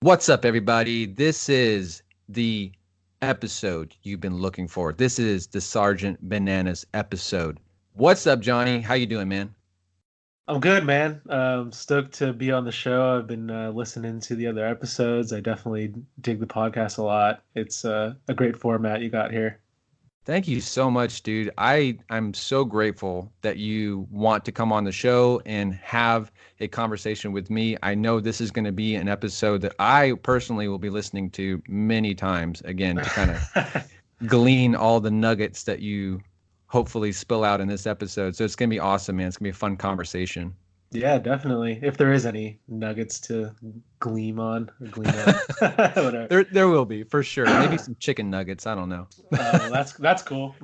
What's up, everybody? This is the episode you've been looking for. This is the Sgt Bananas episode. What's up, Johnny? How you doing, man? I'm good, man. Stoked to be on the show. I've been listening to the other episodes. I definitely dig the podcast a lot. It's a great format you got here. Thank you so much, dude. I'm so grateful that you want to come on the show and have a conversation with me. I know this is going to be an episode that I personally will be listening to many times again to kind of glean all the nuggets that you hopefully spill out in this episode. So it's going to be awesome, man. It's going to be a fun conversation. Yeah, definitely. If there is any nuggets to glean on, whatever. There will be for sure. Maybe some chicken nuggets. I don't know. Well, that's cool.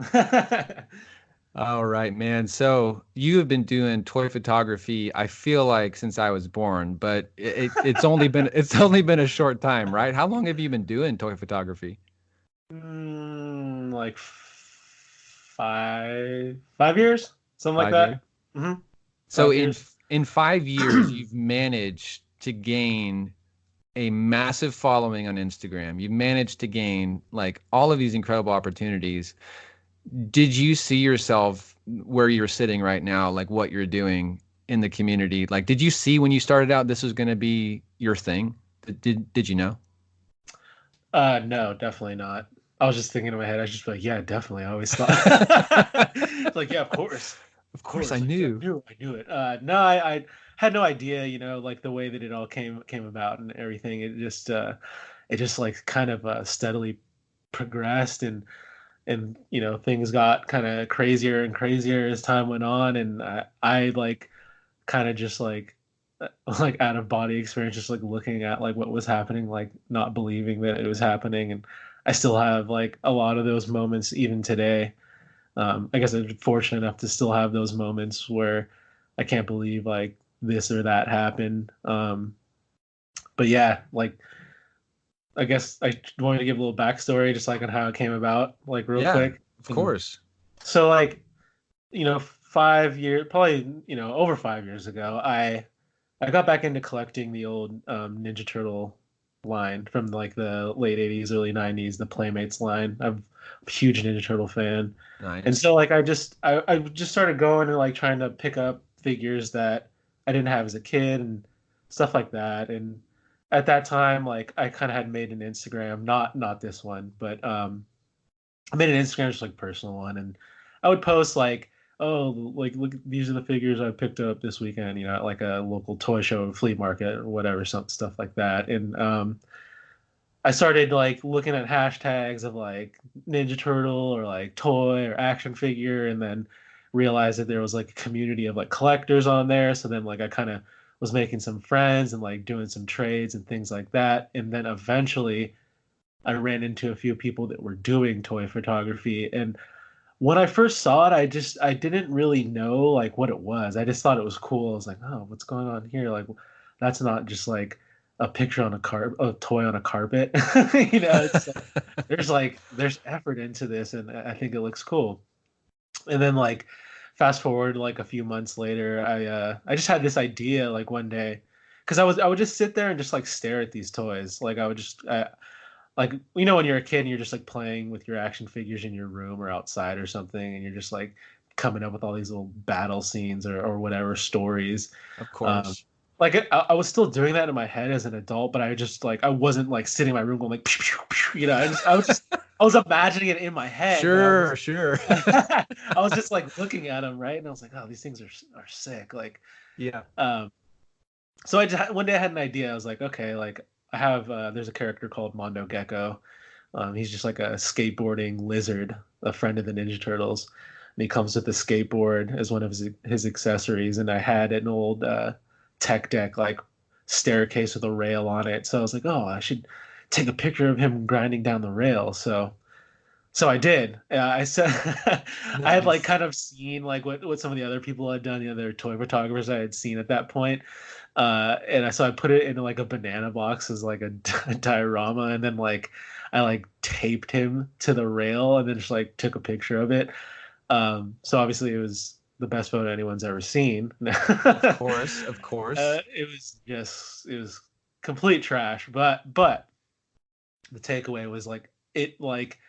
All right, man. So you have been doing toy photography, I feel like since I was born, but it's only been a short time, right? How long have you been doing toy photography? Like 5 years, something like 5 years. that. hmm So Five in years. in 5 years, you've managed to gain a massive following on Instagram. You've managed to gain like all of these incredible opportunities. Did you see yourself where you're sitting right now, like what you're doing in the community? Like, did you see when you started out this was going to be your thing? Did you know? No, definitely not. I was just thinking in my head. I was just like, yeah, definitely. I always thought, like, yeah, Of of course, I course. Like, yeah, knew. I knew it. No, I had no idea. Like the way that it all came about and everything. It just like kind of steadily progressed, and things got kind of crazier and crazier as time went on, and I like kind of just like out of body experience, just like looking at like what was happening, like not believing that it was happening. And I still have like a lot of those moments even today. I guess I'm fortunate enough to still have those moments where I can't believe like this or that happened. But yeah, like I guess I wanted to give a little backstory just like on how it came about, like real Yeah, quick. of And course. so like, 5 years, probably, over 5 years ago, I got back into collecting the old Ninja Turtle line from like the late 80s, early 90s, the Playmates line. I'm a huge Ninja Turtle fan. And Nice. so like I just started going and like trying to pick up figures that I didn't have as a kid and stuff like that. And at that time, like I kind of had made an Instagram, not this one, but I made an Instagram just like personal one, and I would post like, oh, like look, these are the figures I picked up this weekend, at like a local toy show, flea market, or whatever, some stuff like that. And I started like looking at hashtags of like Ninja Turtle or like toy or action figure, and then realized that there was like a community of like collectors on there. So then like I kind of was making some friends and like doing some trades and things like that. And then eventually I ran into a few people that were doing toy photography. And when I first saw it, I didn't really know like what it was. I just thought it was cool. I was like, oh, what's going on here? Like, that's not just like a picture on a toy on a carpet. It's there's effort into this, and I think it looks cool. And then like fast forward like a few months later, I just had this idea like one day, because I would just sit there and just like stare at these toys. Like I would just like when you're a kid and you're just like playing with your action figures in your room or outside or something, and you're just like coming up with all these little battle scenes or whatever stories. Of um course. like I was still doing that in my head as an adult, but I just like I wasn't like sitting in my room going like pew, pew, pew, I was imagining it in my head, but Sure, sure. I was just like looking at them, right? And I was like, oh, these things are sick. Like Yeah. um so I just one day I had an idea. I was like, okay, like I have there's a character called Mondo Gecko. He's just like a skateboarding lizard, a friend of the Ninja Turtles, and he comes with a skateboard as one of his accessories. And I had an old tech deck, like staircase with a rail on it. So I was like, oh, I should take a picture of him grinding down the rail. So I did. I said I had like Nice. kind of seen like what some of the other people had done, the other toy photographers I had seen at that point. So I put it in like a banana box as like a diorama, and then like I like taped him to the rail and then just like took a picture of it. So obviously it was the best photo anyone's ever seen. Of course, of course. It was complete trash. But the takeaway was like it like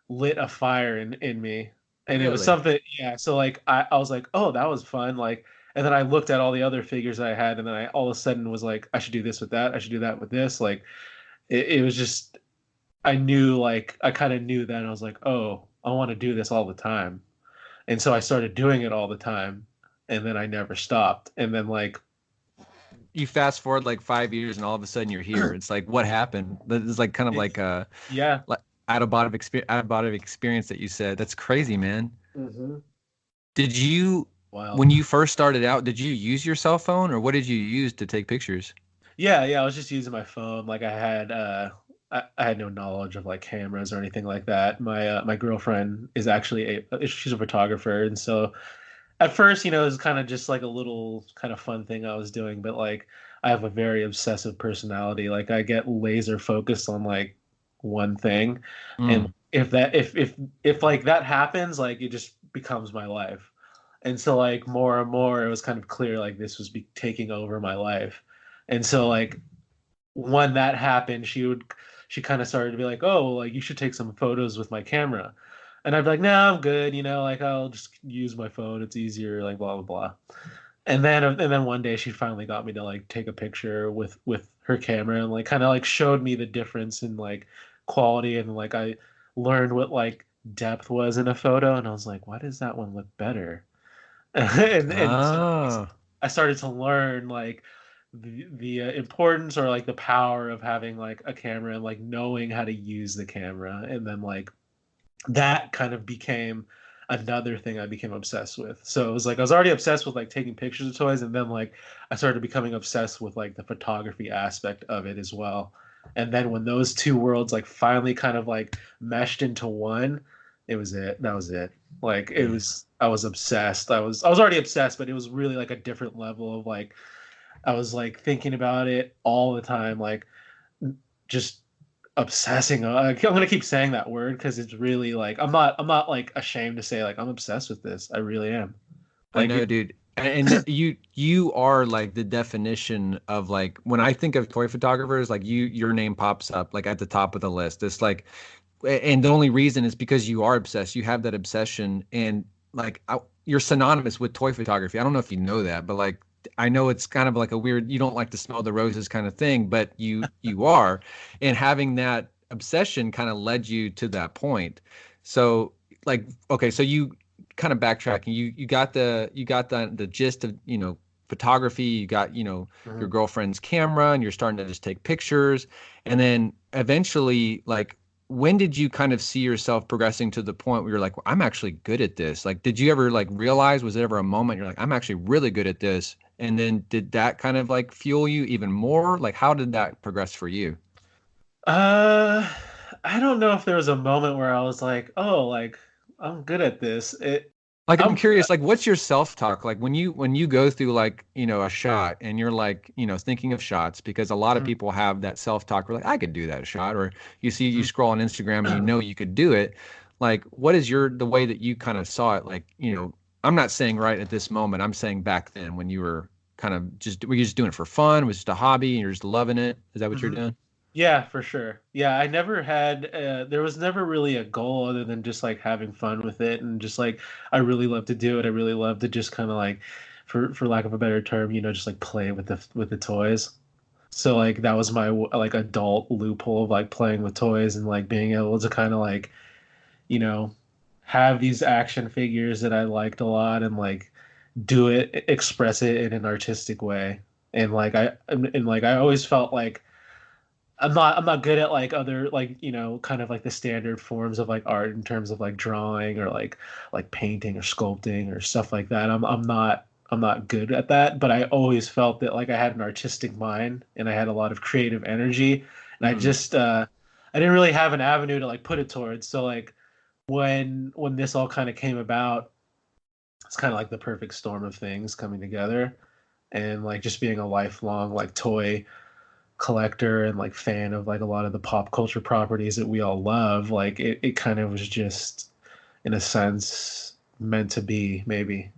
lit a fire in me, and it was Really? something. Yeah, so like I was like, oh, that was fun. Like, and then I looked at all the other figures I had, and then I all of a sudden was like, I should do this with that. I should do that with this. Like, it was just I knew like I kind of knew that I was like, oh, I want to do this all the time, and so I started doing it all the time, and then I never stopped, and then like You fast forward like 5 years, and all of a sudden you're here. It's like, what happened? This is like kind of it, like a yeah. like out of body experience that you said. That's crazy, man. Hmm. Did you, Wild. when you first started out, did you use your cell phone or what did you use to take pictures? Yeah, I was just using my phone. Like I had no knowledge of like cameras or anything like that. My girlfriend is actually she's a photographer, and so at first, it was kind of just like a little kind of fun thing I was doing, but like I have a very obsessive personality. Like I get laser focused on like one thing, and Mm. if like that happens, like it just becomes my life. And so like more and more, it was kind of clear like this was taking over my life. And so like when that happened, she kind of started to be like, oh, like you should take some photos with my camera. And I'd be like, no, I'm good, like I'll just use my phone. It's easier, like blah blah blah. And then one day she finally got me to like take a picture with her camera and like kind of like showed me the difference in like quality, and like I learned what like depth was in a photo, and I was like, why does that one look better? And so Oh, I started to learn like the importance or like the power of having like a camera and like knowing how to use the camera, and then like that kind of became another thing I became obsessed with. So it was like I was already obsessed with like taking pictures of toys, and then like I started becoming obsessed with like the photography aspect of it as well. And then when those two worlds like finally kind of like meshed into one, it was it. That was it. Like it man. was I was obsessed. I was already obsessed, but it was really like a different level of like I was like thinking about it all the time, like just obsessing. I'm gonna keep saying that word because it's really like I'm not like ashamed to say like I'm obsessed with this. I really am. I Like know, dude. And you are like the definition of like when I think of toy photographers, like your name pops up like at the top of the list. It's like, and the only reason is because you are obsessed. You have that obsession, and like you're synonymous with toy photography. I don't know if you know that, but like I know it's kind of like a weird. You don't like to smell the roses kind of thing, but you are, and having that obsession kind of led you to that point. So like, okay, so you kind of backtracking. You got the gist of photography. You got your Mhm. girlfriend's camera, and you're starting to just take pictures, and then eventually like when did you kind of see yourself progressing to the point where you're like, well, I'm actually good at this? Like, did you ever like realize, was there ever a moment you're like, I'm actually really good at this? And then did that kind of like fuel you even more? Like, how did that progress for you? Uh, I don't know if there was a moment where I was like, oh, like I'm good at this. Like, I'm I'm curious, like, what's your self-talk? Like when you go through like, a shot and you're like, thinking of shots because a lot of Mhm, people have that self-talk where like, I could do that shot, or you mhm. scroll on Instagram and you know you could do it. Like, what is the way that you kind of saw it? Like, I'm not saying right at this moment, I'm saying back then when you were kind of were you just doing it for fun? Was it just a hobby and you're just loving it? Is that what you're Mhm. doing? Yeah, for sure. Yeah, I never had there was never really a goal other than just like having fun with it, and just like I really love to do it. I really love to just kind of like for lack of a better term, just like play with the toys. So like that was my like adult loophole of like playing with toys and like being able to kind of like, you know, have these action figures that I liked a lot and like do it, express it in an artistic way. And like like I always felt like I'm not good at like other like kind of like the standard forms of like art in terms of like drawing or like painting or sculpting or stuff like that. I'm not good at that, but I always felt that like I had an artistic mind and I had a lot of creative energy, and Mm. I didn't really have an avenue to like put it towards. So like when this all kind of came about, it's kind of like the perfect storm of things coming together, and like just being a lifelong like toy collector and like fan of like a lot of the pop culture properties that we all love, like it kind of was just in a sense meant to be, maybe.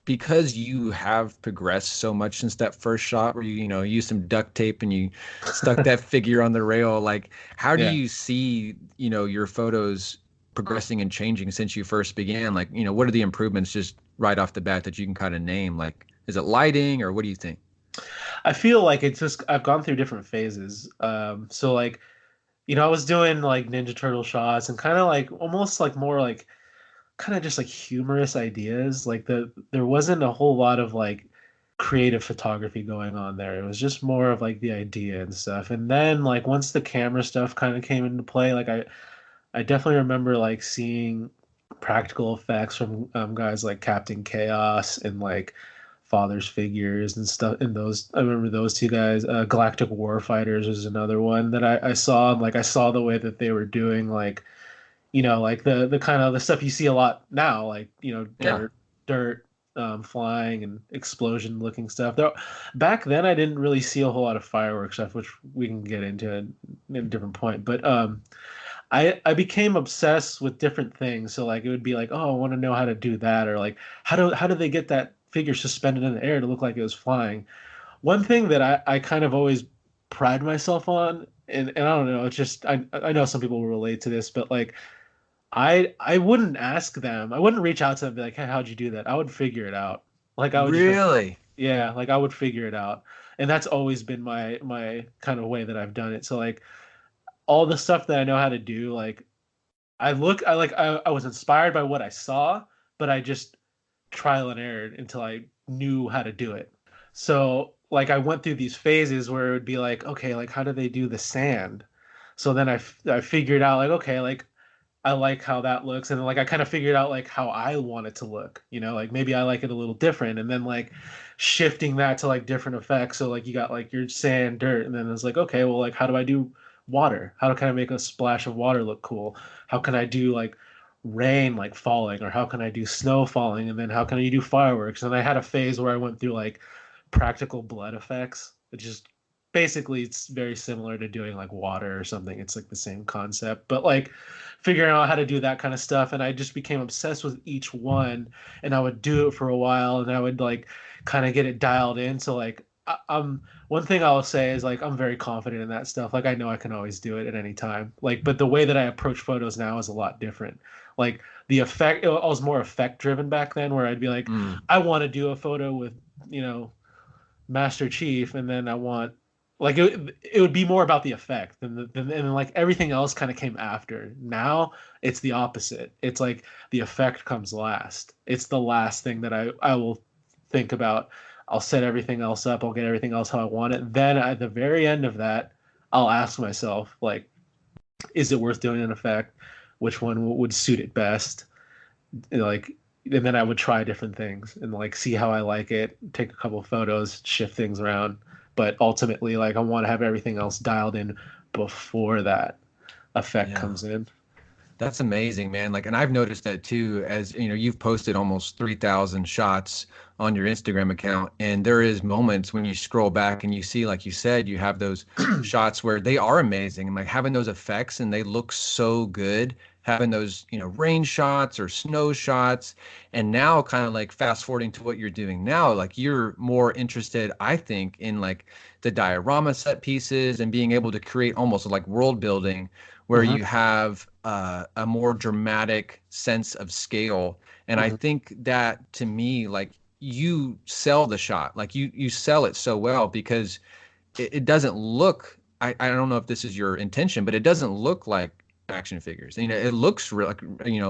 because you have progressed so much since that first shot where you used some duct tape and you stuck that figure on the rail, like how do Yeah. you see, your photos progressing and changing since you first began? Like, what are the improvements just right off the bat that you can kind of name? Like, is it lighting or what do you think? I feel like it's just I've gone through different phases. So like, I was doing like Ninja Turtle shots and kind of like almost like more like kind of just like humorous ideas. Like there wasn't a whole lot of like creative photography going on there. It was just more of like the idea and stuff. And then like once the camera stuff kind of came into play, like I definitely remember like seeing practical effects from guys like Captain Chaos and like Father's Figures and stuff. And those, I remember those two guys. Galactic Warfighters was another one that I saw. And like I saw the way that they were doing like like the kind of the stuff you see a lot now, like Yeah. dirt, flying and explosion looking stuff. Though back then I didn't really see a whole lot of fireworks stuff, which we can get into in a different point. But I became obsessed with different things. So like it would be like, oh, I want to know how to do that, or like how do they get that figure suspended in the air to look like it was flying? One thing that I kind of always pride myself on, and I don't know, it's just I know some people will relate to this, but like I wouldn't ask them. I wouldn't reach out to them and be like, "Hey, how'd you do that?" I would figure it out. Like I would just Really? yeah, like I would figure it out. And that's always been my kind of way that I've done it. So like all the stuff that I know how to do, like I was inspired by what I saw, but I just trial and error until I knew how to do it. So like I went through these phases where it would be like, okay, like how do they do the sand? So then I figured out like, okay, like I like how that looks, and then like I kind of figured out like how I want it to look, like maybe I like it a little different, and then like shifting that to like different effects. So like you got like your sand, dirt, and then it's like okay, well like how do I do water? How can I make a splash of water look cool? How can I do like rain like falling, or how can I do snow falling, and then how can I do fireworks? And I had a phase where I went through like practical blood effects, which is basically it's very similar to doing like water or something. It's like the same concept, but like figuring out how to do that kind of stuff. And I just became obsessed with each one, and I would do it for a while, and I would like kind of get it dialed in. So like I'm one thing I'll say is like I'm very confident in that stuff. Like I know I can always do it at any time. Like, but the way that I approach photos now is a lot different. Like the effect, I was more effect driven back then, where I'd be like, Mm. I want to do a photo with Master Chief, and then I want like it would be more about the effect, and like everything else kind of came after. Now it's the opposite. It's like the effect comes last. It's the last thing that I will think about. I'll set everything else up. I'll get everything else how I want it. Then at the very end of that, I'll ask myself like, is it worth doing an effect? Which one would suit it best? Like and then I would try different things and like see how I like it, take a couple of photos, shift things around. But ultimately, like I want to have everything else dialed in before that effect Yeah. comes in. That's amazing, man. Like, and I've noticed that too, as you've posted almost 3,000 shots on your Instagram account. And there is moments when you scroll back and you see, like you said, you have those shots where they are amazing and like having those effects and they look so good, having those, rain shots or snow shots. And now kind of like fast forwarding to what you're doing now, like you're more interested, I think, in like the diorama set pieces and being able to create almost like world building where Hmm. you have a more dramatic sense of scale. And I Hmm. think that to me, like you sell the shot, like you sell it so well because it doesn't look. I don't know if this is your intention, but it doesn't look like action figures. It looks real,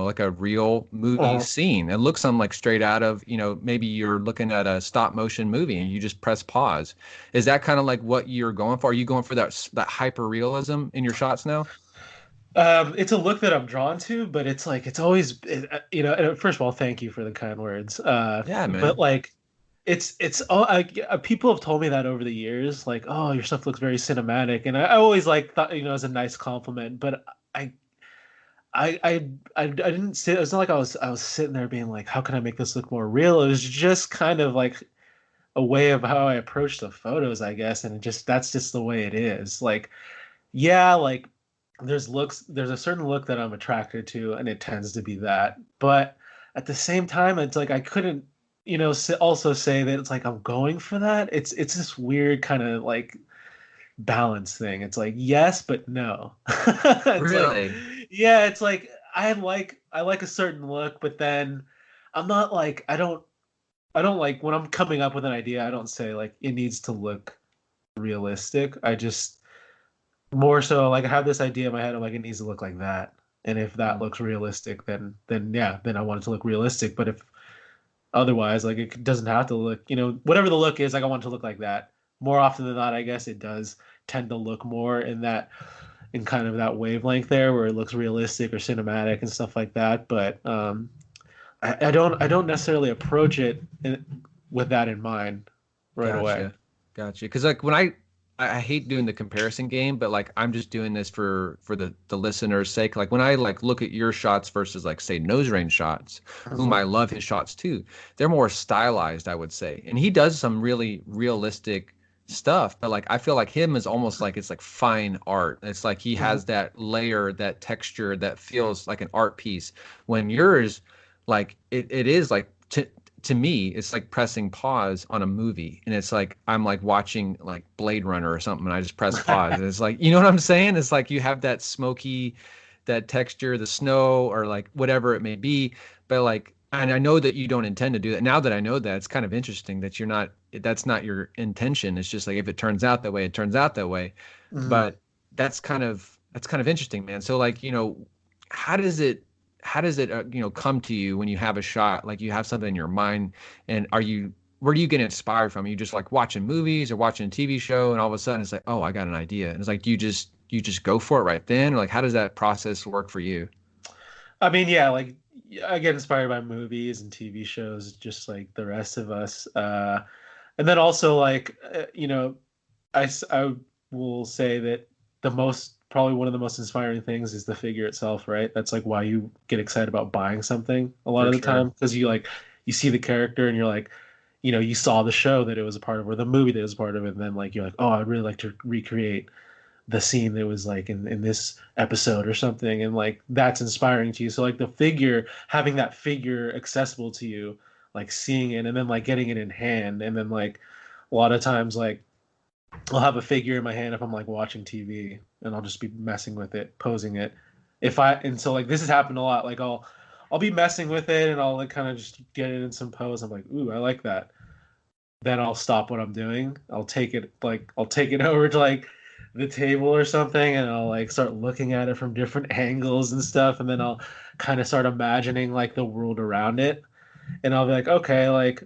like a real movie Uh, scene. It looks something like straight out of, maybe you're looking at a stop motion movie and you just press pause. Is that kind of like what you're going for? Are you going for that hyper realism in your shots now? it's a look that I'm drawn to, but it's like it's always first of all, thank you for the kind words. Yeah, But man. like it's all people have told me that over the years, like, oh, your stuff looks very cinematic, and I always like thought as a nice compliment, but I I didn't sit. It was not like I was sitting there being like, how can I make this look more real? It was just kind of like a way of how I approach the photos, I guess, and that's just the way it is. Like, yeah, like there's a certain look that I'm attracted to, and it tends to be that. But at the same time, it's like I couldn't. also say that it's like I'm going for that. It's this weird kind of like balance thing. It's like yes, but no. It's like Really? yeah, it's like I like a certain look, but then I'm not like I don't like when I'm coming up with an idea, I don't say like it needs to look realistic. I just more so like I have this idea in my head. I'm like it needs to look like that. And if that Mm, looks realistic, then yeah, then I want it to look realistic. But if otherwise, like it doesn't have to look, whatever the look is, like I want it to look like that. More often than not, I guess it does tend to look more in kind of that wavelength there where it looks realistic or cinematic and stuff like that. But I don't necessarily approach it with that in mind right away. gotcha. Gotcha. Because like when I hate doing the comparison game, but like I'm just doing this for the listener's sake. Like when I like look at your shots versus like say nose range shots, whom I Mhm. love his shots too. They're more stylized, I would say. And he does some really realistic stuff, but like I feel like him is almost like it's like fine art. It's like he Mhm. has that layer, that texture that feels like an art piece. When yours, like it is like to me, it's like pressing pause on a movie, and it's like I'm like watching like Blade Runner or something, and I just press pause, and it's like, you know what I'm saying? It's like you have that smoky, that texture, the snow, or like whatever it may be, but like, and I know that you don't intend to do that. Now that I know that, it's kind of interesting that you're not, that's not your intention. It's just like if it turns out that way, it turns out that way. Mhm. But that's kind of interesting, man. So like, how does it come to you when you have a shot, like you have something in your mind, and where do you get inspired from? Are you just like watching movies or watching a TV show and all of a sudden it's like, oh, I got an idea. And it's like, do you just go for it right then? Or like, how does that process work for you? I mean, yeah, like I get inspired by movies and TV shows, just like the rest of us. And then also like I will say that probably one of the most inspiring things is the figure itself, right? That's like why you get excited about buying something a lot For of the sure. time because you see the character and you're like, you saw the show that it was a part of or the movie that it was a part of, and then like you're like, oh, I'd really like to recreate the scene that was like in this episode or something, and like that's inspiring to you. So like the figure, having that figure accessible to you, like seeing it and then like getting it in hand, and then like a lot of times like I'll have a figure in my hand if I'm like watching TV and I'll just be messing with it, posing it. And so like this has happened a lot. Like I'll be messing with it and I'll like kind of just get it in some pose. I'm like, ooh, I like that. Then I'll stop what I'm doing. I'll take it over to like the table or something and I'll like start looking at it from different angles and stuff. And then I'll kind of start imagining like the world around it. And I'll be like, okay, like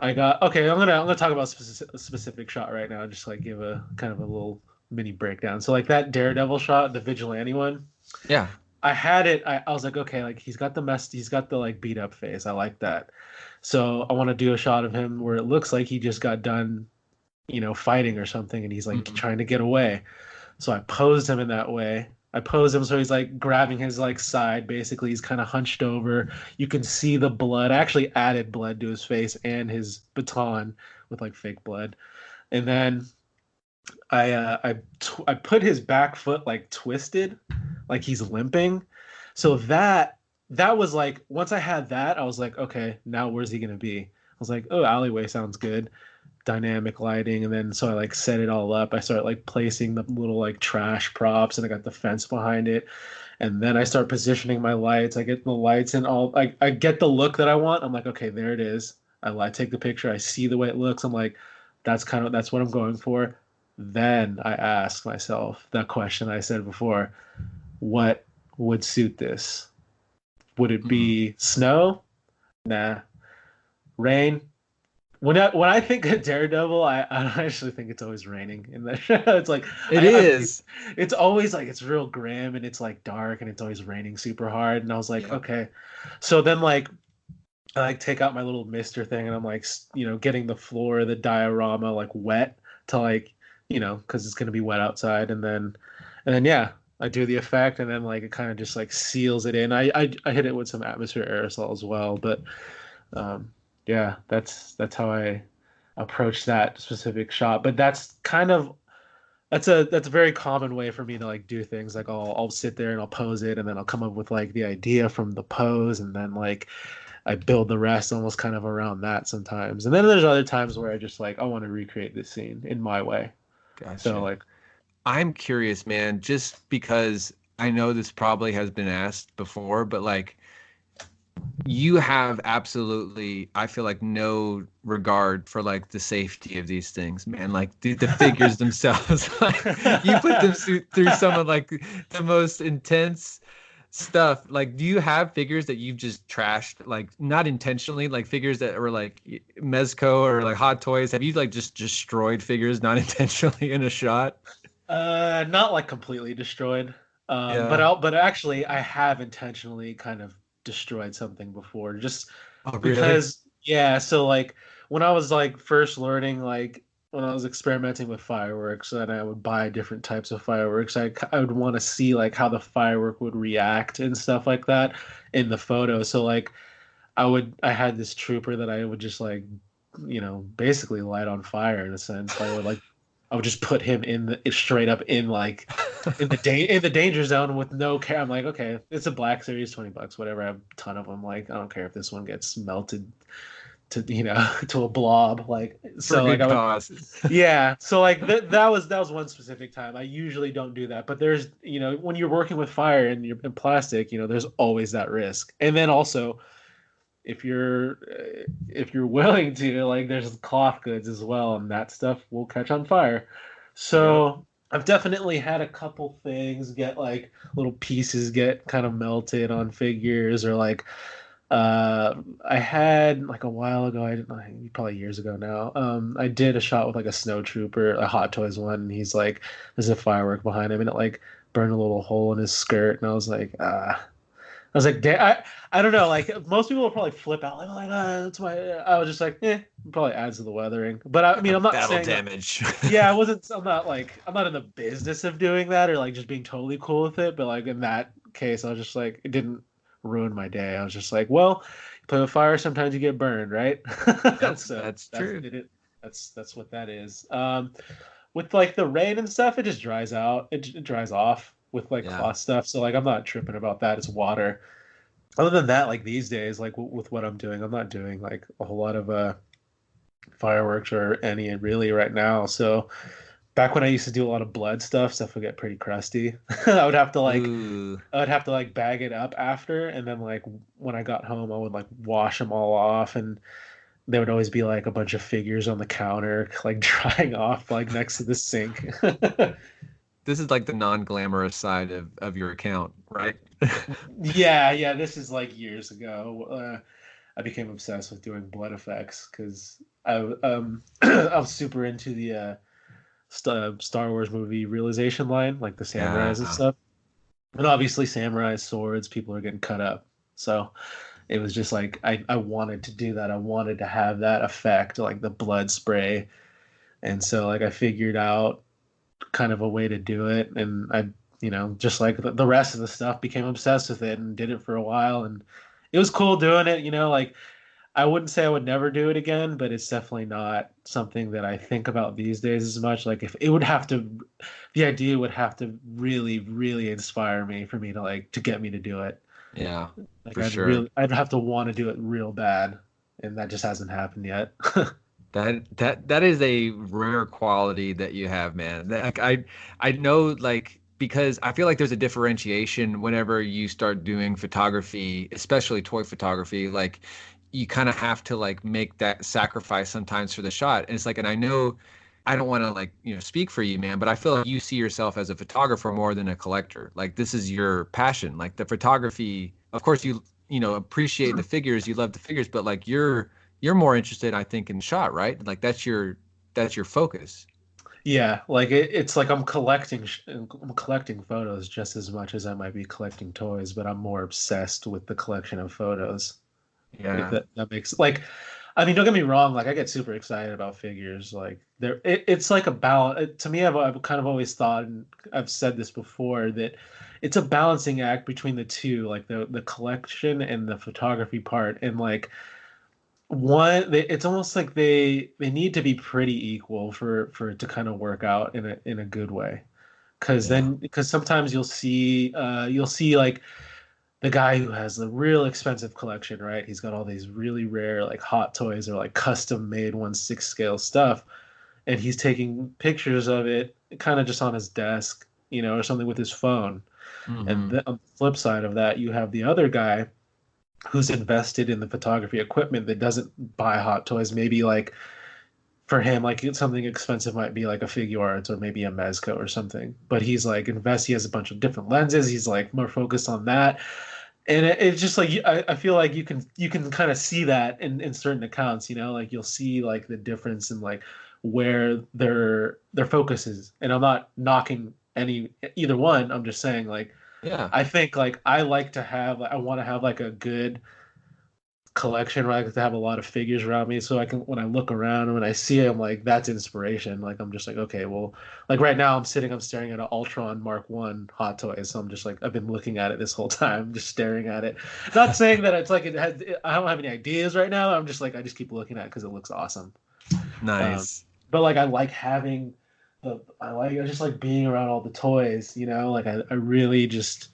okay. I'm gonna talk about a specific shot right now. Just like give a kind of a little mini breakdown. So like that Daredevil shot, the vigilante one, Yeah. I had it. I was like, okay, like he's got the like beat up face. I like that. So I want to do a shot of him where it looks like he just got done, fighting or something, and he's like Mhm. trying to get away. So I posed him in that way. I posed him so he's like grabbing his like side. Basically, he's kind of hunched over. You can see the blood. I actually added blood to his face and his baton with like fake blood. And then I put his back foot like twisted, like he's limping. So that was like once I had that, I was like, okay, now where's he gonna be? I was like, oh, alleyway sounds good, dynamic lighting, and then so I like set it all up. I started like placing the little like trash props, and I got the fence behind it, and then I start positioning my lights. I get the lights and all. I get the look that I want. I'm like, okay, there it is. I take the picture. I see the way it looks. I'm like, that's what I'm going for. Then I ask myself that question I said before: what would suit this? Would it Mhm. be snow? Nah. Rain? When I think of Daredevil, I actually think it's always raining in that show. It's like It is. it's always like it's real grim and it's like dark and it's always raining super hard. And I was like, Yeah. okay. So then like I like take out my little mister thing and I'm like getting the floor of the diorama like wet to like because it's gonna be wet outside, and then yeah, I do the effect and then like it kind of just like seals it in. I hit it with some atmosphere aerosol as well, but um, yeah, that's how I approach that specific shot. But that's a very common way for me to like do things. Like I'll sit there and I'll pose it, and then I'll come up with like the idea from the pose, and then like I build the rest almost kind of around that sometimes. And then there's other times where I just like I want to recreate this scene in my way. So Gotcha. like I'm curious, man, just because I know this probably has been asked before, but like you have absolutely, I feel like no regard for like the safety of these things, man. Like the figures themselves, like you put them through some of like the most intense stuff. Like, do you have figures that you've just trashed, like not intentionally, like figures that were like Mezco or like Hot Toys? Have you like just destroyed figures not intentionally in a shot? not like completely destroyed. Yeah. But actually I have intentionally kind of destroyed something before just Oh, really? because yeah, so like when I was like first learning like when I was experimenting with fireworks and I would buy different types of fireworks, I would want to see like how the firework would react and stuff like that in the photo. So like I had this trooper that I would just like basically light on fire in a sense. I would just put him in the straight up in like in the danger zone with no care. I'm like, okay, it's a Black Series, $20, whatever. I have a ton of them. Like, I don't care if this one gets melted to to a blob. Like, For a so like good I would, cause. yeah. So like that was one specific time. I usually don't do that, but there's when you're working with fire and you're in plastic, there's always that risk. And then also if you're willing to, like, there's cloth goods as well, and that stuff will catch on fire. Yep. So I've definitely had a couple things get like little pieces get kind of melted on figures, or like uh I had like a while ago, I didn't know, probably years ago now. I did a shot with like a snow trooper, a Hot Toys one, and he's like, there's a firework behind him, and it like burned a little hole in his skirt, and I was like, I was like, I don't know. Like most people will probably flip out, like, that's my. I was just like, probably adds to the weathering. But I mean, I'm not That'll saying that. damage. Yeah, I wasn't. I'm not like, I'm not in the business of doing that or like just being totally cool with it. But like in that case, I was just like, it didn't ruin my day. I was just like, well, you play with fire, sometimes you get burned, right? Yep, So that's that's true. it. That's what that is. With like the rain and stuff, it just dries out. It dries off with like Yeah. cloth stuff. So like I'm not tripping about that. It's water. Other than that, like these days, like with what I'm doing, I'm not doing like a whole lot of fireworks or any really right now. So back when I used to do a lot of blood stuff would get pretty crusty. I would have to like Ooh. I would have to like bag it up after, and then like when I got home, I would like wash them all off, and there would always be like a bunch of figures on the counter, like drying off like next to the sink. This is like the non-glamorous side of your account, right? Yeah, yeah, this is like years ago. I became obsessed with doing blood effects because I was super into the Star Wars movie realization line, like the samurais and Yeah. stuff. And obviously, samurai swords, people are getting cut up. So it was just like I wanted to do that. I wanted to have that effect, like the blood spray. And so like I figured out kind of a way to do it, and I just like the rest of the stuff, became obsessed with it and did it for a while, and it was cool doing it. Like I wouldn't say I would never do it again, but it's definitely not something that I think about these days as much. Like if it would have to, the idea would have to really, really inspire me for me to like to get me to do it. Yeah, Like for sure. I'd have to want to do it real bad, and that just hasn't happened yet. That is a rare quality that you have, man. Like I know like because I feel like there's a differentiation whenever you start doing photography, especially toy photography, like you kind of have to like make that sacrifice sometimes for the shot. And it's like, and I know I don't want to like, speak for you, man, but I feel like you see yourself as a photographer more than a collector. Like this is your passion. Like the photography, of course appreciate the figures, you love the figures, but like you're more interested, I think, in shot, right? Like that's your focus. Yeah, like it's like I'm collecting photos just as much as I might be collecting toys, but I'm more obsessed with the collection of photos. If Yeah. that makes like, I mean, don't get me wrong, like I get super excited about figures. Like it's like a balance. To me, I've kind of always thought, and I've said this before, that it's a balancing act between the two, like the collection and the photography part. And like it's almost like they need to be pretty equal for it to kind of work out in a good way. Yeah. Because sometimes you'll see like the guy who has the real expensive collection, right? He's got all these really rare like hot toys or like custom made 1/6 scale stuff, and he's taking pictures of it kind of just on his desk, or something with his phone. And Hmm. on the flip side of that, you have the other guy who's invested in the photography equipment that doesn't buy hot toys. Maybe like for him, like something expensive might be like a Figure Arts or maybe a Mezco or something. But he's like he has a bunch of different lenses. He's like more focused on that. And it's just like I feel like you can kind of see that in certain accounts, like you'll see like the difference in like where their focus is. And I'm not knocking either one. I'm just saying like Yeah. I think like I want to have like a good collection where I like to have a lot of figures around me so I can when I look around and when I see it, I'm like that's inspiration. Like I'm just like, okay, well, like right now I'm staring at an Ultron Mark One hot toy. So I'm just like I've been looking at it this whole time, just staring at it. Not saying that it's like I don't have any ideas right now. I'm just like I just keep looking at it because it looks awesome. Um, Nice. but like I like having I just like being around all the toys, like I really just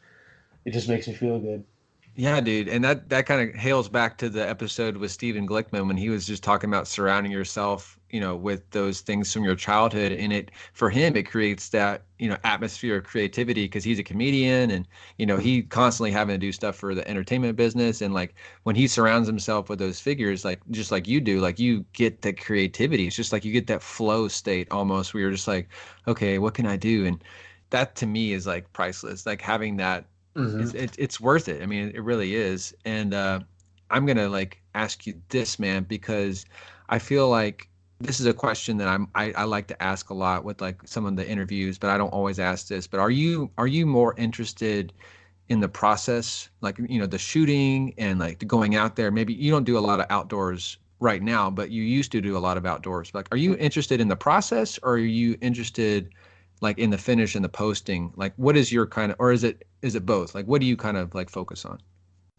it just makes me feel good. Yeah, dude, and that kind of hails back to the episode with Steven Glickman when he was just talking about surrounding yourself, with those things from your childhood, and it for him it creates that atmosphere of creativity because he's a comedian and he constantly having to do stuff for the entertainment business, and like when he surrounds himself with those figures, like just like you do, like you get the creativity. It's just like you get that flow state almost where you're just like, okay, what can I do? And that to me is like priceless. Like having that Hmm. it's worth it. I mean, it really is. And I'm gonna like ask you this, man, because I feel like this is a question that I like to ask a lot with like some of the interviews, but I don't always ask this. But are you more interested in the process, like the shooting and like the going out there? Maybe you don't do a lot of outdoors right now, but you used to do a lot of outdoors. Like, are you interested in the process, or are you interested like in the finish and the posting? Like, what is your kind of, or is it both? Like, what do you kind of like focus on?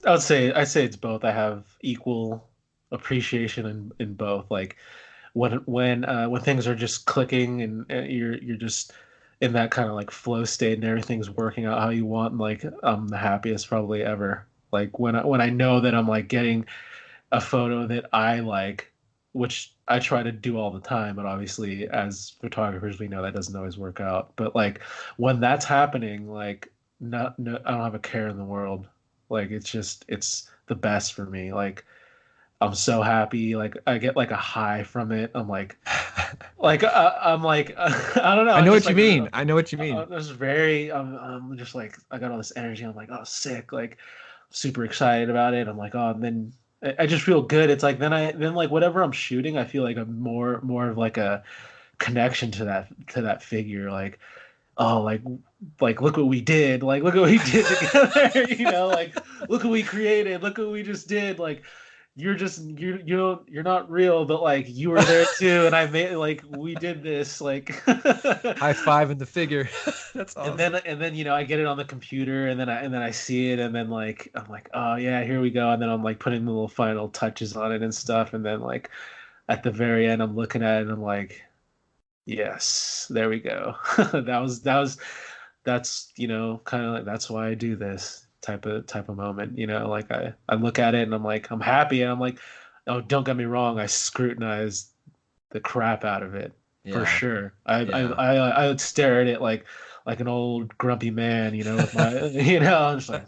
I'd say it's both. I have equal appreciation in both. Like when things are just clicking and you're just in that kind of like flow state and everything's working out how you want. And like I'm the happiest probably ever. Like when I know that I'm like getting a photo that I like, which I try to do all the time, but obviously as photographers we know that doesn't always work out. But like when that's happening, like not no, I don't have a care in the world. Like it's the best for me. Like I'm so happy. Like I get like a high from it. I'm like I don't know. I I'm know just what you like mean. I know what you mean. I'm just very I'm just like I got all this energy. I'm like oh sick. Like super excited about it. I'm like oh and then I just feel good. It's like then like whatever I'm shooting, I feel like a more of like a connection to that figure. Like oh like look what we did. Like look what we did together. Like look what we created. Look what we just did. Like you're not real, but like you were there too, and I made like we did this like. High five in the figure. That's And awesome. then I get it on the computer and then I see it and then like I'm like oh yeah here we go and then I'm like putting the little final touches on it and stuff and then like at the very end I'm looking at it and I'm like yes there we go that's kind of like that's why I do this type of moment like I look at it and I'm like I'm happy and I'm like oh don't get me wrong I scrutinize the crap out of it for Yeah. sure. I I Yeah. I, I would stare at it like an old grumpy man, with my I'm just like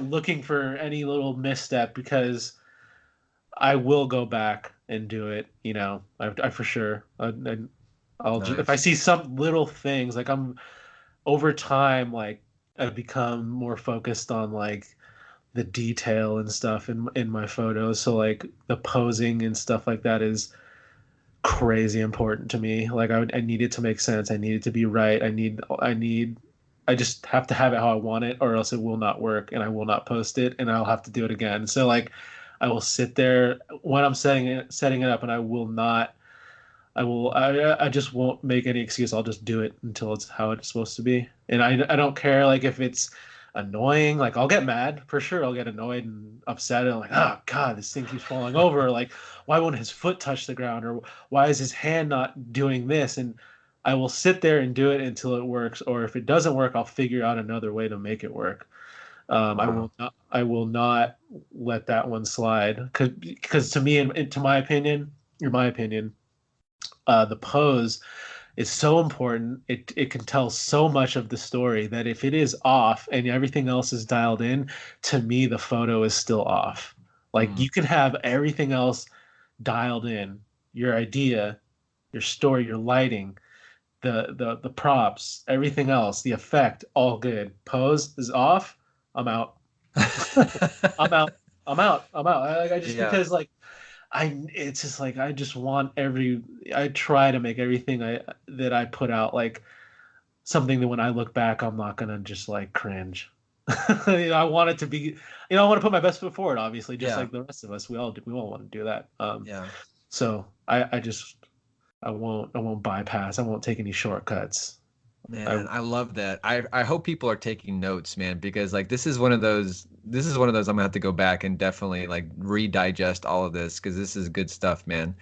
looking for any little misstep because I will go back and do it. I for sure. I'll just if I Nice. see some little things like I'm over time like I've become more focused on like the detail and stuff in my photos. So like the posing and stuff like that is crazy important to me. Like I need it to make sense. I need it to be right. I just have to have it how I want it or else it will not work and I will not post it and I'll have to do it again. So like I will sit there when I'm setting it up and I will not I just won't make any excuse. I'll just do it until it's how it's supposed to be. And I don't care like if it's annoying. Like I'll get mad for sure. I'll get annoyed and upset and like, oh God, this thing keeps falling over. Like, why won't his foot touch the ground? Or why is his hand not doing this? And I will sit there and do it until it works. Or if it doesn't work, I'll figure out another way to make it work. Wow. I will not let that one slide because to me, to my opinion, in my opinion, the pose is so important. It can tell so much of the story that if it is off and everything else is dialed in, to me the photo is still off. Like Mm. you can have everything else dialed in, your idea, your story, your lighting, the props, everything else, the effect, all good. Pose is off. I'm out. I'm out. I'm out. I'm out. I just Yeah. because like it's just like I just want I try to make everything that I put out like something that when I look back I'm not gonna just like cringe. I want it to be, I want to put my best foot forward, obviously, just Yeah. like the rest of us. We all want to do that. Yeah. So I just I won't bypass. I won't take any shortcuts. I Man, I love that. I hope people are taking notes, man, because like this is one of those I'm gonna have to go back and definitely like redigest all of this because this is good stuff, man.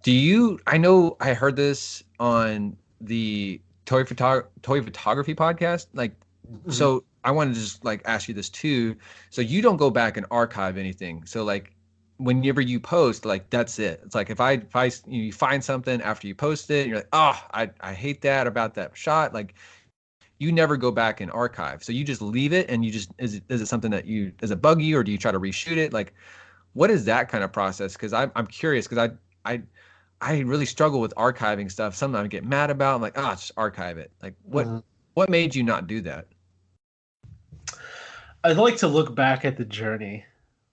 I know I heard this on the toy photography podcast. Like, Mhm. so I wanted to just like ask you this too. So you don't go back and archive anything. So like whenever you post, like that's it. It's like if I you find something after you post it, and you're like, oh, I hate that about that shot. Like you never go back and archive. So you just leave it and you just is it something that you does it bug you or do you try to reshoot it? Like what is that kind of process? Because I'm curious because I really struggle with archiving stuff. Sometimes I get mad about. I'm like, ah, just archive it. Like, Mhm. what made you not do that? I'd like to look back at the journey,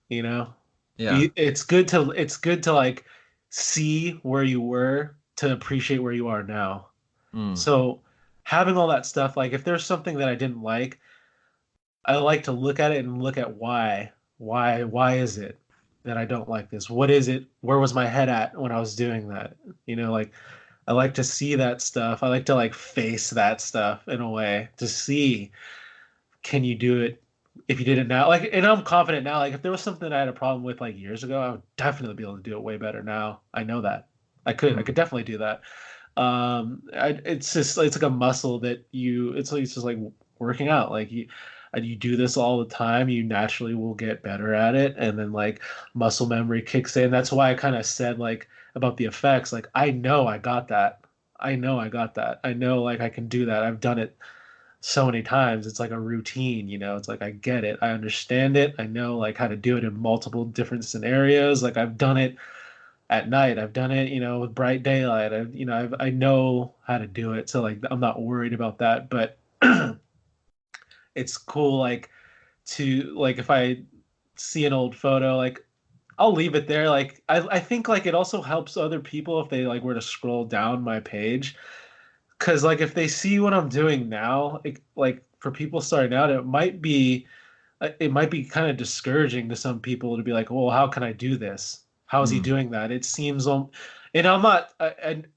you know? Yeah. It's good to like see where you were to appreciate where you are now. Mm. So having all that stuff, like if there's something that I didn't like, I like to look at it and look at why. Why is it that I don't like this? What is it? Where was my head at when I was doing that? Like I like to see that stuff. I like to like face that stuff in a way to see, can you do it if you did it now? Like, and I'm confident now. Like, if there was something I had a problem with like years ago, I would definitely be able to do it way better now. I know that. I Mm. could definitely do that. It's like a muscle that it's just like working out. Like you do this all the time, you naturally will get better at it, and then like muscle memory kicks in. That's why I kind of said like about the effects. Like I know I got that. I know I got that. I know like I can do that. I've done it so many times. It's like a routine, it's like I get it, I understand it, I know like how to do it in multiple different scenarios. Like I've done it at night, I've done it with bright daylight. I know how to do it, so like I'm not worried about that. But it's cool like to like if I see an old photo, like I'll leave it there. Like I think like it also helps other people if they like were to scroll down my page. Because like if they see what I'm doing now, like for people starting out, it might be kind of discouraging to some people to be like, well, how can I do this? How is he Mm. doing that? It seems, and I'm not, and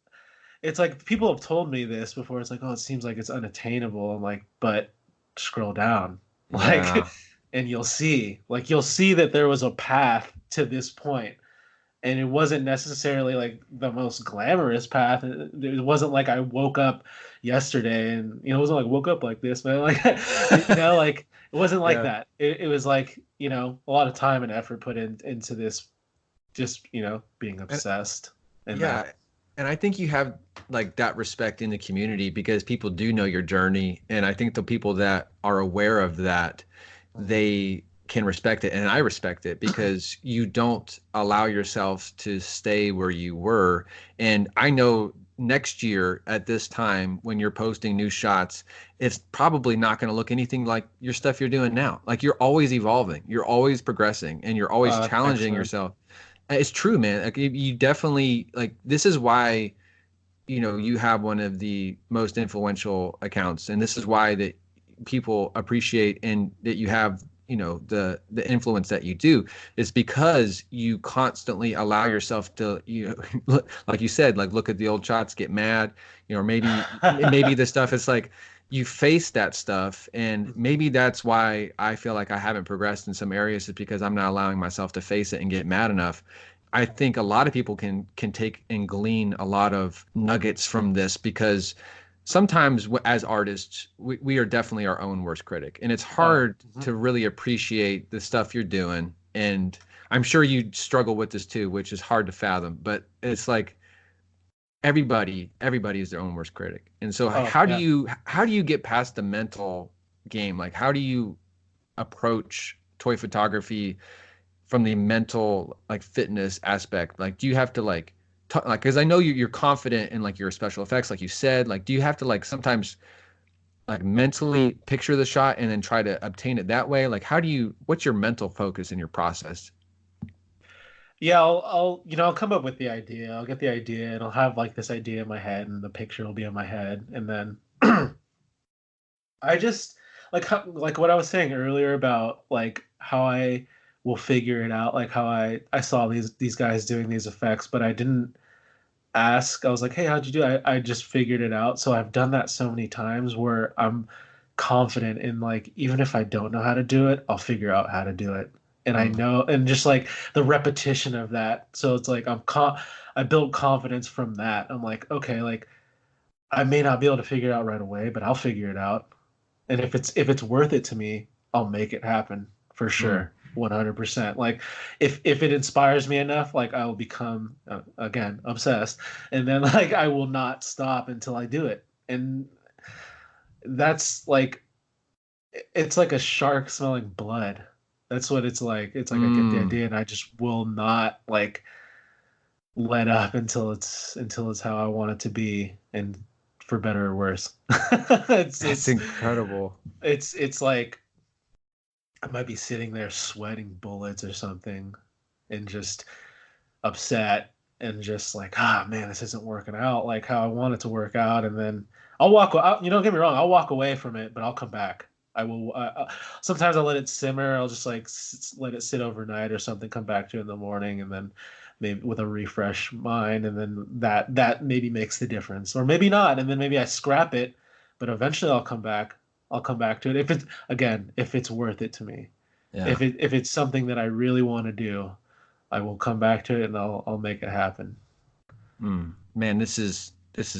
it's like people have told me this before. It's like, oh, it seems like it's unattainable. I'm like, but scroll down, like, Yeah. and you'll see that there was a path to this point, and it wasn't necessarily like the most glamorous path. It wasn't like I woke up yesterday and it wasn't like woke up like this, man. Like like it wasn't like Yeah. that. It was like a lot of time and effort put into this, just being And obsessed in that. yeah, and I think you have like that respect in the community because people do know your journey, and I think the people that are aware of that, they can respect it, and I respect it because you don't allow yourself to stay where you were. And I know next year at this time when you're posting new shots, it's probably not going to look anything like your stuff you're doing now. Like you're always evolving, you're always progressing, and you're always Thanks, challenging man. yourself. It's true, man. Like you definitely like this is why you have one of the most influential accounts, and this is why that people appreciate and that you have the influence that you do is because you constantly allow yourself to like you said, like look at the old shots, get mad, or maybe the stuff is like you face that stuff, and maybe that's why I feel like I haven't progressed in some areas, is because I'm not allowing myself to face it and get mad enough. I think a lot of people can take and glean a lot of nuggets from this, because sometimes as artists we are definitely our own worst critic, and it's Oh, hard to really appreciate the stuff you're doing. And I'm sure you struggle with this too, which is hard to fathom, but it's like everybody is their own worst critic. And so oh yeah. how do you get past the mental game? Like, how do you approach toy photography from the mental, like, fitness aspect? Like, do you have to like, because I know you're confident in like your special effects, like you said, like, do you have to like sometimes like mentally picture the shot and then try to obtain it that way? Like, what's your mental focus in your process? Yeah, I'll come up with the idea. I'll get the idea and I'll have like this idea in my head and the picture will be in my head. And then I just like what I was saying earlier about like how I will figure it out, like how I saw these guys doing these effects, but I didn't ask. I was like, "Hey, how'd you do?" I just figured it out. So I've done that so many times where I'm confident in like even if I don't know how to do it, I'll figure out how to do it. And I Mm, know, and just like the repetition of that. So it's like I build confidence from that. I'm like, okay, like I may not be able to figure it out right away, but I'll figure it out. And if it's worth it to me, I'll make it happen for mm, sure. 100%. Like if it inspires me enough, like I will become again obsessed, and then like I will not stop until I do it. And that's like it's like a shark smelling blood. That's what it's like. It's like I get the mm. idea and I just will not like let up until it's how I want it to be, and for better or worse. it's That's it's incredible. it's like I might be sitting there sweating bullets or something and just upset and just like, ah, man, this isn't working out like how I want it to work out. And then I'll walk out, you know, don't get me wrong, I'll walk away from it, but I'll come back. I will. Sometimes I'll let it simmer. I'll just like let it sit overnight or something. Come back to it in the morning, and then maybe with a refresh mind, and then that maybe makes the difference, or maybe not, and then maybe I scrap it. But eventually, I'll come back. I'll come back to it if it's again if it's worth it to me. Yeah. If it's something that I really want to do, I will come back to it and I'll make it happen. Man, this is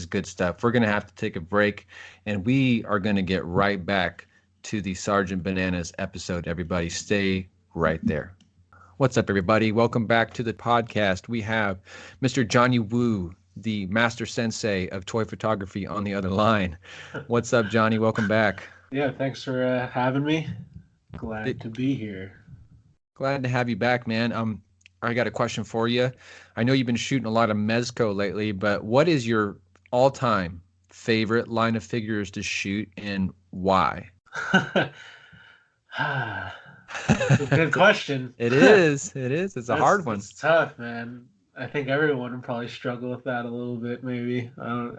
good stuff. We're gonna have to take a break, and we are gonna get right back to the Sergeant Bananas episode. Everybody, stay right there. What's up, everybody? Welcome back to the podcast. We have Mr. Johnny Woo, the master sensei of toy photography, on the other line. What's up, Johnny? Welcome back. Yeah, thanks for having me. Glad Th- to be here. Glad to have you back, man. I got a question for you. I know you've been shooting a lot of mezco lately, but what is your all-time favorite line of figures to shoot, and why? That's a good question. It is. It is. It's a That's hard one. that's tough, man. I think everyone would probably struggle with that a little bit, maybe. I don't.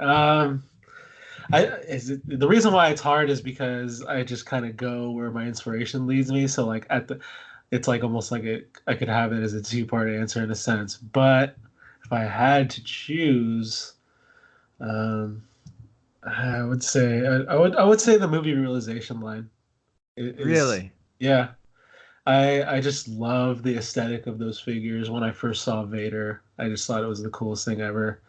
The reason why it's hard is because I just kind of go where my inspiration leads me. So like it's like almost like I could have it as a two-part answer in a sense. But if I had to choose, um, I would say I would say the movie realization line is Really? yeah. I just love the aesthetic of those figures. When I first saw Vader, I just thought it was the coolest thing ever.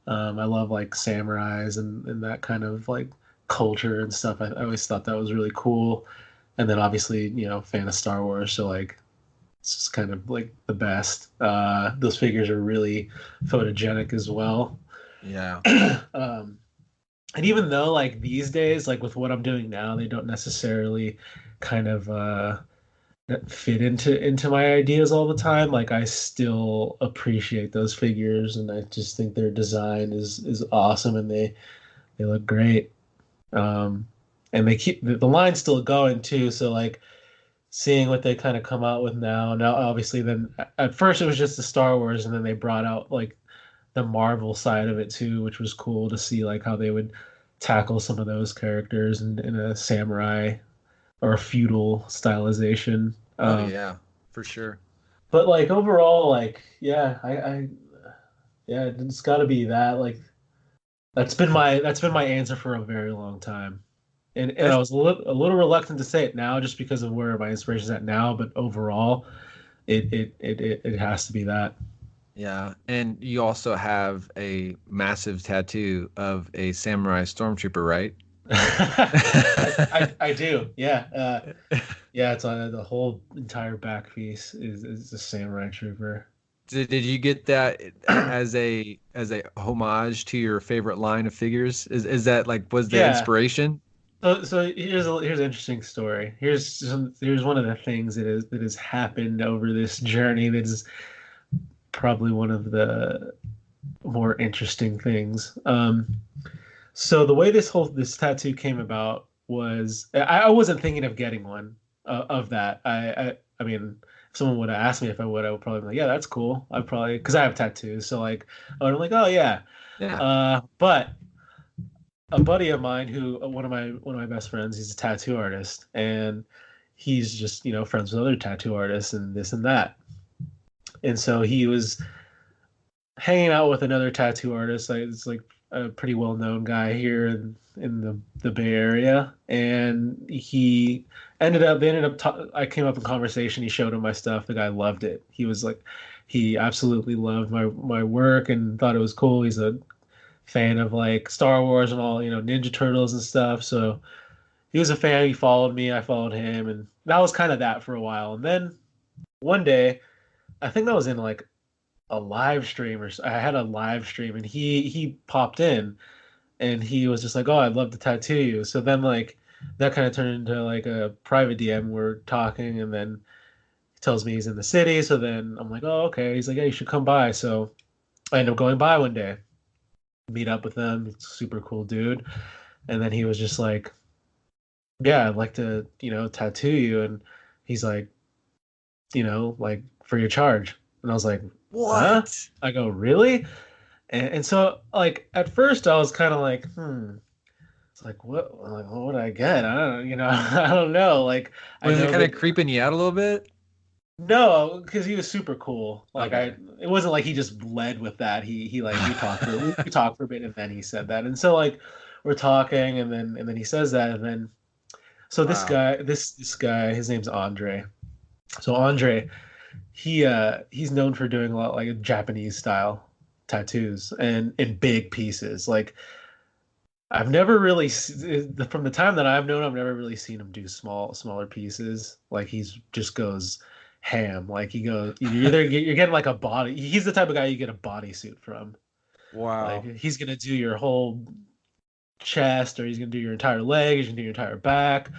I love like samurais and that kind of like culture and stuff. I always thought that was really cool. And then obviously, fan of Star Wars, so like it's just kind of like the best. Those figures are really photogenic as well. Yeah. um, and even though like these days, like with what I'm doing now, they don't necessarily kind of that fit into my ideas all the time. Like I still appreciate those figures, and I just think their design is awesome, and they look great. Um, and they keep the line still going too. So like seeing what they kind of come out with now. Now, obviously, then at first it was just the Star Wars, and then they brought out like the Marvel side of it too, which was cool to see like how they would tackle some of those characters in a samurai or a feudal stylization. Oh yeah, for sure. But like overall, like yeah, yeah, it's got to be that. Like that's been my answer for a very long time. and I was a little reluctant to say it now just because of where my inspiration's at now, but overall, it has to be that. Yeah, and you also have a massive tattoo of a samurai stormtrooper, right? I do, yeah. Yeah, it's on the whole entire back piece is the samurai trooper. Did you get that as a homage to your favorite line of figures? Is that like was the Yeah. inspiration? So here's an interesting story. Here's one of the things that has happened over this journey that is probably one of the more interesting things. So the way this tattoo came about was I wasn't thinking of getting one of that. I mean, if someone would have asked me if I would probably be like, yeah, that's cool. I probably because I have tattoos, so like I would have like, oh yeah. Yeah. But a buddy of mine who one of my best friends, he's a tattoo artist, and he's just friends with other tattoo artists and this and that. And so he was hanging out with another tattoo artist. Like it's like a pretty well known guy here in the Bay Area, and they ended up. I came up in conversation. He showed him my stuff. The guy loved it. He was like, he absolutely loved my work and thought it was cool. He's a fan of like Star Wars and all Ninja Turtles and stuff. So he was a fan. He followed me. I followed him, and that was kind of that for a while. And then one day, I think that was in like a live stream I had a live stream and he popped in and he was just like, "Oh, I'd love to tattoo you." So then like that kind of turned into like a private DM. We're talking and then he tells me he's in the city. So then I'm like, "Oh, okay." He's like, "Yeah, you should come by." So I end up going by one day, meet up with him. He's a super cool dude. And then he was just like, "Yeah, I'd like to, tattoo you." And he's like, like for your charge. And I was like, "Huh?" What? I go, "Really?" And so like at first I was kind of like, it's like what would I get? I don't I don't know. Like I Was it know kind of that creeping you out a little bit? no, because he was super cool. Like Okay. it wasn't like he just led with that. He like we talked for a bit and then he said that. And so like we're talking and then he says that and then so Wow. this guy his name's Andre. So Andre he's known for doing a lot like Japanese style tattoos and in big pieces. Like I've never really from the time that I've known him, I've never really seen him do smaller pieces. Like he's just goes ham. Like he goes, you're getting like a body. He's the type of guy you get a bodysuit from. Like Wow. he's gonna do your whole chest, or he's gonna do your entire leg. He's gonna do your entire back.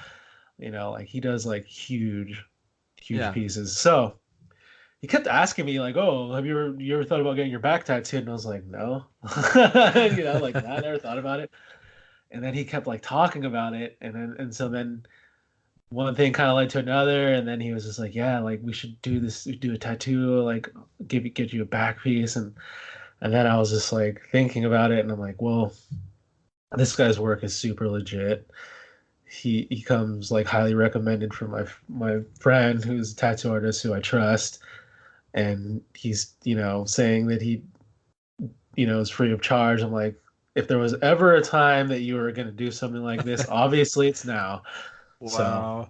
Like he does like huge Yeah. pieces. So he kept asking me like, "Oh, have you ever thought about getting your back tattooed?" And I was like, "No," like I never thought about it. And then he kept like talking about it, and so then one thing kind of led to another, and then he was just like, "Yeah, like we should do this, do a tattoo, like get you a back piece," and then I was just like thinking about it, and I'm like, "Well, this guy's work is super legit. He comes like highly recommended from my friend who's a tattoo artist who I trust." And he's saying that he is free of charge. I'm like, if there was ever a time that you were going to do something like this, obviously it's now. So Wow.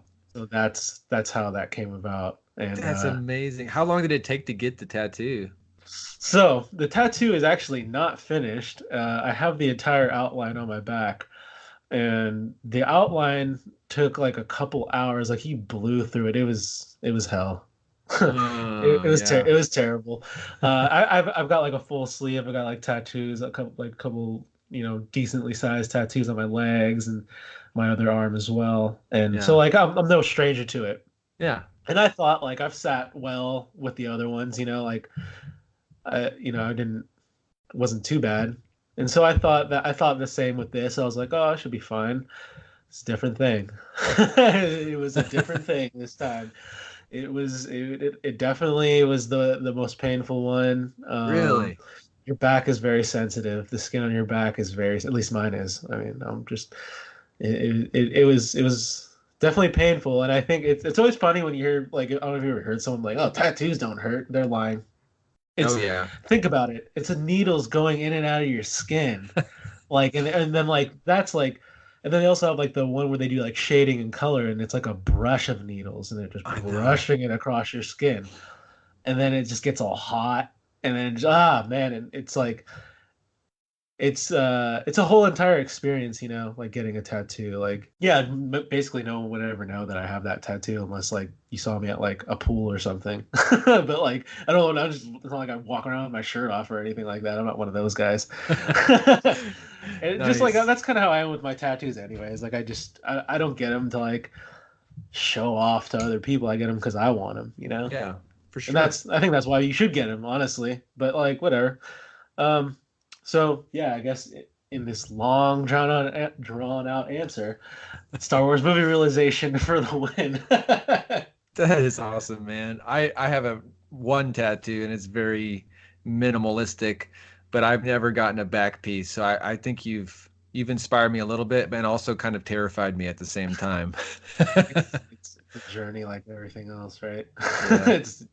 that's how that came about. And That's amazing. How long did it take to get the tattoo? so the tattoo is actually not finished. I have the entire outline on my back, and the outline took like a couple hours. Like he blew through it. It was hell. Yeah. It was terrible. I've got like a full sleeve. I've got like tattoos, a couple decently sized tattoos on my legs and my other arm as well. And so Yeah. like I'm no stranger to it. Yeah. And I thought like I've sat well with the other ones. Like I didn't wasn't too bad. And so I thought the same with this. I was like, oh, I should be fine. It's a different thing. It was a different thing this time. It definitely was the most painful one. Really? Your back is very sensitive. The skin on your back is very, at least mine is. I mean, I'm just it was definitely painful, and I think it's always funny when you hear like I don't know if you ever heard someone like, oh, tattoos don't hurt. They're lying. Oh It's yeah. think about it. It's a needles going in and out of your skin, like and then like that's like And then they also have like the one where they do like shading and color, and it's like a brush of needles, and they're just I know. brushing it across your skin, and then it just gets all hot, and then man, and it's like it's a whole entire experience, like getting a tattoo. Like, yeah, basically no one would ever know that I have that tattoo unless like you saw me at like a pool or something. But like I don't know, it's not like I walk around with my shirt off or anything like that. I'm not one of those guys. And just like Nice. that's kind of how I am with my tattoos anyways. Like I don't get them to like show off to other people. I get them because I want them. Yeah, for And sure. I think that's why you should get them, honestly. But like whatever. Um, so yeah, I guess in this long drawn out answer, Star Wars movie realization for the win. That is awesome, man. I have a one tattoo and it's very minimalistic, but I've never gotten a back piece. So I think you've inspired me a little bit, but also kind of terrified me at the same time. It's a journey like everything else, right? Yeah. it's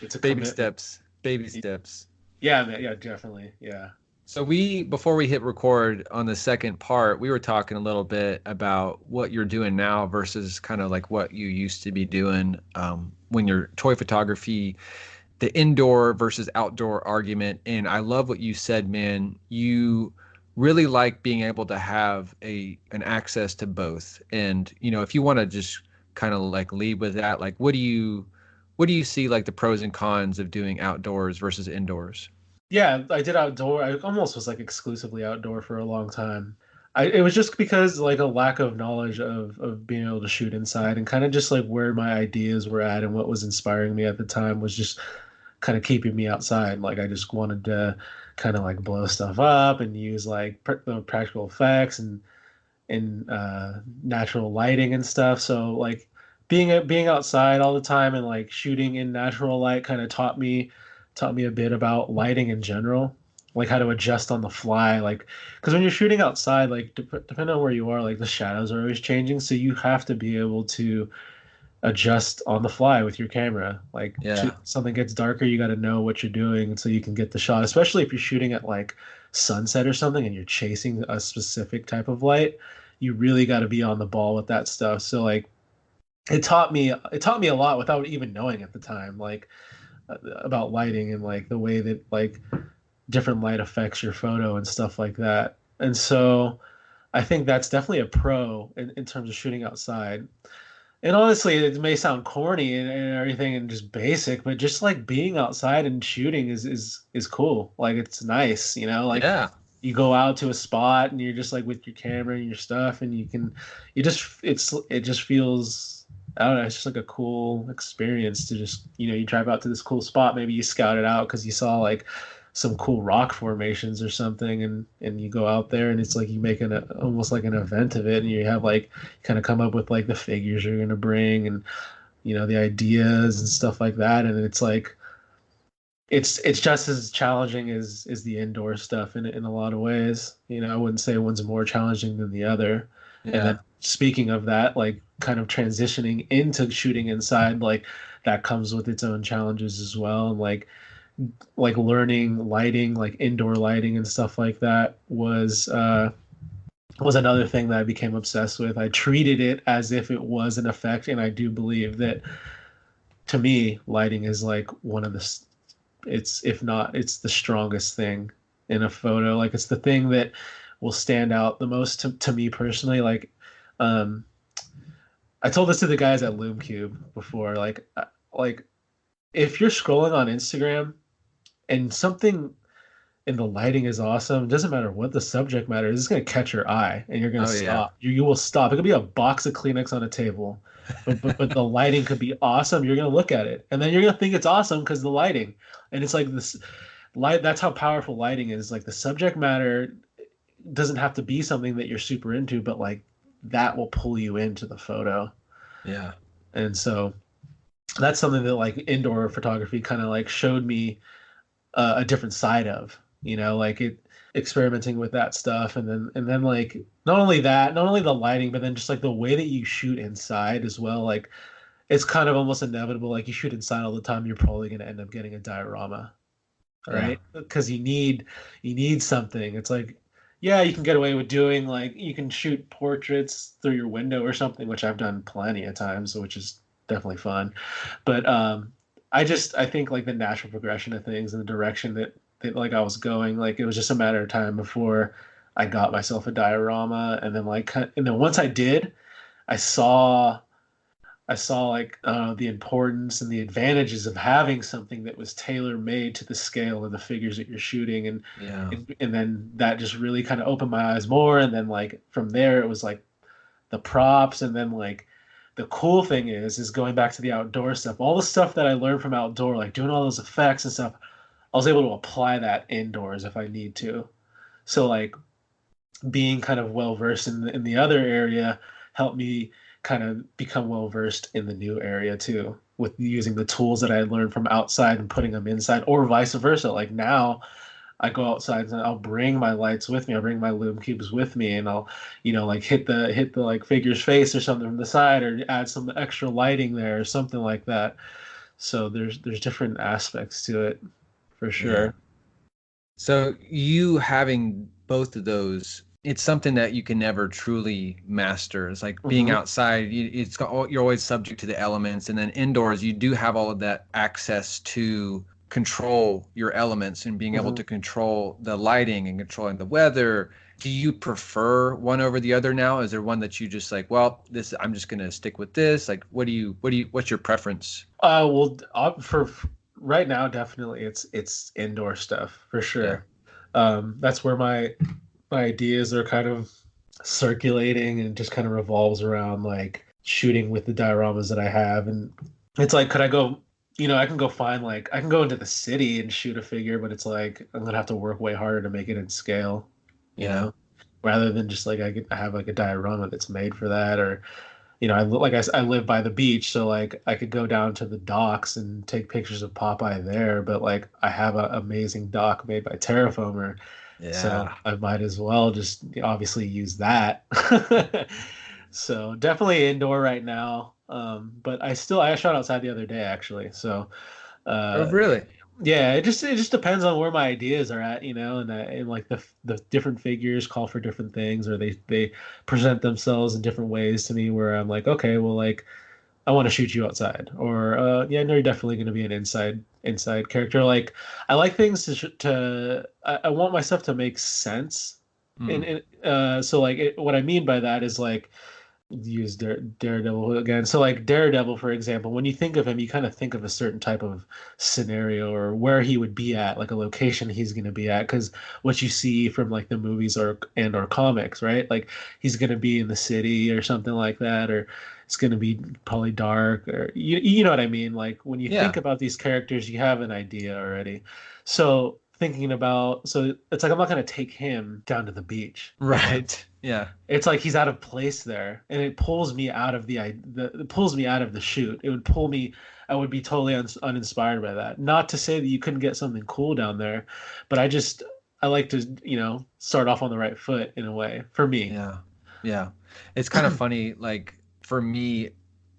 it's a Baby commitment. steps. Baby steps. Yeah, man, yeah, definitely. Yeah. So before we hit record on the second part, we were talking a little bit about what you're doing now versus kind of like what you used to be doing when you're toy photography, the indoor versus outdoor argument. And I love what you said, man. You really like being able to have an access to both. And if you want to just kind of like lead with that, like what do you see like the pros and cons of doing outdoors versus indoors? Yeah, I did outdoor. I almost was like exclusively outdoor for a long time. It was just because like a lack of knowledge of being able to shoot inside, and kind of just like where my ideas were at and what was inspiring me at the time was just kind of keeping me outside. Like I just wanted to kind of like blow stuff up and use like practical effects and natural lighting and stuff. So like being outside all the time and like shooting in natural light kind of taught me a bit about lighting in general, like how to adjust on the fly. Like because when you're shooting outside, like depending on where you are, like the shadows are always changing, so you have to be able to adjust on the fly with your camera. Like Yeah. something gets darker, you got to know what you're doing so you can get the shot, especially if you're shooting at like sunset or something and you're chasing a specific type of light. You really got to be on the ball with that stuff. So like it taught me a lot without even knowing at the time, like about lighting and like the way that like different light affects your photo and stuff like that. And so I think that's definitely a pro in terms of shooting outside. And honestly, it may sound corny and everything and just basic, but just like being outside and shooting is cool. Like it's nice, like Yeah. you go out to a spot and you're just like with your camera and your stuff and it just feels, I don't know, it's just like a cool experience to just, you drive out to this cool spot, maybe you scout it out because you saw like some cool rock formations or something, and you go out there and it's like you make almost like an event of it, and you have like kind of come up with like the figures you're going to bring and the ideas and stuff like that, and it's like it's just as challenging as the indoor stuff in a lot of ways. I wouldn't say one's more challenging than the other. And Yeah. then speaking of that, like kind of transitioning into shooting inside, like that comes with its own challenges as well. And like learning lighting, like indoor lighting and stuff like that was another thing that I became obsessed with. I treated it as if it was an effect, and I do believe that to me, lighting is like one of the it's if not it's the strongest thing in a photo. Like it's the thing that will stand out the most to me personally. Um I told this to the guys at Loom Cube before. Like if you're scrolling on Instagram and something and the lighting is awesome, it doesn't matter what the subject matter is, it's going to catch your eye and you're going to Oh yeah. stop. You will stop. It could be a box of Kleenex on a table, but the lighting could be awesome. You're going to look at it and then you're going to think it's awesome because the lighting. And it's like this light, that's how powerful lighting is. Like the subject matter doesn't have to be something that you're super into, but like that will pull you into the photo. Yeah. And so that's something that like indoor photography kind of like showed me a different side of, like it experimenting with that stuff, and then like not only the lighting, but then just like the way that you shoot inside as well. Like it's kind of almost inevitable. Like you shoot inside all the time, you're probably going to end up getting a diorama, Yeah. right? Because you need something. It's like yeah, you can get away with doing like you can shoot portraits through your window or something, which I've done plenty of times, which is definitely fun. But I think like the natural progression of things and the direction that like I was going, like it was just a matter of time before I got myself a diorama, and then once I did, I saw I saw like the importance and the advantages of having something that was tailor made to the scale of the figures that you're shooting, Yeah. and then that just really kind of opened my eyes more. And then like from there, it was like the props, and then like the cool thing is going back to the outdoor stuff. All the stuff that I learned from outdoor, like doing all those effects and stuff, I was able to apply that indoors if I need to. So like being kind of well versed in the other area helped me kind of become well versed in the new area too, with using the tools that I had learned from outside and putting them inside, or vice versa. Like now I go outside and I'll bring my lights with me. I'll bring my lume cubes with me, and I'll, like hit the like figure's face or something from the side, or add some extra lighting there or something like that. So there's different aspects to it for Yeah. sure. So you having both of those, it's something that you can never truly master. It's like being Hmm. outside, you're always subject to the elements, and then indoors you do have all of that access to control your elements and being able Hmm. to control the lighting and controlling the weather. Do you prefer one over the other now? Is there one that you just like, well, this I'm just going to stick with this? Like what's your preference? Well, for right now, definitely it's indoor stuff for Yeah. sure. That's where my ideas are kind of circulating, and just kind of revolves around like shooting with the dioramas that I have. And it's like, could I go? I can go find like I can go into the city and shoot a figure, but it's like I'm gonna have to work way harder to make it in scale. You Yeah. know, rather than just like I have like a diorama that's made for that, or I live by the beach, so like I could go down to the docks and take pictures of Popeye there, but like I have an amazing dock made by Terraformer, so Yeah. I might as well just obviously use that. So definitely indoor right now. But I shot outside the other day actually. So Oh, uh, really? yeah, it just depends on where my ideas are at, and like the different figures call for different things, or they present themselves in different ways to me, where I'm like, okay, well, like I want to shoot you outside, or yeah, no, you're definitely going to be an inside character. Like I like things I want my stuff to make sense, Mm. so like what I mean by that is like use Daredevil again. So like Daredevil, for example, when you think of him, you kind of think of a certain type of scenario, or where he would be at, like a location he's going to be at, because what you see from like the movies or comics, right? Like he's going to be in the city or something like that, or it's going to be probably dark, or you know what I mean? Like when you think Yeah. about these characters, you have an idea already. So it's like I'm not going to take him down to the beach, Right. Yeah. it's like he's out of place there, and it pulls me out of it pulls me out of the shoot. It would pull me. I would be totally uninspired by that. Not to say that you couldn't get something cool down there, but I like to start off on the right foot in a way for me. Yeah. Yeah. It's kind of funny. Like for me,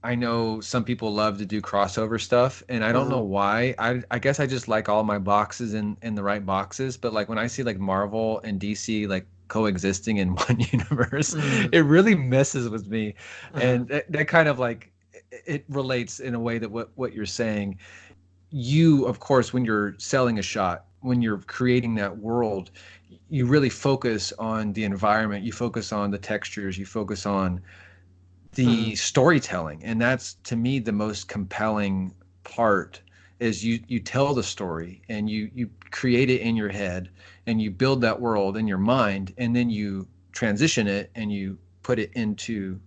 I know some people love to do crossover stuff, and I don't know Mhm. why. I guess I just like all my boxes in the right boxes. But like when I see like Marvel and DC like coexisting in one universe, Mhm. it really messes with me. And Mhm. that kind of like it relates in a way that what you're saying. You, of course, when you're selling a shot, when you're creating that world, you really focus on the environment, you focus on the textures, you focus on the Mhm. storytelling. And that's to me the most compelling part is you tell the story and you create it in your head and you build that world in your mind and then you transition it and you put it into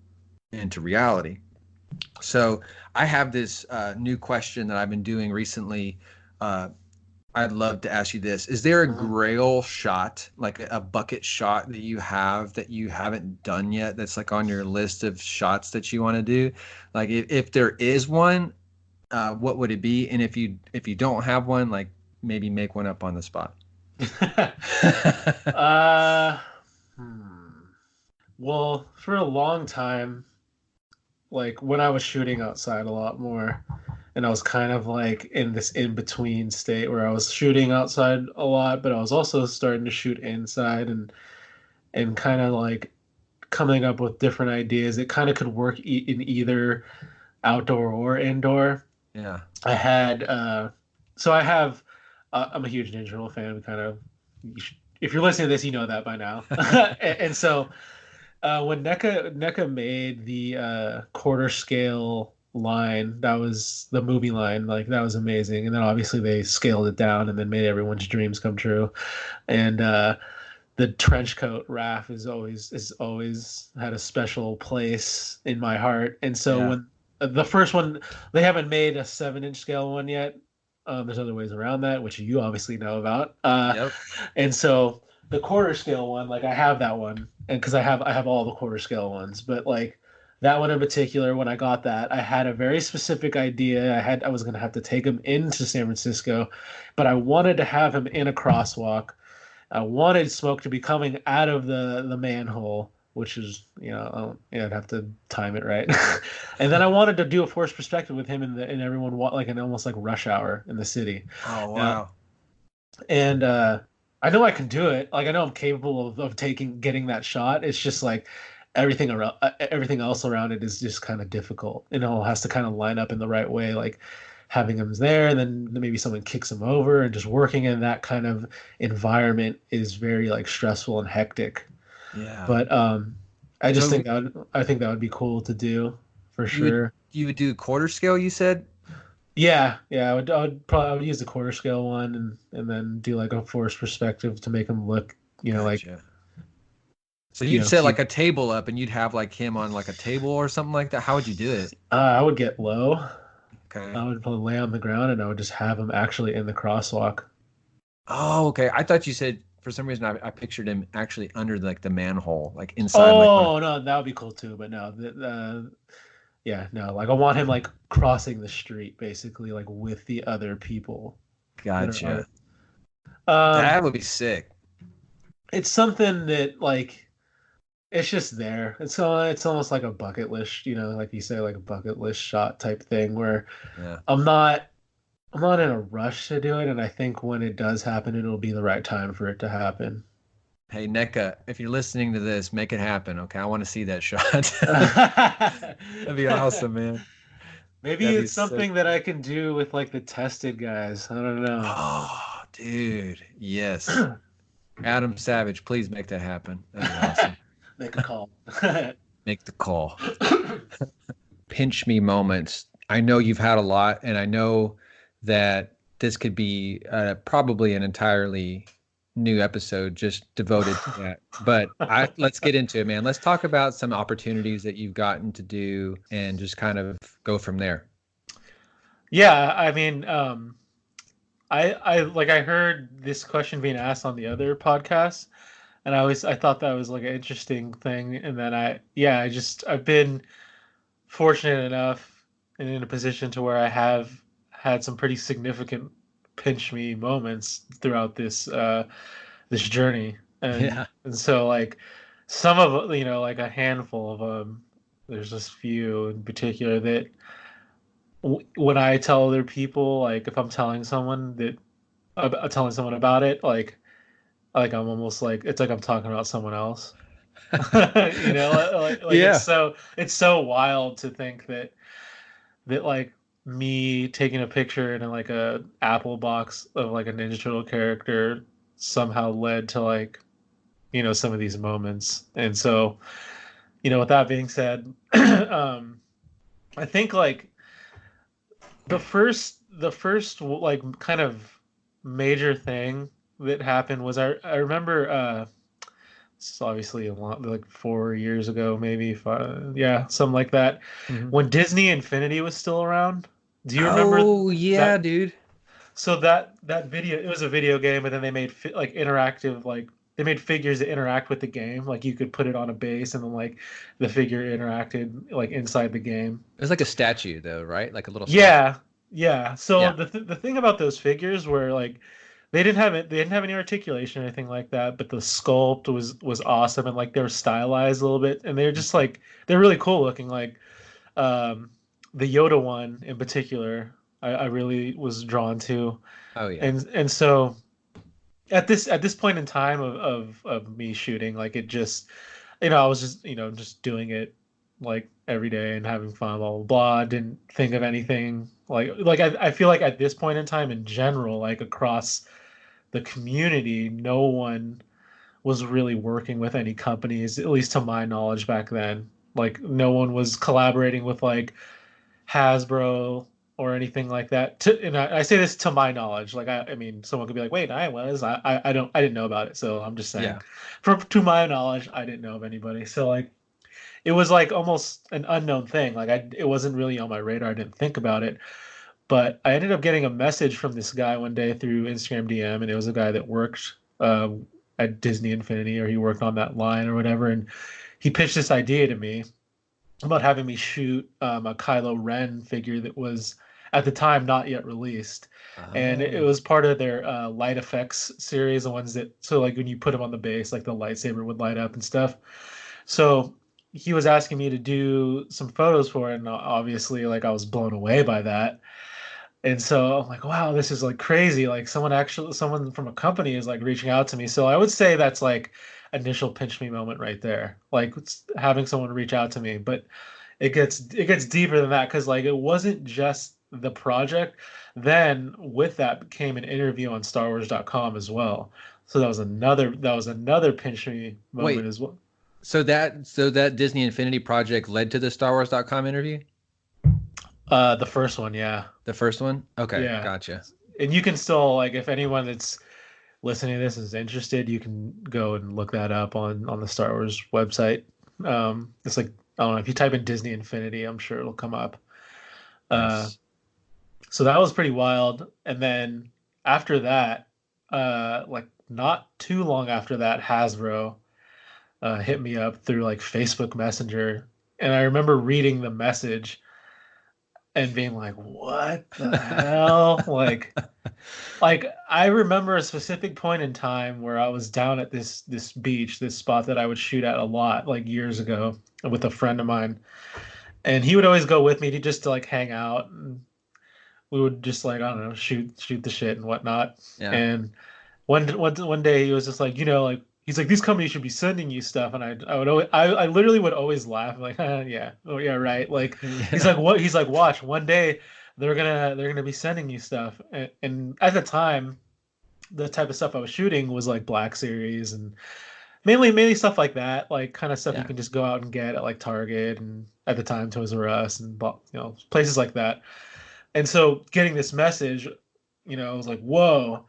reality. So I have this new question that I've been doing recently. Uh, I'd love to ask you this. Is there a Mhm. grail shot, like a bucket shot that you have that you haven't done yet that's like on your list of shots that you want to do? Like if there is one, what would it be? And if you don't have one, like maybe make one up on the spot. uh, hmm. Well, for a long time, like when I was shooting outside a lot more, and I was kind of like in this in between state where I was shooting outside a lot, but I was also starting to shoot inside. And and kind of like coming up with different ideas. It kind of could work in either outdoor or indoor. Yeah. I had so I have I'm a huge Ninja Turtle fan. We kind of if you're listening to this, you know that by now. And so when NECA made the quarter scale line, that was the movie line, like that was amazing. And then obviously they scaled it down and then made everyone's dreams come true. And the trench coat RAF is always had a special place in my heart. And so Yeah. when the first one, they haven't made a 7-inch scale one yet. There's other ways around that, which you obviously know about. Yep. And so the quarter scale one, like I have that one, and because I have all the quarter scale ones, but like that one in particular, when I got that, I had a very specific idea. I was gonna have to take him into San Francisco, but I wanted to have him in a crosswalk. I wanted smoke to be coming out of the manhole, which is I'd have to time it right. And then I wanted to do a forced perspective with him and everyone like an almost like rush hour in the city. Oh wow. And I know I can do it. Like I know I'm capable of getting that shot. It's just like everything else around it is just kind of difficult. It all has to kind of line up in the right way. Like having him there, and then maybe someone kicks him over, and just working in that kind of environment is very like stressful and hectic. Yeah. But I just So think that would be cool to do for you would sure. you would do quarter scale, you said? Yeah. I would use the quarter scale one and then do like a forced perspective to make him look, like Gotcha. So you'd set cute. like a table up and you'd have like him on like a table or something like that. How would you do it? I would get low. Okay. I would probably lay on the ground and I would just have him actually in the crosswalk. Oh, okay. I thought you said for some reason I pictured him actually under like the manhole, like inside like Oh no, that would be cool too. But no, yeah, no. Like I want him like crossing the street, basically, like with the other people that are. gotcha. Um, That would be sick. it's something that like it's just there. It's almost like a bucket list, like you say, like a bucket list shot type thing where Yeah. I'm not I'm not in a rush to do it, and I think when it does happen, it'll be the right time for it to happen. Hey, NECA, if you're listening to this, make it happen. Okay. I want to see that shot. That'd be awesome, man. Maybe That'd be it's sick. something that I can do with like the tested guys. I don't know. Oh, dude. Yes. Adam Savage, please make that happen. That'd be awesome. Make a call. Make the call. Pinch me moments. I know you've had a lot, and I know that this could be probably an entirely new episode just devoted to that. But let's get into it, man. Let's talk about some opportunities that you've gotten to do and just kind of go from there. Yeah, I mean, I heard this question being asked on the other podcast, and I thought that was like an interesting thing, and then I've been fortunate enough and in a position to where I have had some pretty significant pinch me moments throughout this journey, and Yeah. and so like some of like a handful of them. There's just few in particular that when I tell other people, like if I'm telling someone telling someone about it, like I'm almost like it's like I'm talking about someone else. Like Yeah. it's so wild to think that like me taking a picture in like a Apple box of like a Ninja Turtle character somehow led to like some of these moments. And so with that being said, I think like the first like kind of major thing that happened was I remember this is obviously a lot like 4 years ago, maybe five, yeah, something like that, Mhm. when Disney Infinity was still around. Do you remember Oh, yeah, that? dude. So that video, it was a video game, but then they made like interactive, like they made figures that interact with the game. Like you could put it on a base, and then like the figure interacted like inside the game. It was like a statue, though, right? Like a little statue. Yeah, yeah. So Yeah. the thing about those figures were like they didn't have any articulation or anything like that, but the sculpt was awesome, and like they were stylized a little bit, and they're just like they're really cool looking. Like um, the Yoda one in particular, I really was drawn to, Oh, yeah. and so at this point in time of me shooting, like it just, I was just, just doing it like every day and having fun, blah blah blah. Didn't think of anything like I feel like at this point in time in general, like across the community, no one was really working with any companies, at least to my knowledge back then. Like no one was collaborating with like Hasbro or anything like that. And I say this to my knowledge. Like I mean, someone could be like, "Wait, I was. I didn't know about it." So I'm just saying, Yeah. from to my knowledge, I didn't know of anybody. So like, it was like almost an unknown thing. Like it wasn't really on my radar. I didn't think about it. But I ended up getting a message from this guy one day through Instagram DM, and it was a guy that worked at Disney Infinity, or he worked on that line or whatever, and he pitched this idea to me about having me shoot a Kylo Ren figure that was at the time not yet released, and it Oh. was part of their light effects series, the ones that so like when you put him on the base, like the lightsaber would light up and stuff. So he was asking me to do some photos for it, and obviously, like I was blown away by that. And so I'm like, wow, this is like crazy. Like someone from a company is like reaching out to me. So I would say that's like initial pinch me moment right there. Like having someone reach out to me, but it gets deeper than that because like it wasn't just the project. Then with that came an interview on StarWars.com as well. So that was another pinch me moment Wait. as well. So that Disney Infinity project led to the StarWars.com interview? The first one, yeah, The first one? Okay, yeah. gotcha. And you can still like if anyone that's listening to this is interested, you can go and look that up on the Star Wars website. It's like I don't know if you type in Disney Infinity, I'm sure it'll come up. Uh, Nice. so that was pretty wild. And then after that, like not too long after that, Hasbro hit me up through like Facebook Messenger, and I remember reading the message and being like, "What the hell?" Like I remember a specific point in time where I was down at this beach, this spot that I would shoot at a lot, like years ago, with a friend of mine, and he would always go with me to just to like hang out, and we would just like I don't know, shoot the shit and whatnot. Yeah. And one day he was just like, like he's like these companies should be sending you stuff, and I would always I literally would always laugh like, yeah, oh yeah, right. Like he's Yeah. like what he's like watch one day they're gonna be sending you stuff, and at the time the type of stuff I was shooting was like Black Series and mainly stuff like that, like kind of stuff you Yeah. can just go out and get at like Target and at the time Toys R Us and places like that. And so getting this message, I was like, whoa,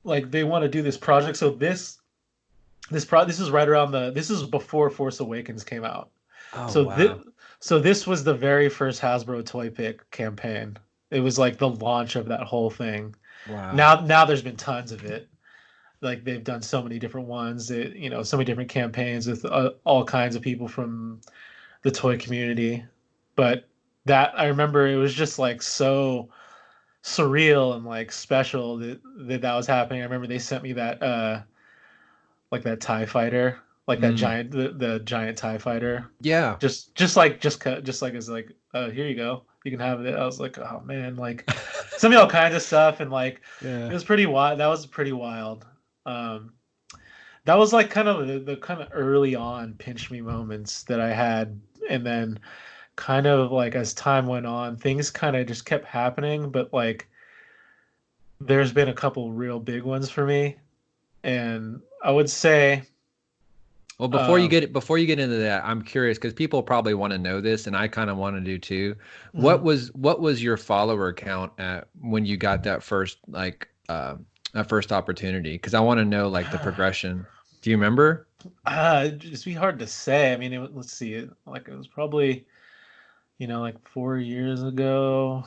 like they want to do this project. So this is right around this is before Force Awakens came out. Oh, So this wow. so this was the very first Hasbro toy pick campaign. It was like the launch of that whole thing. Wow. Now there's been tons of it. Like they've done so many different ones, so many different campaigns with all kinds of people from the toy community. But that I remember it was just like so surreal and like special that was happening. I remember they sent me that like that TIE fighter, like that Mm. giant the giant TIE fighter. Yeah. Just like as like here you go. You can have it. I was like, oh man, like sent me all kinds of stuff and like it Yeah. was pretty wild. That was pretty wild. Um that was like kind of the kind of early on pinch me moments that I had, and then kind of like as time went on, things kind of just kept happening, but like there's been a couple real big ones for me, and I would say, Well, uh, before you get into that, I'm curious because people probably want to know this, and I kind of want to do too. mhm. What was your follower count at when you got that first opportunity? Because I want to know like the progression. Do you remember? It'd be hard to say. I mean, let's see, like it was probably like 4 years ago.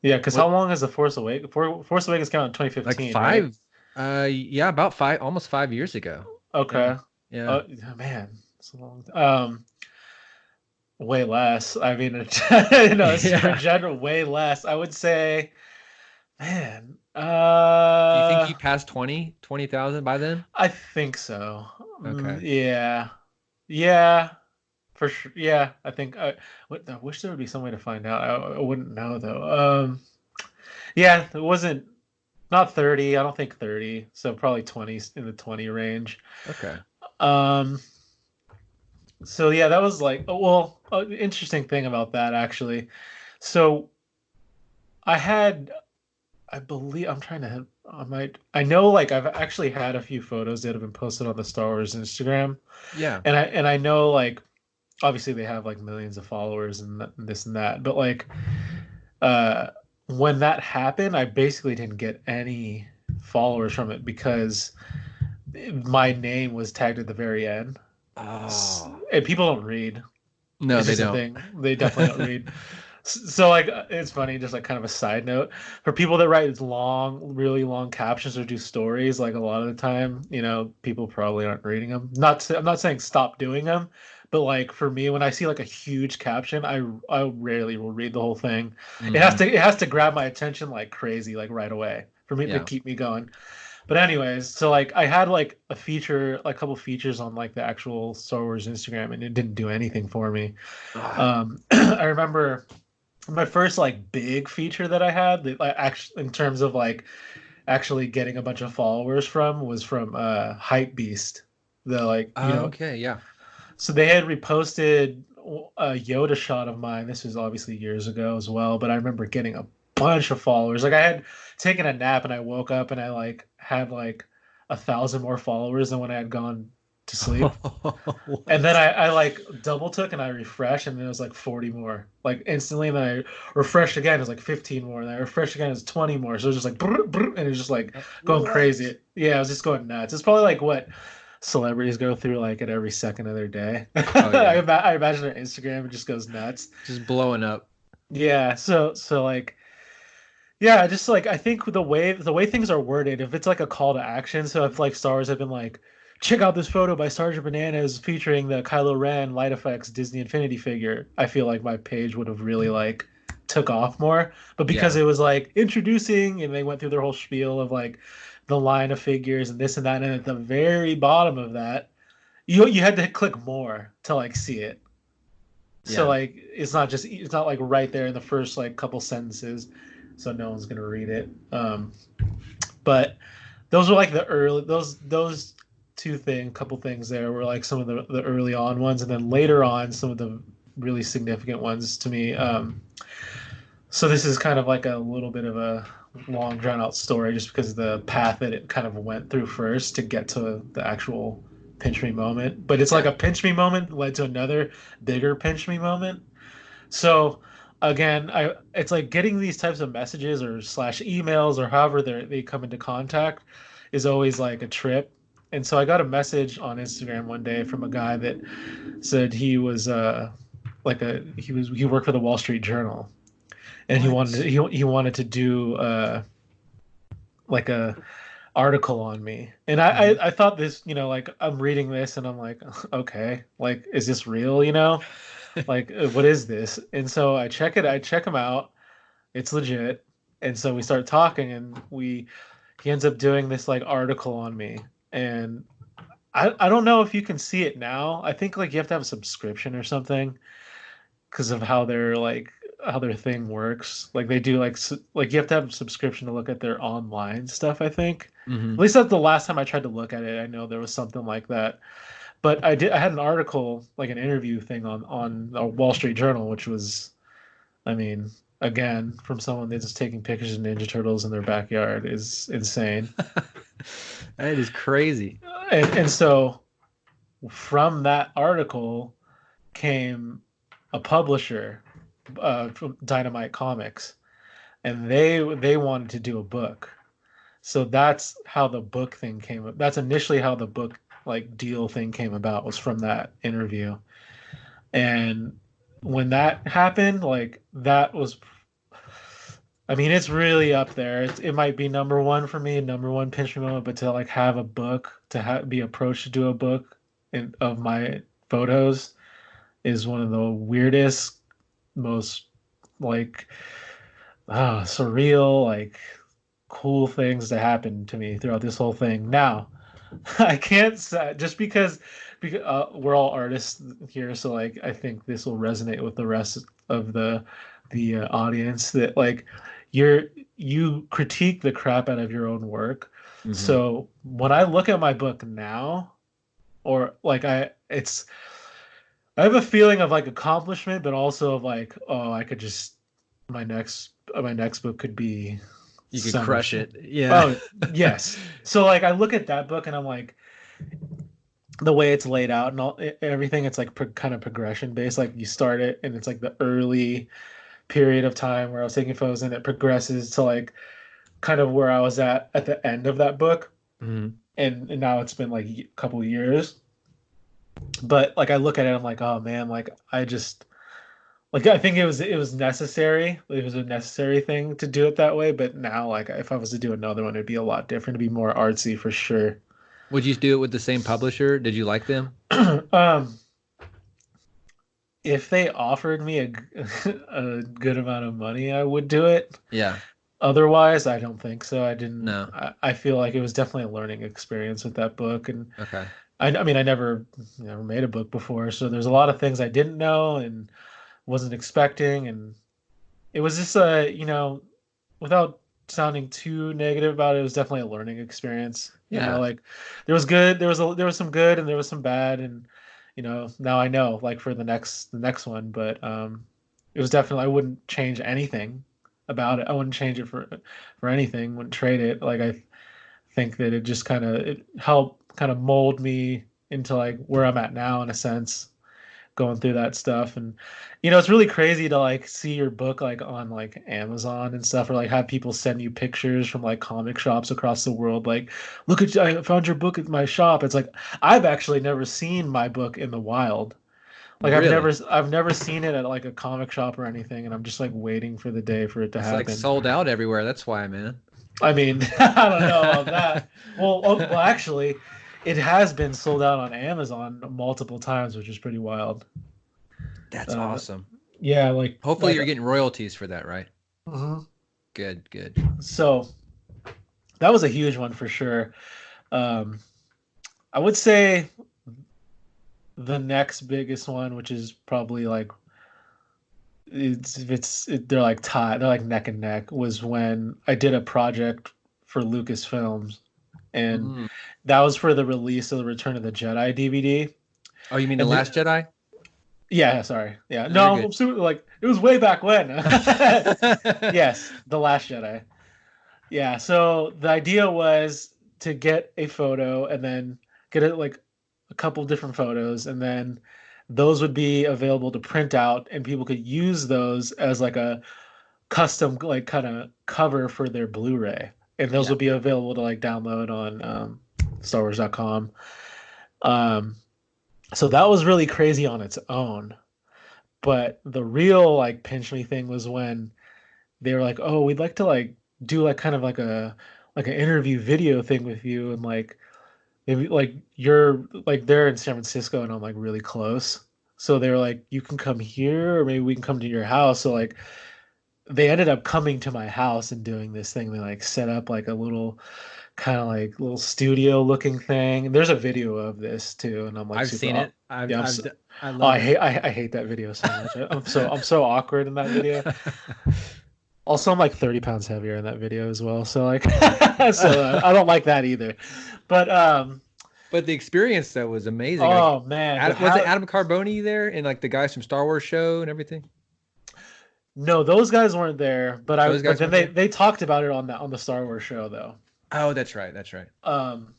Yeah, because how What long is the Force Awakens came out in like 2015, right? five? Yeah, about five, almost 5 years ago. Yeah, Okay. yeah. Man, so long. Way less. I mean, for Yeah. general, way less. I would say, man, Do you think you passed 20,000 by then? I think so. Okay. Yeah, yeah, for sure. Yeah, I think. I wish there would be some way to find out. I wouldn't know though. Yeah, it wasn't. Not 30. I don't think 30. So probably 20, in the 20 range. Okay. Um, so yeah, that was like, oh, well, interesting thing about that actually. So I had, I believe, I'm trying to, I know like I've actually had a few photos that have been posted on the Star Wars Instagram, Yeah. and I know like obviously they have like millions of followers and this and that, but like uh when that happened, I basically didn't get any followers from it because my name was tagged at the very end. Oh. And people don't read. No, It's they just a don't. thing. They definitely don't read. So like it's funny, just like kind of a side note for people that write long, really long captions or do stories. Like a lot of the time, people probably aren't reading them. I'm not saying stop doing them, but like for me, when I see like a huge caption, I rarely will read the whole thing. Hmm. It has to grab my attention like crazy, like right away for me to Yeah. keep me going. But anyways, so like I had like a couple features on like the actual Star Wars Instagram, and it didn't do anything for me. Ah. I remember my first like big feature that I had, that like actually in terms of like actually getting a bunch of followers from, was from Hype Beast. The like Okay. Yeah. so they had reposted a Yoda shot of mine. This was obviously years ago as well, but I remember getting a bunch of followers. Like I had taken a nap and I woke up and I like had like 1,000 more followers than when I had gone to sleep. And then What? I like double took and I refreshed and then it was like 40 more. Like instantly, and then I refreshed again, it was like 15 more. And I refreshed again, it was 20 more. So it was just like and it was just like going What? crazy. Yeah, I was just going nuts. It's probably like what celebrities go through like at every second of their day. Oh yeah. I imagine their Instagram just goes nuts. Just blowing up. Yeah, so like yeah, just like I think the way things are worded, if it's like a call to action, so if like stars have been like, check out this photo by Sgt Bananas featuring the Kylo Ren light effects Disney Infinity figure, I feel like my page would have really like took off more. But because Yeah. it was like introducing and they went through their whole spiel of like the line of figures and this and that, and at the very bottom of that, you had to click more to like see it. So Yeah. like it's not like right there in the first like couple sentences, so no one's gonna read it. But those were like the early those couple things there were like some of the early on ones, and then later on some of the really significant ones to me. So this is kind of like a little bit of a long drawn out story just because of the path that it kind of went through first to get to the actual pinch me moment. But it's like Yeah. a pinch me moment led to another bigger pinch me moment. So again, I it's like getting these types of messages or slash emails or however they come into contact is always like a trip. And so I got a message on Instagram one day from a guy that said he was he worked for the Wall Street Journal, and What? he wanted to do like a article on me. And Hmm. I thought this, like I'm reading this and I'm like, okay, like is this real, you know? Like what is this? And so I check him out. It's legit. And so we start talking and he ends up doing this like article on me. And I don't know if you can see it now. I think like you have to have a subscription or something because of how their thing works. Like they do like you have to have a subscription to look at their online stuff, I think. At Hmm. least that's the last time I tried to look at it. I know there was something like that. But I had an article, like an interview thing on the Wall Street Journal, which was, I mean, again, from someone that's just taking pictures of Ninja Turtles in their backyard is insane. That is crazy. And so from that article came a publisher, from Dynamite Comics, and they wanted to do a book. So that's how the book thing came up. That's initially how the book like deal thing came about, was from that interview. And when that happened, like that was, I mean, it's really up there. It might be number one for me, number one pinch me moment. But to like have a book, be approached to do a book of my photos is one of the weirdest, most like surreal, like cool things to happen to me throughout this whole thing. Now, I can't say just because we're all artists here, so like I think this will resonate with the rest of the audience, that like you critique the crap out of your own work. So when I look at my book now, or like I have a feeling of like accomplishment, but also of like, oh, I could just my next book could be You could so crush much. it. Yeah. Oh, yes. So like I look at that book and I'm like, the way it's laid out and everything, it's like kind of progression based. Like you start it and it's like the early period of time where I was taking photos, and it progresses to like kind of where I was at the end of that book. Mhm. And now it's been like a couple years. But like I look at it, I'm like, oh man, like I just like I think it was necessary. It was a necessary thing to do it that way. But now, like if I was to do another one, it'd be a lot different. It'd be more artsy for sure. Would you do it with the same publisher? Did you like them? um, if they offered me a good amount of money, I would do it. Yeah. Otherwise, I don't think so. I didn't. No. I feel like it was definitely a learning experience with that book, and Okay. I mean, I never made a book before, so there's a lot of things I didn't know and wasn't expecting, and it was just without sounding too negative about it, it was definitely a learning experience. Yeah. Like there was some good and there was some bad, and now I know like for the next one, but it was definitely I wouldn't change anything about it. I wouldn't change it for anything. Wouldn't trade it. Like I think that it just it helped kind of mold me into like where I'm at now in a sense, going through that stuff. And it's really crazy to like see your book like on like Amazon and stuff, or like have people send you pictures from like comic shops across the world, like, look at, I found your book at my shop. It's like I've actually never seen my book in the wild. Like Really? I've never seen it at like a comic shop or anything, and I'm just like waiting for the day for it to It's like happen. sold out everywhere. That's why, man. I mean, I don't know about that. Well, actually, it has been sold out on Amazon multiple times, which is pretty wild. That's Uh, awesome. yeah, Hopefully you're getting royalties for that, right? mhm. Good, good. So that was a huge one for sure. Um, I would say the next biggest one, which is probably like they're like tied, they're like neck and neck, was when I did a project for Lucasfilms, and Mm. that was for the release of the Return of the Jedi DVD. Oh, you mean The And Last Jedi? yeah, sorry, yeah, No, you're no, good. like it was way back when. Yes, the Last Jedi. Yeah, so the idea was to get a photo and then get it like a couple different photos, and then those would be available to print out, and people could use those as like a custom like kind of cover for their Blu-ray, and those Yeah. would be available to like download on StarWars.com. Um, so that was really crazy on its own, but the real like pinch me thing was when they were like, "Oh, we'd like to like do like kind of like an interview video thing with you," and like maybe like you're like they're in San Francisco and I'm like really close. So they were like, "You can come here, or maybe we can come to your house." So like they ended up coming to my house and doing this thing. They like set up like a little kind of like little studio looking thing. And there's a video of this too, and I'm like I've super seen it. I've, yeah. I've, I Oh, love it. I hate that video so much. I'm so awkward in that video. Also, I'm like 30 pounds heavier in that video as well. So like, I don't like that either. But But the experience though was amazing. Like, oh man, Was it Adam Carboni there and like the guys from Star Wars show and everything? no, those guys weren't there. Those But guys then weren't there. they talked about it on the Star Wars show though. Oh, that's right. That's right. Um,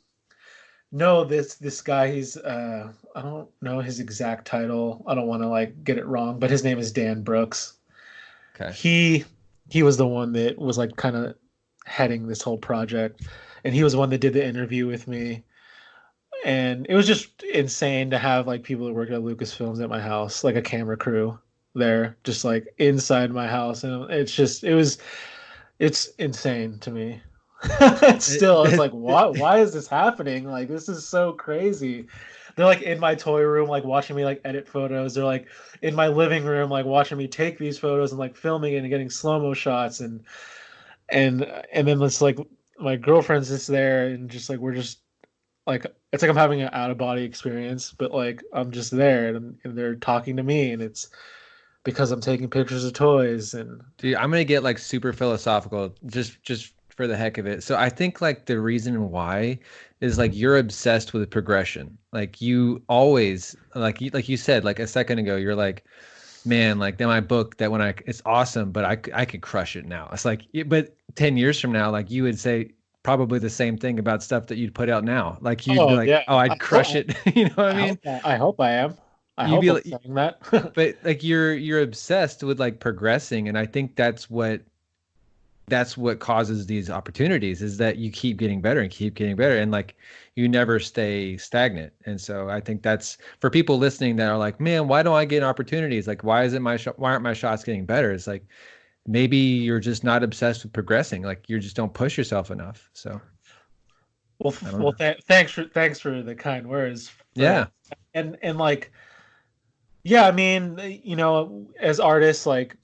no, this guy, he's I don't know his exact title. I don't want to like get it wrong, but his name is Dan Brooks. Okay. He was the one that was like kind of heading this whole project, and he was the one that did the interview with me. And it was just insane to have like people that work at Lucasfilms at my house, like a camera crew there, just like inside my house, and it's insane to me. It's like why is this happening? Like this is so crazy. They're like in my toy room, like watching me like edit photos. They're like in my living room, like watching me take these photos and like filming it and getting slow-mo shots, and then it's like my girlfriend's just there, and just like we're just like it's like I'm having an out of body experience, but like I'm just there, and they're talking to me, and because I'm taking pictures of toys. And Dude, I'm gonna get like super philosophical just for the heck of it. So I think like the reason why is like you're obsessed with progression. Like you always like you said like a second ago, you're like, man, like then my book that when I it's awesome, but I could crush it now. It's like but 10 years from now, like you would say probably the same thing about stuff that you'd put out now. Like you'd be oh like, yeah, oh, I'd crush it. You know what I mean? I hope I am. I You'd hope be I'm like, saying that. but like you're obsessed with like progressing, and I think that's what causes these opportunities is that you keep getting better and keep getting better and like you never stay stagnant. And so I think that's for people listening that are like, man, why don't I get opportunities? Like why aren't my shots getting better? It's like maybe you're just not obsessed with progressing, like you just don't push yourself enough. So Well, I don't know. thanks for the kind words for that. Yeah. And like, yeah, I mean, as artists, like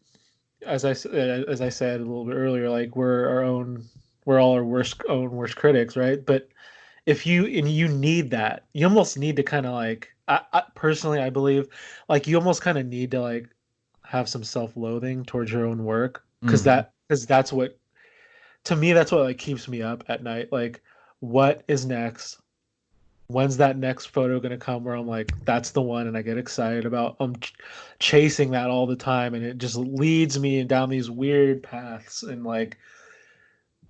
as I said a little bit earlier, like we're all our worst critics, right? But if you need that, you almost need to kind of like, I personally, I believe, like you almost kind of need to like have some self-loathing towards your own work, Hmm. because that's what, to me, that's what like keeps me up at night. Like, what is next? When's that next photo gonna come where I'm like, that's the one, and I get excited about. I'm chasing that all the time, and it just leads me down these weird paths. And like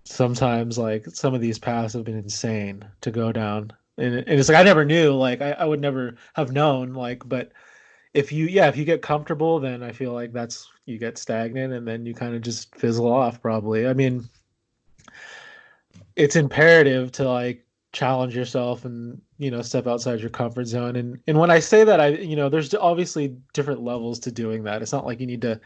sometimes, like some of these paths have been insane to go down, and it's like I never knew, like I would never have known, like. But if you get comfortable, then I feel like that's you get stagnant, and then you kind of just fizzle off. Probably, I mean, it's imperative to like challenge yourself and step outside your comfort zone. And when I say that, there's obviously different levels to doing that. It's not like you need to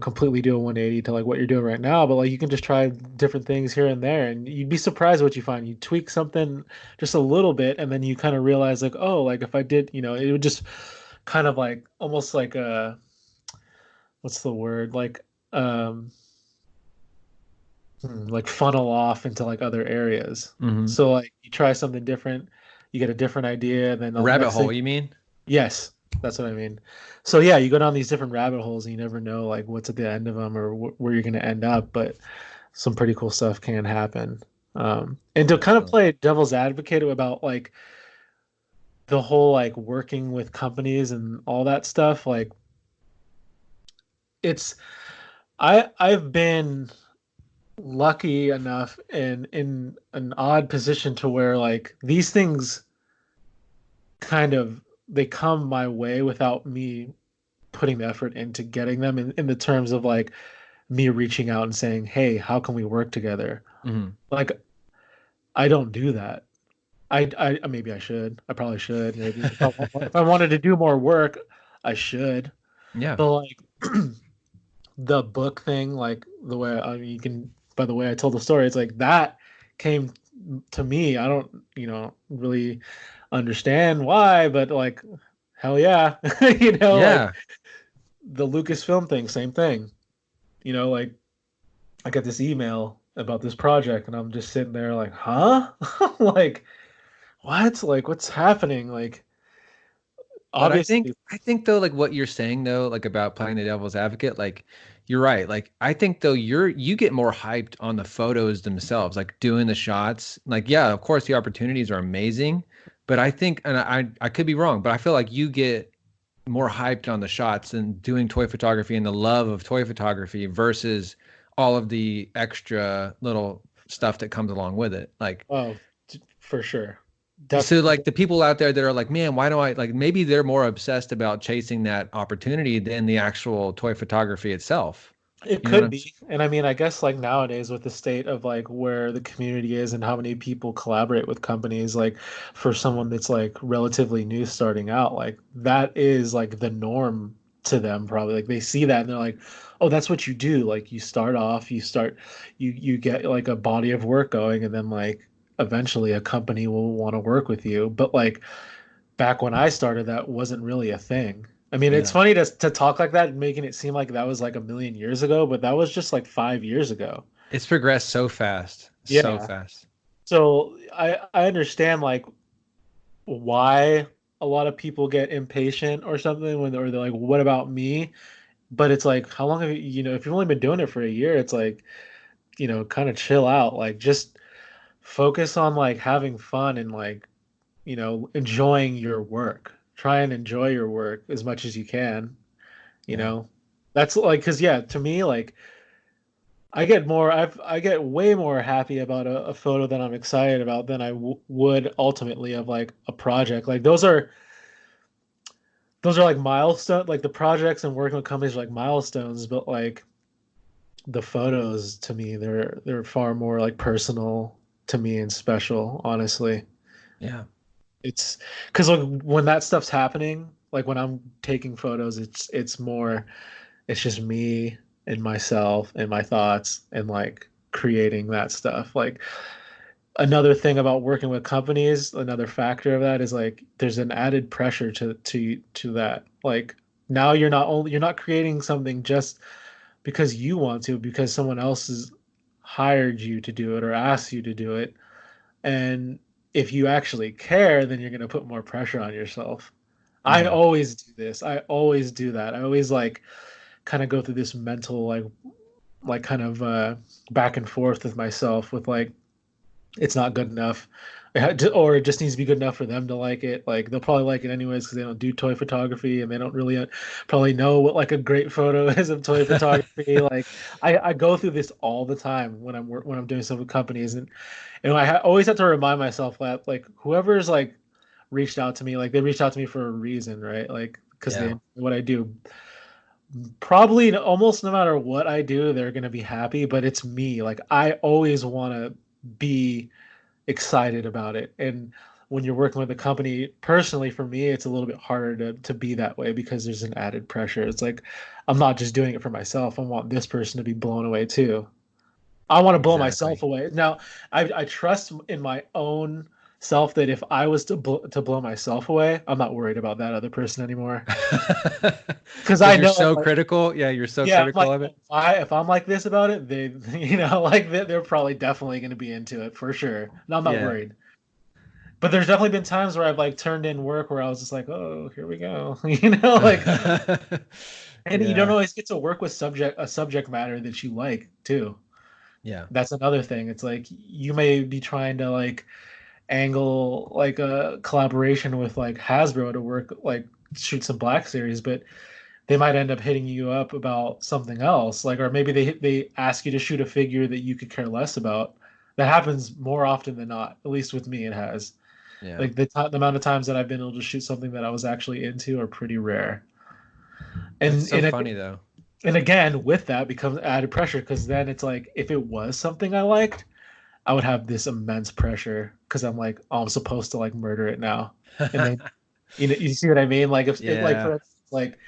completely do a 180 to like what you're doing right now, but like you can just try different things here and there, and you'd be surprised what you find. You tweak something just a little bit, and then you kind of realize like, oh, like if I did, it would just kind of like almost like a, what's the word, um like funnel off into like other areas. Hmm. So like you try something different, you get a different idea, and then A the rabbit next hole, thing, you mean? yes, that's what I mean. So yeah, you go down these different rabbit holes, and you never know like what's at the end of them or where you're going to end up. But some pretty cool stuff can happen. And to kind of Definitely. play devil's advocate about like the whole like working with companies and all that stuff, like it's I've been lucky enough and in an odd position to where like these things kind of they come my way without me putting the effort into getting them in the terms of like me reaching out and saying, hey, how can we work together? Hmm. Like I don't do that. I maybe I should. I probably should. Maybe if I wanted to do more work, I should. Yeah. But like the book thing, like the way you can, by the way I told the story, it's like that came to me. I don't, really understand why, but like, hell yeah, like Yeah. the Lucasfilm thing, same thing. Like I got this email about this project, and I'm just sitting there like, huh, like what, like what's happening, like But obviously, I think though, like what you're saying though, like about playing the devil's advocate, like you're right. Like I think though you get more hyped on the photos themselves, like doing the shots. Like, yeah, of course the opportunities are amazing, but I think and I could be wrong, but I feel like you get more hyped on the shots and doing toy photography and the love of toy photography versus all of the extra little stuff that comes along with it. Like oh, for sure, so definitely. like the people out there that are like, man, why do I like maybe they're more obsessed about chasing that opportunity than the actual toy photography itself. It You know what could I'm be. And I mean, I guess like nowadays with the state of like where the community is and how many people collaborate with companies, like for someone that's like relatively new starting out, like that is like the norm to them probably. Like they see that and they're like, "Oh, that's what you do. Like you start off, you get like a body of work going, and then like eventually a company will want to work with you." But like back when I started, that wasn't really a thing. I mean, it's Yeah. funny to talk like that and making it seem like that was like a million years ago, but that was just like 5 years ago. It's progressed so fast. So Yeah. fast. So I understand like why a a lot of people get impatient or something when they're like, "What about me?" But it's like, how long have you, if you've only been doing it for a year, it's like, kind of chill out. Like, just focus on like having fun and like, enjoying your work. Try and enjoy your work as much as you can. You Yeah. know, that's like, because yeah, to me, like, I get way more happy about a photo that I'm excited about than I would ultimately of like a project. Like those are like milestone, like the projects and working with companies are like milestones, but like the photos to me, they're far more like personal to me and special, honestly. Yeah. It's because like when that stuff's happening, like when I'm taking photos, it's just me and myself and my thoughts and like creating that stuff. Like another thing about working with companies, another factor of that is like there's an added pressure to that. Like now you're not creating something just because you want to, because someone else has hired you to do it or asked you to do it. And if you actually care, then you're going to put more pressure on yourself. I Mm. always do this. I always do that. I always like kind of go through this mental like kind of back and forth with myself with like it's not good enough. Or it just needs to be good enough for them to like it. Like they'll probably like it anyways because they don't do toy photography and they don't really probably know what like a great photo is of toy photography. Like I go through this all the time when I'm doing stuff with companies, and always have to remind myself that like whoever's like reached out to me, like they reached out to me for a reason, right? Like because Yeah. they what I do. Probably almost no matter what I do, they're gonna be happy. But it's me. Like I always want to be excited about it. And when you're working with a company, personally for me, it's a little bit harder to be that way because there's an added pressure. It's like I'm not just doing it for myself. I want this person to be blown away too. I want to blow myself Exactly. away. Now, I trust in my own self that if I was to blow myself away, I'm not worried about that other person anymore. Because Because I you're know, so like, critical. Yeah, you're so yeah, I'm critical like, of it. if I'm like this about it, they, like they're probably definitely going to be into it for sure. And I'm not Yeah. worried. But there's definitely been times where I've like turned in work where I was just like, oh, here we go, like, and you don't Yeah. always get to work with a subject matter that you like too. Yeah. That's another thing. It's like you may be trying to like angle like a collaboration with like Hasbro to work like shoot some Black Series, but they might end up hitting you up about something else. Like, or maybe they ask you to shoot a figure that you could care less about. That happens more often than not. At least with me, it has. Yeah. Like the amount of times that I've been able to shoot something that I was actually into are pretty rare. That's And so and funny though. and again, with that becomes added pressure because then it's like if it was something I liked, I would have this immense pressure because I'm like, oh, I'm supposed to like murder it now. And then you see what I mean? Like if it like Yeah. for instance, like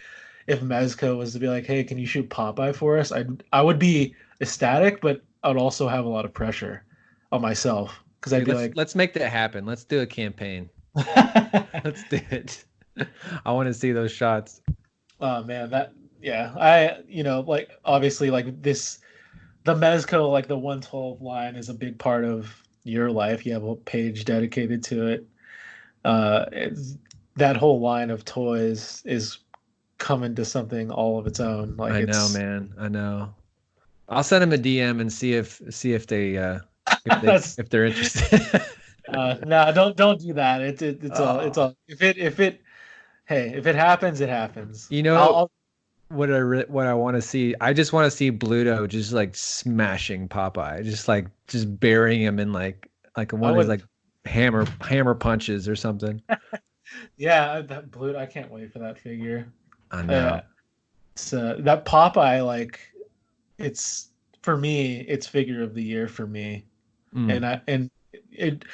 if Mezco was to be like, hey, can you shoot Popeye for us? I would be ecstatic, but I would also have a lot of pressure on myself because I'd Dude, be let's like, let's make that happen. Let's do a campaign. Let's do it. I want to see those shots. oh man, that yeah, I like obviously like this the Mezco like the 112 line is a big part of your life. You have a page dedicated to it. That whole line of toys is coming to something all of its own. Like I know, it's man. I know. I'll send them a DM and see if they that's if they're interested. no, don't do that. It's Oh. all if it hey if it happens it happens. You know what I want to see? I just want to see Bluto just like smashing Popeye, just burying him in like I one of his would like hammer punches or something. yeah that blue I can't wait for that figure. I Uh, know. it's that Popeye like it's for me it's figure of the year for me Mm, and it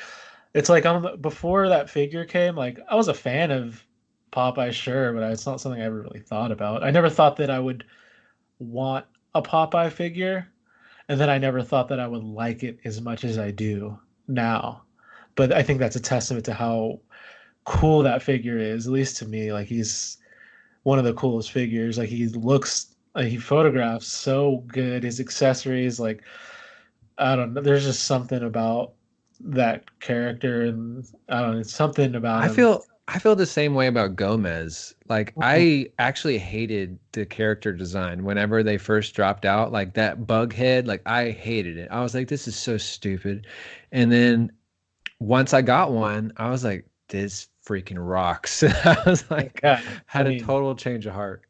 it's like before that figure came, like I was a fan of Popeye, sure, but it's not something I ever really thought about. I never thought that I would want a Popeye figure, and then I never thought that I would like it as much as I do now. But I think that's a testament to how cool that figure is, at least to me. Like he's one of the coolest figures. Like he looks, like he photographs so good. His accessories, like I don't know. There's just something about that character, and I don't know. It's something about I him. feel I feel the same way about Gomez. Like I actually hated the character design whenever they first dropped out. Like that bug head, like I hated it. I was like, this is so stupid. And then once I got one, I was like, this freaking rocks. I was like, Yeah, I had a mean, total change of heart.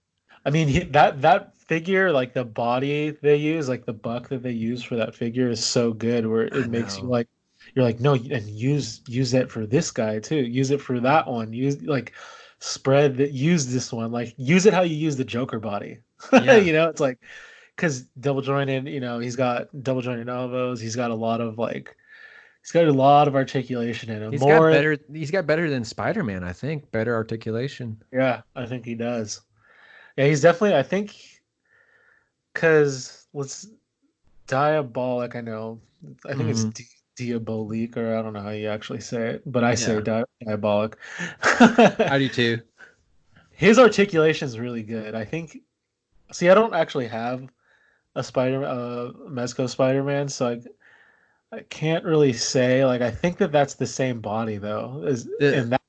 that figure, like the body they use, like the buck that they use for that figure is so good, where I it makes you know. like, you're like, no, and use that for this guy too. Use it for that one. Use like spread that. Use this one. Like use it how you use the Joker body. Yeah. It's like because double jointed. He's got double jointed elbows. He's got a lot of like. He's got a lot of articulation in him. More, He's got better than Spider-Man, I think. Better articulation. yeah, I think he does. Yeah, he's definitely. I think because let's diabolic. I know. I think it's Hmm. diabolique, or I don't know how you actually say it, but I say Yeah. diabolic. I do too. His articulation is really good. I think. See, I don't actually have a Mezco Spider-Man, so I can't really say. Like, I think that's the same body though, is The, in that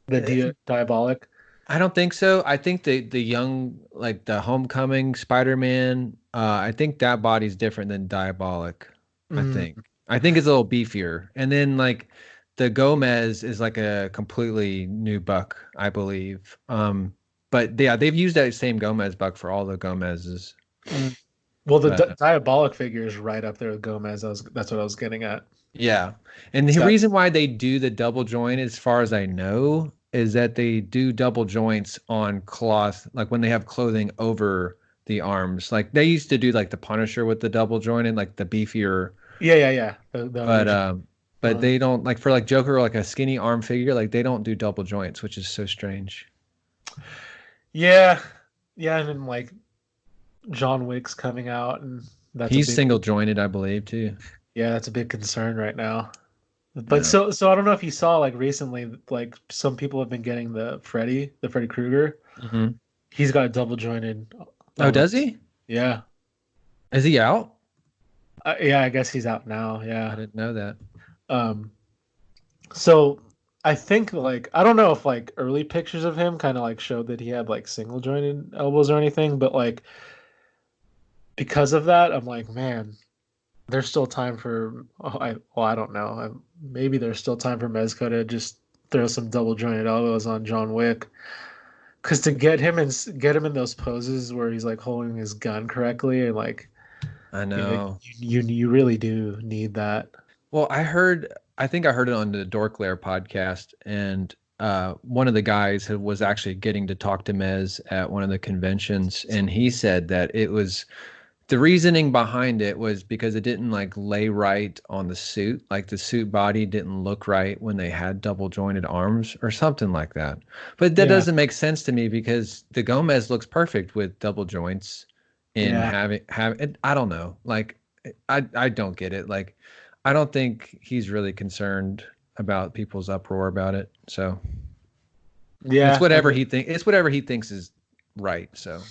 the uh, diabolic. I don't think so. I think the young, like the Homecoming Spider-Man, I think that body's different than Diabolic. I Mm, think. I think it's a little beefier. And then like the Gomez is like a completely new buck, I believe. But yeah, they've used that same Gomez buck for all the Gomez's. mm. Well, the But diabolic figure is right up there with Gomez. That's what I was getting at. yeah. And It's the got reason why they do the double joint, as far as I know, is that they do double joints on cloth, like when they have clothing over the arms. Like they used to do like the Punisher with the double jointed, like the beefier, yeah, yeah, yeah. The but original one. they don't like for like Joker, like a skinny arm figure, like they don't do double joints, which is so strange. Yeah, yeah, and then like John Wick's coming out, and that's a He's big single jointed, I believe, too. yeah, that's a big concern right now. But Yeah. so I don't know if you saw like recently, like some people have been getting the Freddy Krueger. Hmm. He's got double jointed Oh, does elbows. he? Yeah, Is he out? yeah, I guess he's out now. I Yeah. didn't know that. Um. So I think like I don't know if like early pictures of him kind of like showed that he had like single jointed elbows or anything, but like because of that, I'm like, man, there's still time for I don't know. Maybe there's still time for Mezco to just throw some double jointed elbows on John Wick. Because to get him in those poses where he's like holding his gun correctly and like I you know know. you really do need that. Well, I think I heard it on the Dork Lair podcast, and one of the guys who was actually getting to talk to Mez at one of the conventions, and he said that it was the reasoning behind it was because it didn't like lay right on the suit, like the suit body didn't look right when they had double jointed arms or something like that. But that Yeah, doesn't make sense to me because the Gomez looks perfect with double joints in yeah, having it, I don't know. Like I don't get it. Like I don't think he's really concerned about people's uproar about it. So yeah. I mean, it's whatever he thinks is right. So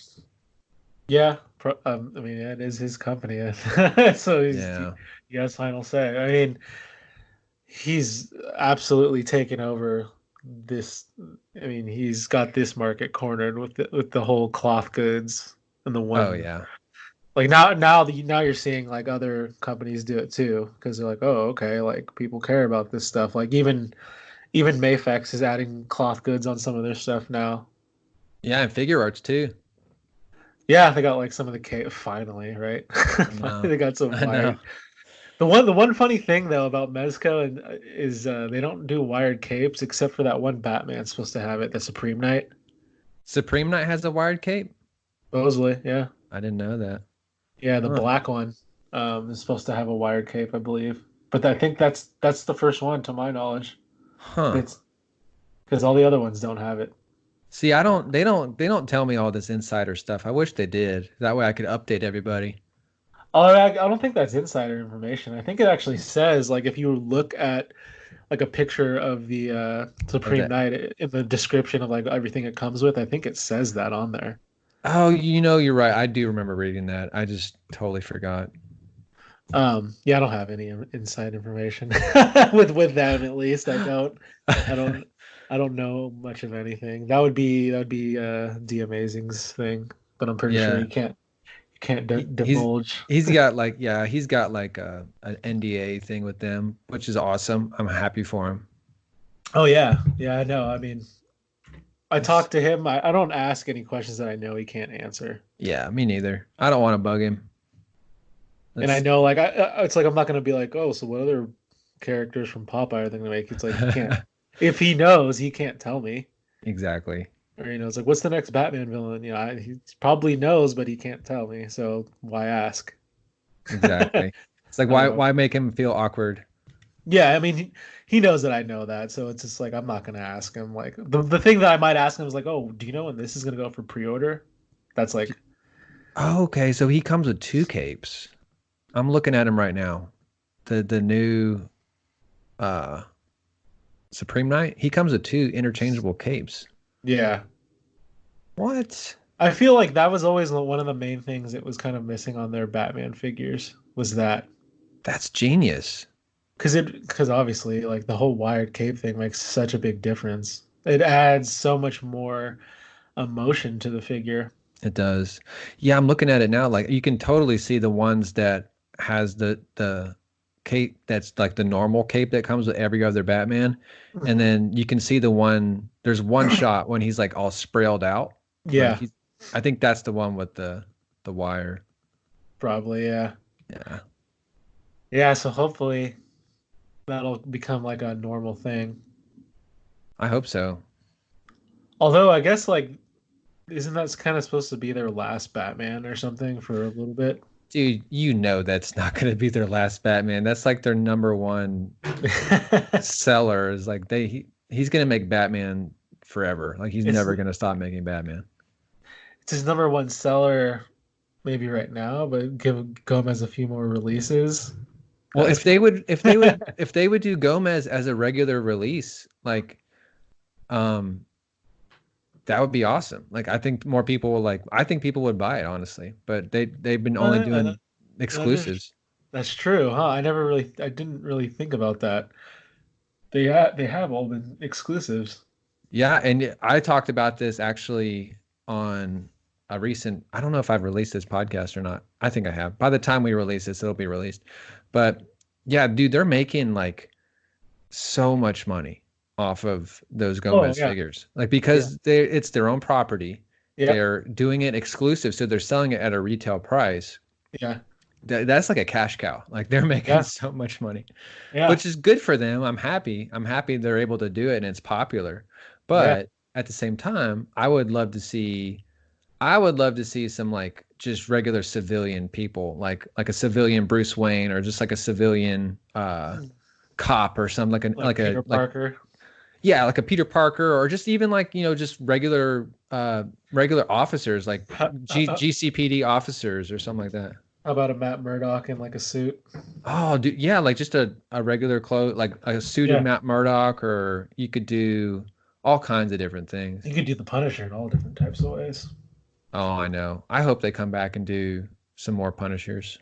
yeah. I mean, yeah, it is his company, so yeah. he has final say. I mean, he's absolutely taken over this. I mean, he's got this market cornered with the whole cloth goods and the Oh one yeah. like now you're seeing like other companies do it too because they're like, oh, okay, like people care about this stuff. Like even Mayfex is adding cloth goods on some of their stuff now. Yeah, and figure arts too. Yeah, they got like some of the cape finally, right? I Finally, know. they got some I know. wired. The one funny thing though about Mezco is they don't do wired capes except for that one Batman supposed to have it, the Supreme Knight. Supreme Knight has a wired cape? Supposedly, yeah, I didn't know that. yeah, the Huh. black one is supposed to have a wired cape, I believe. But I think that's the first one to my knowledge. Huh. It's because all the other ones don't have it. See, they don't tell me all this insider stuff. I wish they did. That way I could update everybody. Oh, I don't think that's insider information. I think it actually says like if you look at like a picture of the Of Supreme that. Knight in the description of like everything it comes with, I think it says that on there. Oh, you know, you're right. I do remember reading that. I just totally forgot. Yeah, I don't have any inside information with them at least. I don't. I don't know much of anything. That would be the Amazing's thing, but I'm pretty sure Yeah. you can't He, he's divulge. he's got like he's got like a an NDA thing with them, which is awesome. I'm happy for him. Oh yeah, yeah, I know. I mean, I It's, talked to him. I don't ask any questions that I know he can't answer, yeah, me neither. I don't want to bug him. and I That's know like it's like I'm not gonna be like, oh, so what other characters from Popeye are they gonna make? It's like he can't. If he knows, he can't tell me. exactly. Or it's like, what's the next Batman villain? He probably knows, but he can't tell me. So why ask? I Exactly. It's like don't know. why make him feel awkward? Yeah, I mean, he knows that I know that, so it's just like I'm not gonna ask him. Like the thing that I might ask him is like, oh, do you know when this is gonna go for pre-order? That's like, Oh, okay, so he comes with two capes. I'm looking at him right now. The new uh Supreme Knight, he comes with two interchangeable capes. yeah. What? I feel like that was always one of the main things that was kind of missing on their Batman figures was that That's genius. because obviously like the whole wired cape thing makes such a big difference. It adds so much more emotion to the figure. It does. Yeah, I'm looking at it now. Like you can totally see the ones that has the cape that's like the normal cape that comes with every other Batman. And Mhm. then you can see there's one shot when he's like all sprayed out, but Yeah, I think that's the one with the wire. probably, yeah. Yeah. Yeah, so hopefully that'll become like a normal thing. I hope so. Although I guess like isn't that kind of supposed to be their last Batman or something for a little bit? Dude, you know that's not going to be their last Batman. That's like their number one seller is like he's going to make Batman forever. Like he's It's never going to stop making Batman. it's his number one seller maybe right now, but give Gomez a few more releases. Well, I feel if they would do Gomez as a regular release, like um that would be awesome. Like I think people would buy it honestly, but they've been only uh, doing that is exclusives. that's true, huh? I didn't really think about that. They have all been exclusives. Yeah, and I talked about this actually on a recent, I don't know if I've released this podcast or not. I think I have. By the time we release this, it'll be released. But yeah, dude, they're making like so much money off of those Oh Gomez yeah, figures. Like yeah, because it's their own property. yeah, They're doing it exclusive, so they're selling it at a retail price. yeah, That's like a cash cow. Like they're making yeah, so much money, yeah, which is good for them. I'm happy. I'm happy they're able to do it and it's popular. yeah. But at the same time, I would love to see some like just regular civilian people, like a civilian Bruce Wayne or just like a civilian cop or something Like Peter Parker. yeah, like a Peter Parker or just even like, just regular officers like How GCPD officers or something like that. about a Matt Murdock in like a suit? Oh, dude, yeah, like just a regular clothes, like a suited Yeah, Matt Murdock, or you could do all kinds of different things. you could do the Punisher in all different types of ways. Oh, I know. I hope they come back and do some more Punishers.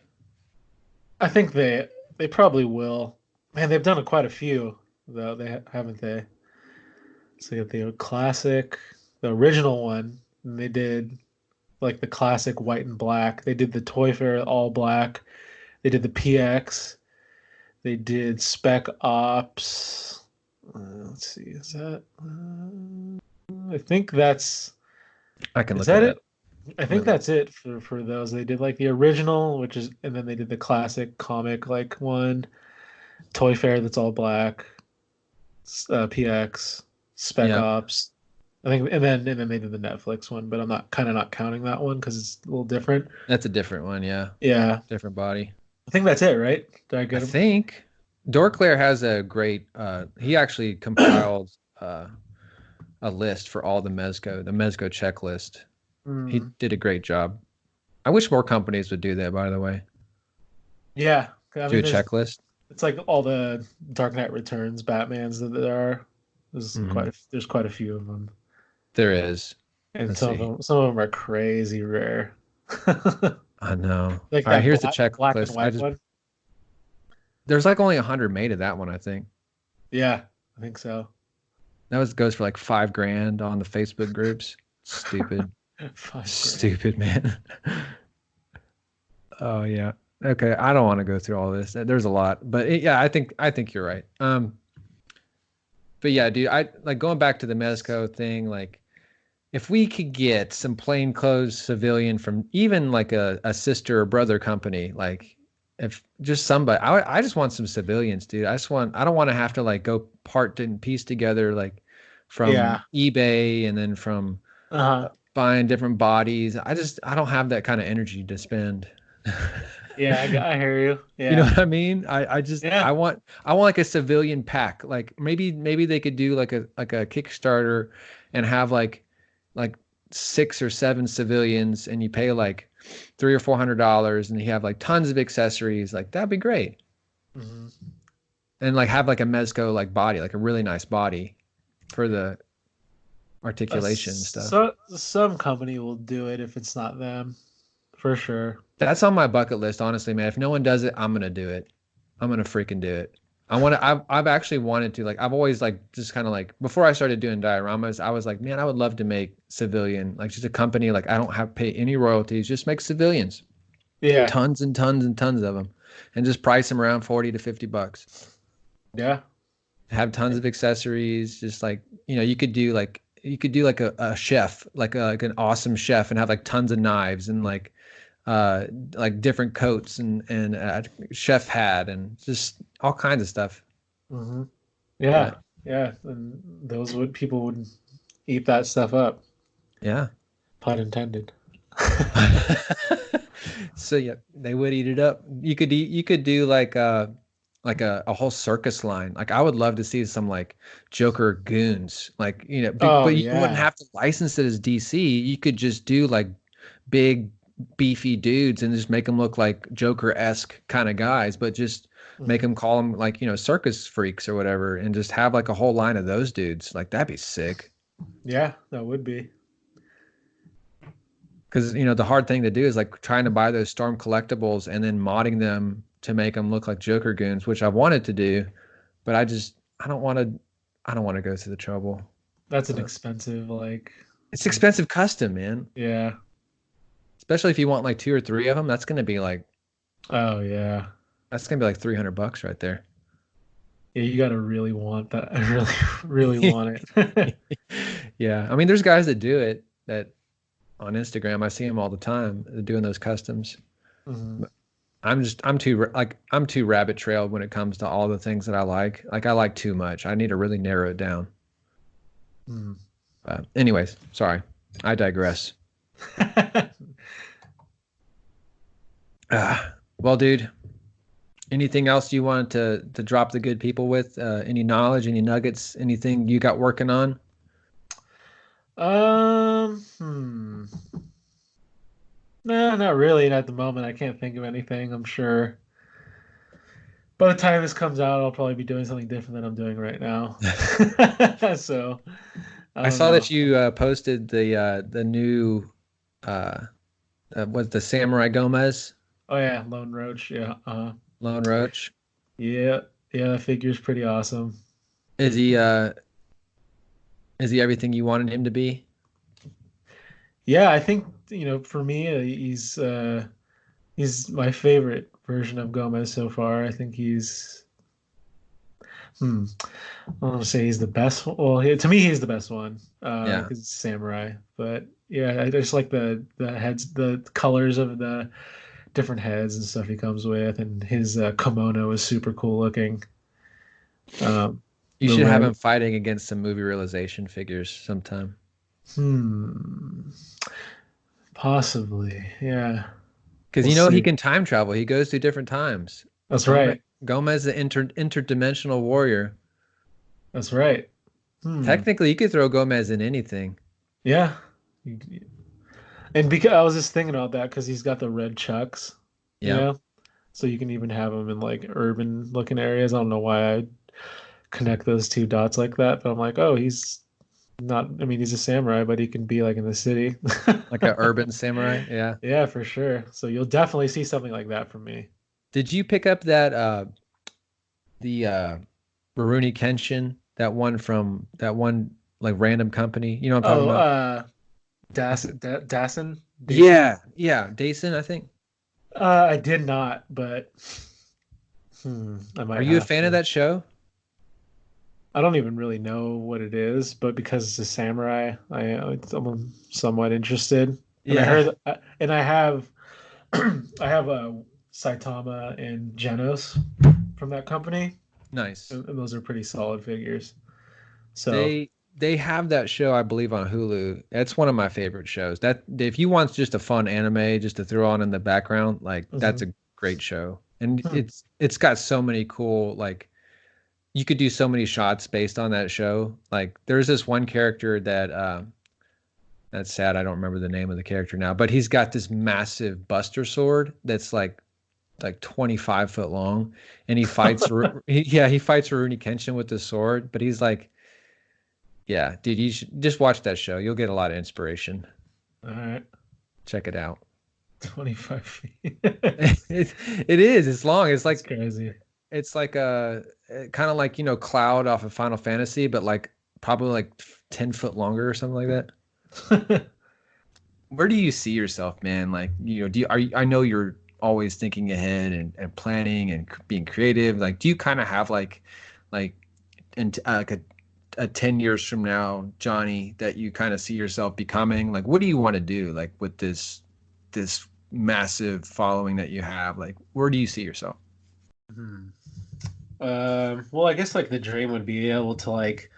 I think they probably will. Man, they've done quite a few though. Haven't they? So you got the classic, the original one, and they did like the classic white and black. They did the Toy Fair all black. They did the PX. They did Spec Ops. Let's see, is that? I think that's. I can Is look it that up. it? I Let me think look. that's it for those. They did like the original, which is, and then they did the classic comic like one. Toy Fair that's all black. PX, Spec Yeah, Ops. I think, and then they did the Netflix one, but I'm not counting that one because it's a little different. that's a different one. Yeah, Yeah, different body. I think that's it, right? Did I I get him? think Dorclair has a great. He actually compiled a list for all the Mezco checklist. He Mm, did a great job. I wish more companies would do that. By the way, yeah, I do a mean, checklist. it's like all the Dark Knight Returns Batmans that there are. Hmm. There's quite a few of them, There is. and Let's see. some of them are crazy rare. I know. Like All right, that here's the black and checklist. white one. There's like only 100 made of that one, I think. Yeah, I think so. That was goes for like $5,000 on the Facebook groups. Stupid. 5 grand. Stupid, man. Oh yeah. Okay, I don't want to go through all this. There's a lot, but yeah, I think you're right. But yeah, dude, I like going back to the Mezco thing. Like, if we could get some plainclothes civilian from even like a sister or brother company, like if just somebody, I just want some civilians, dude. I don't want to have to like go part and piece together like from Yeah. eBay and then from Uh-huh. buying different bodies. I don't have that kind of energy to spend. Yeah, I hear you. You know Yeah. what I mean? I just Yeah. I want like a civilian pack. Like maybe they could do like a Kickstarter and have like 6 or 7 civilians and you pay like $300 or $400 and you have like tons of accessories. Like that'd be great. Hmm. And like have like a Mezco like body, like a really nice body for the articulation and stuff. So some company will do it if it's not them, for sure. That's on my bucket list, honestly, man. If no one does it, I'm gonna do it. I'm gonna freaking do it. I've actually wanted to, like, I've always like just kind of like before I started doing dioramas, I was like, man, I would love to make civilian, like just a company, like I don't have to pay any royalties, just make civilians, Yeah. tons and tons and tons of them, and just price them around 40 to $50. Yeah. Have tons of accessories, just like, you could do like a chef, like an awesome chef and have like tons of knives and like different coats and chef hat and just all kinds of stuff. Hmm. Yeah. But Yeah. And those would people would eat that stuff up. yeah. Pun intended. So yeah, they would eat it up. You could do like a whole circus line. Like I would love to see some like Joker goons. Like, Oh but you wouldn't yeah. have to license it as DC. You could just do like big beefy dudes and just make them look like Joker-esque kind of guys, but just make Hmm. them call them like, circus freaks or whatever and just have like a whole line of those dudes. Like that'd be sick. Yeah, that would be. Because the hard thing to do is like trying to buy those Storm collectibles and then modding them to make them look like Joker goons, which I've wanted to do, but I don't want to I don't want to go through the trouble. That's an Uh, expensive, like, It's expensive custom, man. yeah. Especially if you want like 2 or 3 of them, Oh yeah. that's gonna be like $300 right there. Yeah, you gotta really want that. I really, really want it. Yeah, I mean, there's guys that do it that on Instagram. I see them all the time doing those customs. Hmm. But I'm too rabbit trailed when it comes to all the things that I like. Like I like too much. I need to really narrow it down. Hmm. Anyways, sorry, I digress. Well, dude, anything else you wanted to drop the good people with? Any knowledge, any nuggets, anything you got working on? Hmm. No, not really. At the moment, I can't think of anything. I'm sure by the time this comes out, I'll probably be doing something different than I'm doing right now. So I I don't saw know. that you posted the new uh, was the Samurai Gomez Oh yeah, Lone Roach. Yeah. Lone Roach. Yeah. Yeah. The figure's pretty awesome. Is he is he everything you wanted him to be? Yeah, I think for me, he's my favorite version of Gomez so far. I think he's hmm. I don't want to say he's the best. Well, to me, he's the best one Yeah. because it's samurai. But yeah, I just like the heads, the colors of the different heads and stuff he comes with, and his kimono is super cool looking. Um, You the should have him red. fighting against some movie realization figures sometime. Hmm. Possibly. Yeah. Because We'll he see. can time travel. He goes through different times. That's Gomez, right. Gomez the interdimensional warrior. That's right. Hmm. Technically, you could throw Gomez in anything. Yeah. And because I was just thinking about that because he's got the red chucks, you Yep. know, so you can even have him in like urban looking areas. I don't know why I connect those two dots like that, but I'm like, oh, he's not. I mean, he's a samurai, but he can be like in the city. Like a urban samurai. Yeah. Yeah, for sure. So you'll definitely see something like that from me. Did you pick up that the Rurouni Kenshin? that one like random company. You know what I'm talking Oh, about? Dason. Yeah, Dason, I think. I did not, but I Are might you a have fan of to. that show? I don't even really know what it is, but because it's a samurai, I'm somewhat interested. And I Yeah. heard, and I have, I have a Saitama and Genos from that company, Nice. and those are pretty solid figures. So, They have that show, I believe, on Hulu. That's one of my favorite shows. That if you want just a fun anime just to throw on in the background, like that's mhm. a great show. And Hmm. it's got so many cool like you could do so many shots based on that show. Like there's this one character that that's sad. I don't remember the name of the character now, but he's got this massive Buster sword that's like 25 foot long, and he fights. He fights Rurouni Kenshin with the sword. But he's like, yeah, dude, you should just watch that show. You'll get a lot of inspiration. All right, Check it out. 25 feet. It is. It's long. That's crazy. It's like a kind of like Cloud off of Final Fantasy, but like probably like 10 foot longer or something like that. Where do you see yourself, man? Like, do you, I know you're always thinking ahead and planning and being creative. Like, do you kind of have like, like a 10 years from now, Johnny, that you kind of see yourself becoming? Like, what do you want to do? Like with this massive following that you have, like, where do you see yourself? Hmm. Well, I guess like the dream would be able to like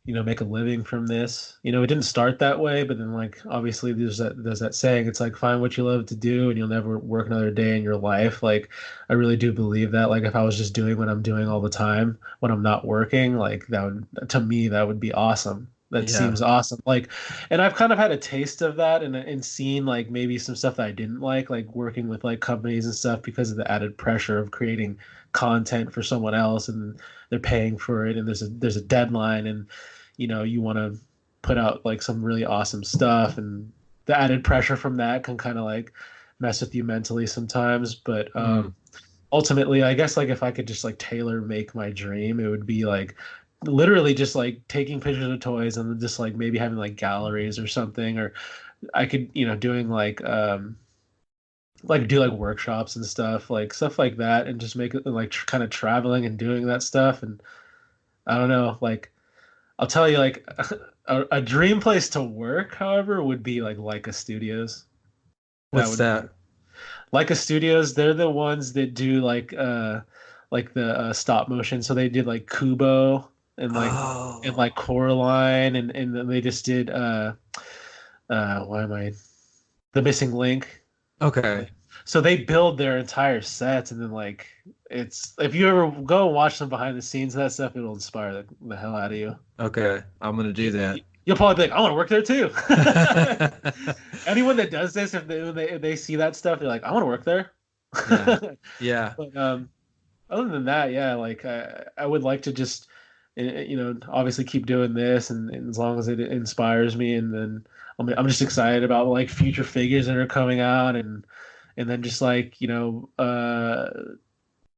make a living from this. It didn't start that way, but then like obviously there's that saying, it's like find what you love to do and you'll never work another day in your life. Like I really do believe that. Like if I was just doing what I'm doing all the time when I'm not working, like that would to me that would be awesome. That Yeah. seems awesome. Like, and I've kind of had a taste of that and seen like maybe some stuff that I didn't like working with like companies and stuff because of the added pressure of creating content for someone else and they're paying for it and there's a deadline and you want to put out like some really awesome stuff and the added pressure from that can kind of like mess with you mentally sometimes, but Mm. ultimately I guess like if I could just like tailor make my dream, it would be like literally just like taking pictures of toys and just like maybe having like galleries or something, or I could doing like do like workshops and stuff like that, and just make it like kind of traveling and doing that stuff. And I don't know, like I'll tell you, like a dream place to work, however, would be like Leica Studios. That What's would be that? Leica Studios. They're the ones that do like the stop motion. So they did like Kubo and Oh, like Coraline, and then they just did why am I the Missing Link. okay. So they build their entire sets, and then like it's if you ever go and watch some behind the scenes of that stuff, it'll inspire the hell out of you. Okay. I'm gonna do that. You'll probably be like, I want to work there too. Anyone that does this, if they see that stuff, they're like, I want to work there. Yeah. Yeah. But other than that, yeah, like I would like to just, obviously keep doing this, and as long as it inspires me, and then I'm just excited about like future figures that are coming out, and then just like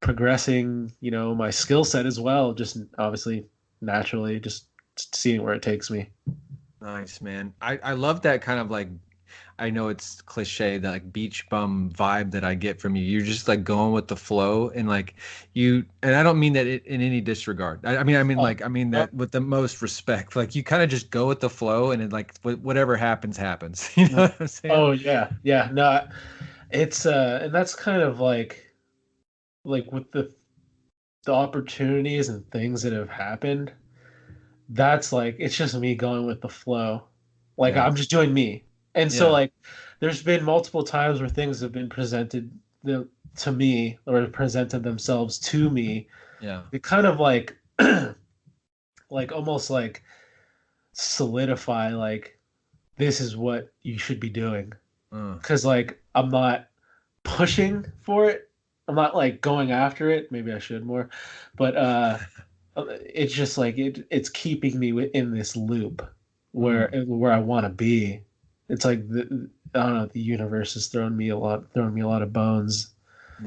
progressing, my skill set as well, just obviously naturally, just seeing where it takes me. Nice, man. I love that kind of like I know it's cliche, that like beach bum vibe that I get from you. You're just like going with the flow and like and I don't mean that in any disregard. Oh, I mean no. that with the most respect. Like you kind of just go with the flow and it like whatever happens, happens. You know what I'm saying? Oh yeah, yeah. No, it's and that's kind of like with the opportunities and things that have happened. That's like it's just me going with the flow. Like Yeah. I'm just doing me. And so Yeah. like there's been multiple times where things have been presented to me or presented themselves to me. Yeah. It kind of like like almost like solidify like this is what you should be doing. Uh, Cause like I'm not pushing for it. I'm not like going after it. Maybe I should more, but it's just like it's keeping me in this loop mm, where I want to be. It's like I don't know. The universe has thrown me a lot of bones.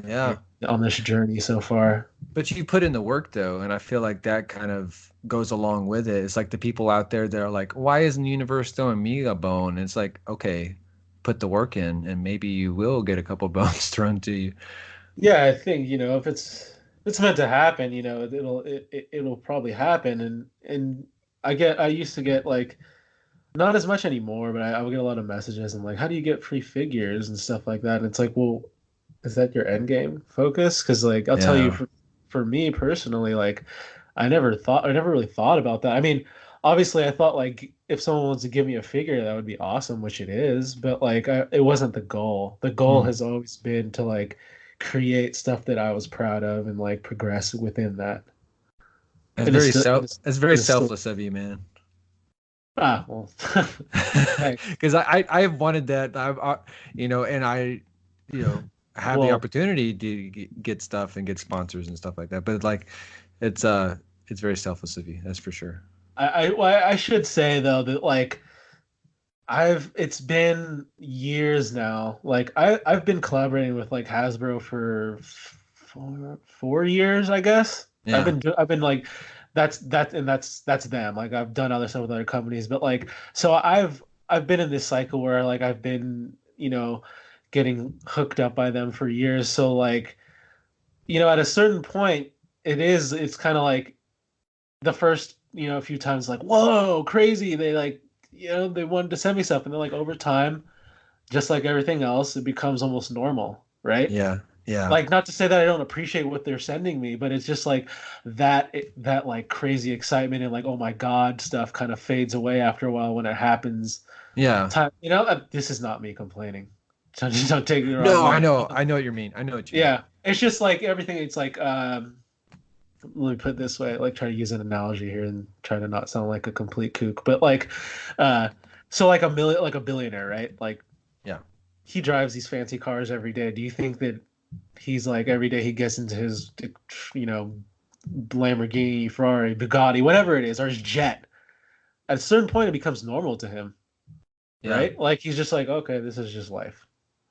yeah. on this journey so far. But you put in the work though, and I feel like that kind of goes along with it. It's like the people out there that are like, why isn't the universe throwing me a bone? And it's like, okay, put the work in, and maybe you will get a couple bones thrown to you. Yeah, I think, if it's meant to happen, it'll probably happen. And I used to get like, not as much anymore, but I would get a lot of messages and like, how do you get free figures and stuff like that? And it's like, well, is that your end game focus? Because like I'll tell you, Yeah. for me personally, like I never really thought about that. I mean, obviously I thought like if someone wants to give me a figure, that would be awesome, which it is, but like it wasn't the goal. The goal Mm. has always been to like create stuff that I was proud of and like progress within that. It's very And it's still selfless of you, man. well, thanks. Because I've wanted that. And you know, have the Well, opportunity to get stuff and get sponsors and stuff like that. But like, it's it's very selfless of you. That's for sure. I should say though that like it's been years now. Like I've been collaborating with like Hasbro for 4 years, I guess. Yeah. I've been like that's them. Like I've done other stuff with other companies, but like so I've been in this cycle where like I've been, getting hooked up by them for years. So like, at a certain point it's kind of like the first, a few times like, whoa, crazy. They like, they wanted to send me stuff. And then like over time, just like everything else, it becomes almost normal, right? Yeah. Yeah. Like not to say that I don't appreciate what they're sending me, but it's just like that like crazy excitement and like, oh my God, stuff kind of fades away after a while when it happens. Yeah. Time, this is not me complaining. So just don't take it the wrong No, way. I know what you mean. I know what you mean. Yeah. It's just like everything, it's like let me put it this way, like try to use an analogy here and try to not sound like a complete kook, but like uh so like a billionaire, right? Like Yeah. he drives these fancy cars every day. Do you think that he's like every day he gets into his you know Lamborghini, Ferrari, Bugatti, whatever it is, or his jet, at a certain point it becomes normal to him, Yeah. right? Like he's just like, okay, this is just life.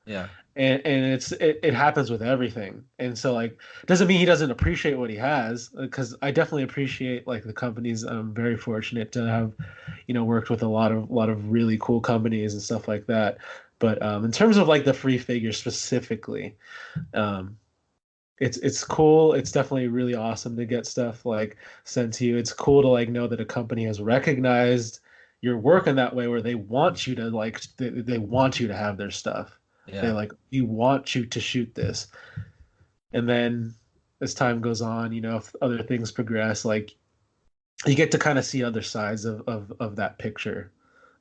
Yeah. And it happens with everything, and so like doesn't mean he doesn't appreciate what he has, because I definitely appreciate like the companies. I'm very fortunate to have worked with a lot of really cool companies and stuff like that. But in terms of like the free figure specifically, um it's cool. It's definitely really awesome to get stuff like sent to you. It's cool to like know that a company has recognized your work in that way, where they want you to like they want you to have their stuff. They Yeah. like, we want you to shoot this. And then as time goes on, if other things progress, like you get to kind of see other sides of that picture,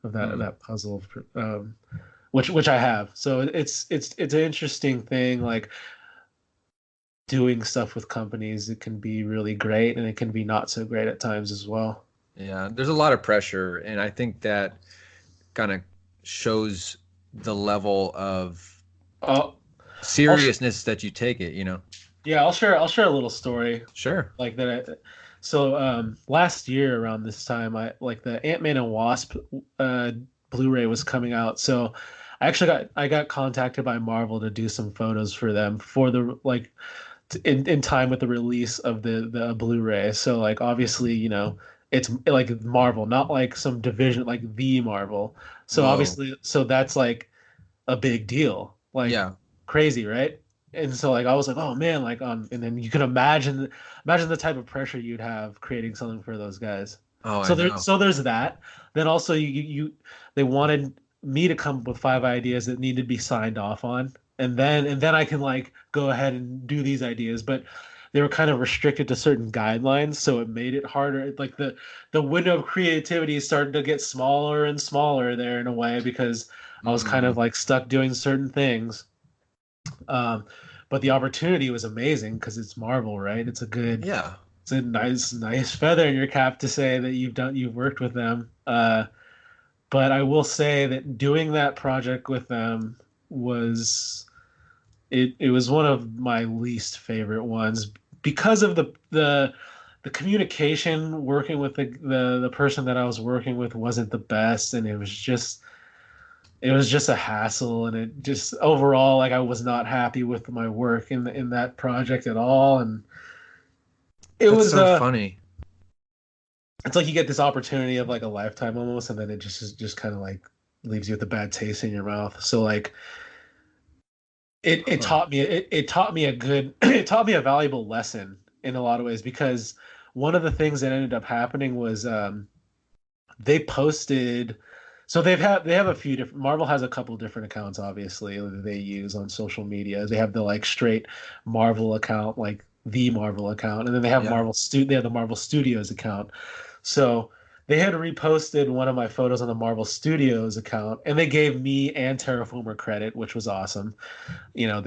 of that Mm. that puzzle, which I have. So it's an interesting thing. Like doing stuff with companies, it can be really great and it can be not so great at times as well. Yeah. There's a lot of pressure, and I think that kind of shows the level of Oh, I'll sh- seriousness that you take it, you know? yeah, I'll share a little story Sure. like that. So last year around this time, I like the Ant-Man and Wasp uh, Blu-ray was coming out. So I got contacted by Marvel to do some photos for them for the like in time with the release of the Blu-ray. So like obviously, it's like Marvel, not like some division, like the Marvel. So Whoa. obviously, so that's like a big deal, like Yeah. crazy, right? And so like I was like, oh man, like and then you can imagine the type of pressure you'd have creating something for those guys. Oh, I So know. there's that. Then also they wanted me to come up with 5 ideas that needed to be signed off on, and then I can like go ahead and do these ideas, but they were kind of restricted to certain guidelines, so it made it harder. Like the window of creativity started to get smaller and smaller there in a way, because I was kind Mm. of like stuck doing certain things. Um, but the opportunity was amazing because it's Marvel, right? Yeah. It's a nice feather in your cap to say that you've worked with them. But I will say that doing that project with them was it was one of my least favorite ones, because of the communication. Working with the person that I was working with wasn't the best, and it was just it was just a hassle, and it just overall, like, I was not happy with my work in that project at all. And it That's was so funny. it's like you get this opportunity of like a lifetime almost, and then it just kind of like leaves you with a bad taste in your mouth. So like it Huh. taught me it taught me a good it taught me a valuable lesson in a lot of ways, because one of the things that ended up happening was they posted, so they have a few different, Marvel has a couple different accounts obviously that they use on social media. They have the like straight Marvel account, like the Marvel account, and then Yeah. they have the Marvel Studios account. So they had reposted one of my photos on the Marvel Studios account, and they gave me and Terraformer credit, which was awesome. You know,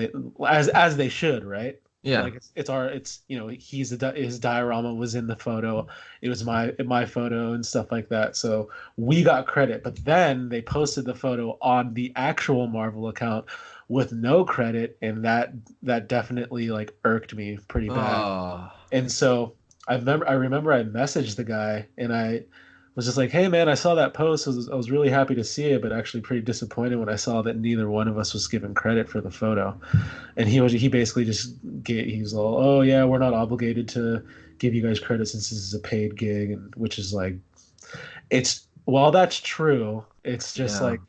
as they should, right? Yeah. Like it's our it's you know his diorama was in the photo. It was my photo and stuff like that. So we got credit, but then they posted the photo on the actual Marvel account with no credit, and that definitely like irked me pretty bad. Oh. And so I remember I messaged the guy, and I was just like, "Hey man, I saw that post. I was really happy to see it, but actually pretty disappointed when I saw that neither one of us was given credit for the photo." And he basically just he was all, "Oh yeah, we're not obligated to give you guys credit since this is a paid gig," and which is like, it's, while that's true, it's just Yeah. like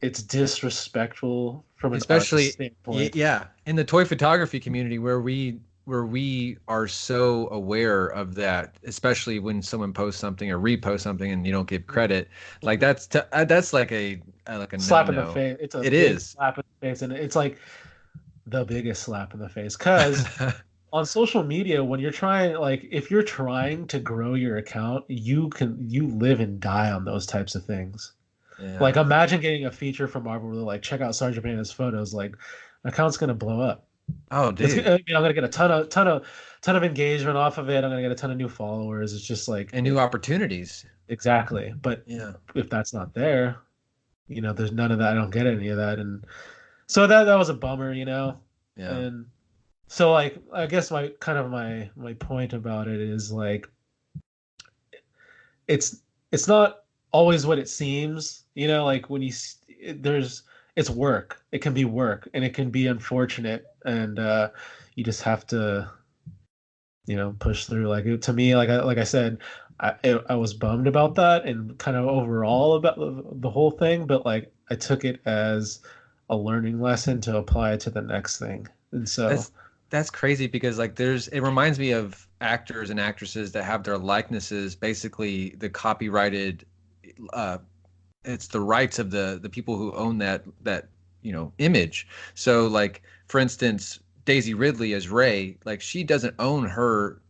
it's disrespectful from an artist Especially standpoint. yeah, in the toy photography community where we are so aware of that, especially when someone posts something or reposts something and you don't give credit, like that's like a Slap in the no-no. face. It's a It big is. slap in the face, and it's like the biggest slap in the face, because on social media, when you're trying, like, if you're trying to grow your account, you live and die on those types of things. Like, Yeah. imagine getting a feature from Marvel where they're like, check out Sgt Bananas photos. Like, account's gonna blow up. Oh, It's dude. gonna, I'm gonna get a ton of engagement off of it. I'm gonna get a ton of new followers. It's just like And new opportunities. exactly. But Yeah. if that's not there, there's none of that. I don't get any of that, and so that was a bummer, Yeah. and so like I guess my point about it is like it's it's not always what it seems, like when there's it's work. It can be work, and it can be unfortunate, and you just have to push through. Like to me, like I said, I was bummed about that and kind of overall about the whole thing, but like I took it as a learning lesson to apply it to the next thing, and so. That's that's crazy because like it reminds me of actors and actresses that have their likenesses basically the copyrighted uh it's the rights of the people who own that image. So like for instance, Daisy Ridley as Rey, like she doesn't own her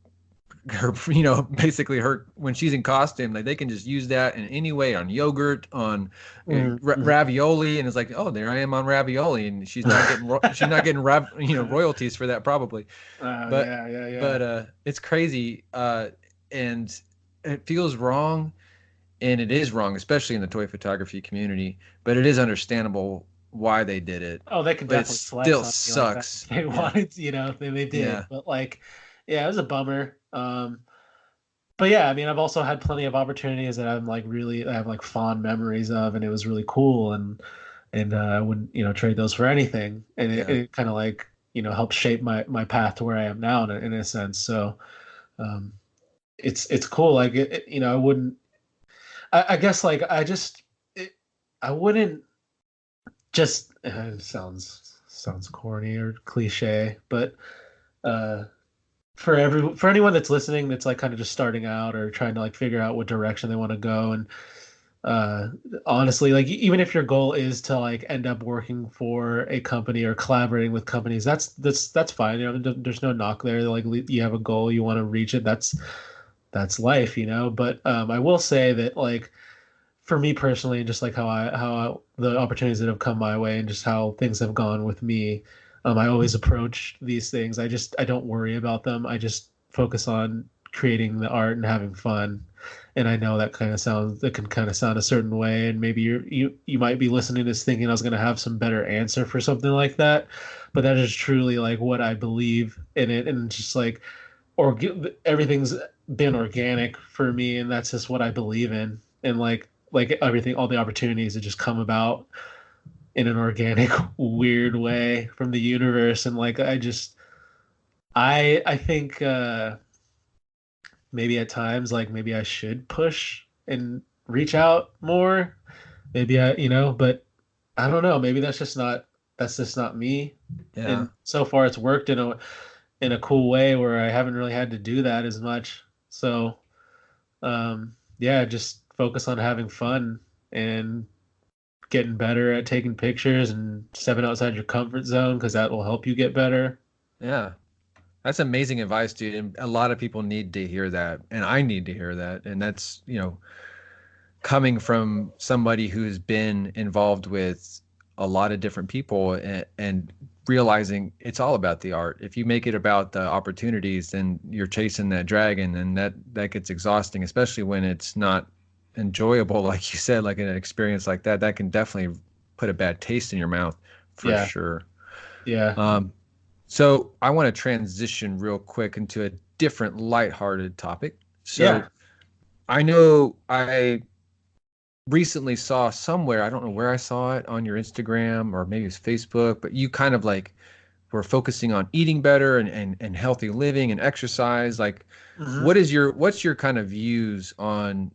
basically her when she's in costume, like they can just use that in any way on yogurt, on Mhm. ravioli, and it's like, oh, there I am on ravioli, and she's not getting royalties for that probably. but Yeah, yeah, yeah. but it's crazy, and it feels wrong, and it is wrong, especially in the toy photography community, but it is understandable why they did it, Oh, they can but it definitely flex still on me like that if sucks. they Yeah. wanted to, they did. Yeah. But like, yeah, it was a bummer. But yeah, I mean, I've also had plenty of opportunities that I have like fond memories of, and it was really cool, and I wouldn't, trade those for anything. And Yeah. it kind of like, helped shape my path to where I am now in a sense. So, um, it's cool. Like I wouldn't. I guess like I wouldn't just sounds corny or cliche, but uh for anyone that's listening that's like kind of just starting out or trying to like figure out what direction they want to go, and uh honestly, like even if your goal is to like end up working for a company or collaborating with companies, that's fine. There's no knock there. Like you have a goal, you want to reach it. That's life, but I will say that like for me personally, and just like the opportunities that have come my way and just how things have gone with me, I always approach these things. I don't worry about them. I just focus on creating the art and having fun. And I know that can kind of sound a certain way, and maybe you might be listening to this thinking I was going to have some better answer for something like that, but that is truly like what I believe in it, and just like or everything's been organic for me, and that's just what I believe in. And like like everything, all the opportunities that just come about in an organic, weird way from the universe. And like I think maybe at times like maybe I should push and reach out more. Maybe but I don't know. Maybe that's just not me. Yeah. And so far it's worked in a cool way where I haven't really had to do that as much. So yeah, just focus on having fun and getting better at taking pictures and stepping outside your comfort zone because that will help you get better. Yeah. That's amazing advice, dude. And a lot of people need to hear that. And I need to hear that. And that's, coming from somebody who's been involved with a lot of different people and realizing it's all about the art. If you make it about the opportunities, then you're chasing that dragon, and that gets exhausting, especially when it's not enjoyable. Like you said, like an experience like that, that can definitely put a bad taste in your mouth for Yeah, sure. yeah, So I want to transition real quick into a different lighthearted topic. So yeah. I know I recently saw somewhere, I don't know where I saw it on your Instagram or maybe it's Facebook, but you kind of like were focusing on eating better and healthy living and exercise. Like Hmm. what's your kind of views on,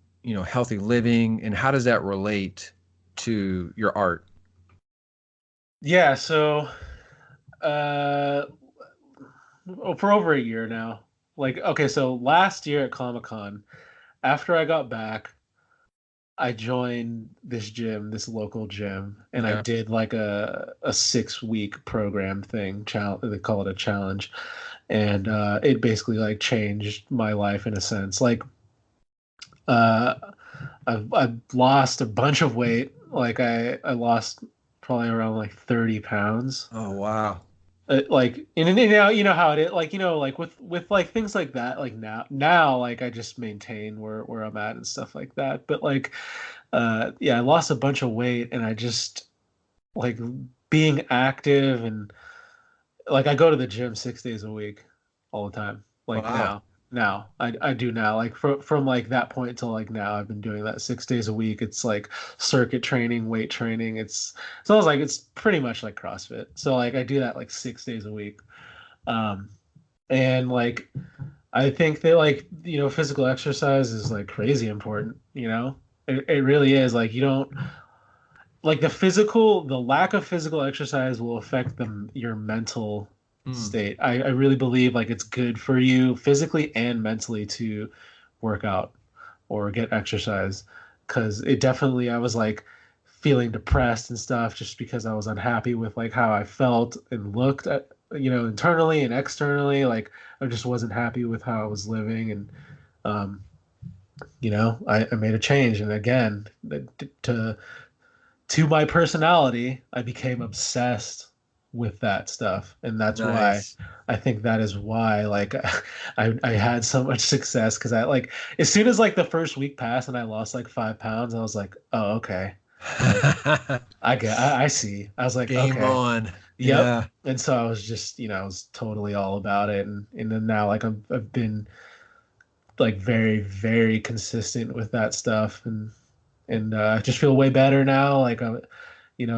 healthy living, and how does that relate to your art? Yeah, so for over a year now. Like, okay, so last year at Comic-Con, after I got back, I joined this gym, this local gym, and I Yeah. did like a 6 week program thing. They call it a challenge, and it basically like changed my life in a sense. Like, uh, I've lost a bunch of weight. Like I lost probably around like 30 pounds. Oh, wow. Like and you know how it is, like like with like things like that, like now like I just maintain where I'm at and stuff like that, but like yeah, I lost a bunch of weight, and I just like being active, and like I go to the gym 6 days a week all the time. Like Wow. now I do now, like from like that point till like now I've been doing that 6 days a week. It's like circuit training, weight training. It's almost like it's pretty much like CrossFit. So like I do that like 6 days a week. Um and like I think that like physical exercise is like crazy important, it really is. Like you don't like the lack of physical exercise will affect your mental Mm, state. I really believe like it's good for you physically and mentally to work out or get exercise, because it definitely, I was like feeling depressed and stuff just because I was unhappy with like how I felt and looked at, internally and externally. Like I just wasn't happy with how I was living. And um I made a change, and again, to to my personality, I became obsessed with that stuff. And that's why nice. I think that is why like I had so much success, because I like as soon as like the first week passed and I lost like 5 pounds, I was like, oh, okay. Like I see. I was like, Game okay. on. Yep. Yeah. And so I was just, I was totally all about it. And then now like I've been like very, very consistent with that stuff. And I just feel way better now. Like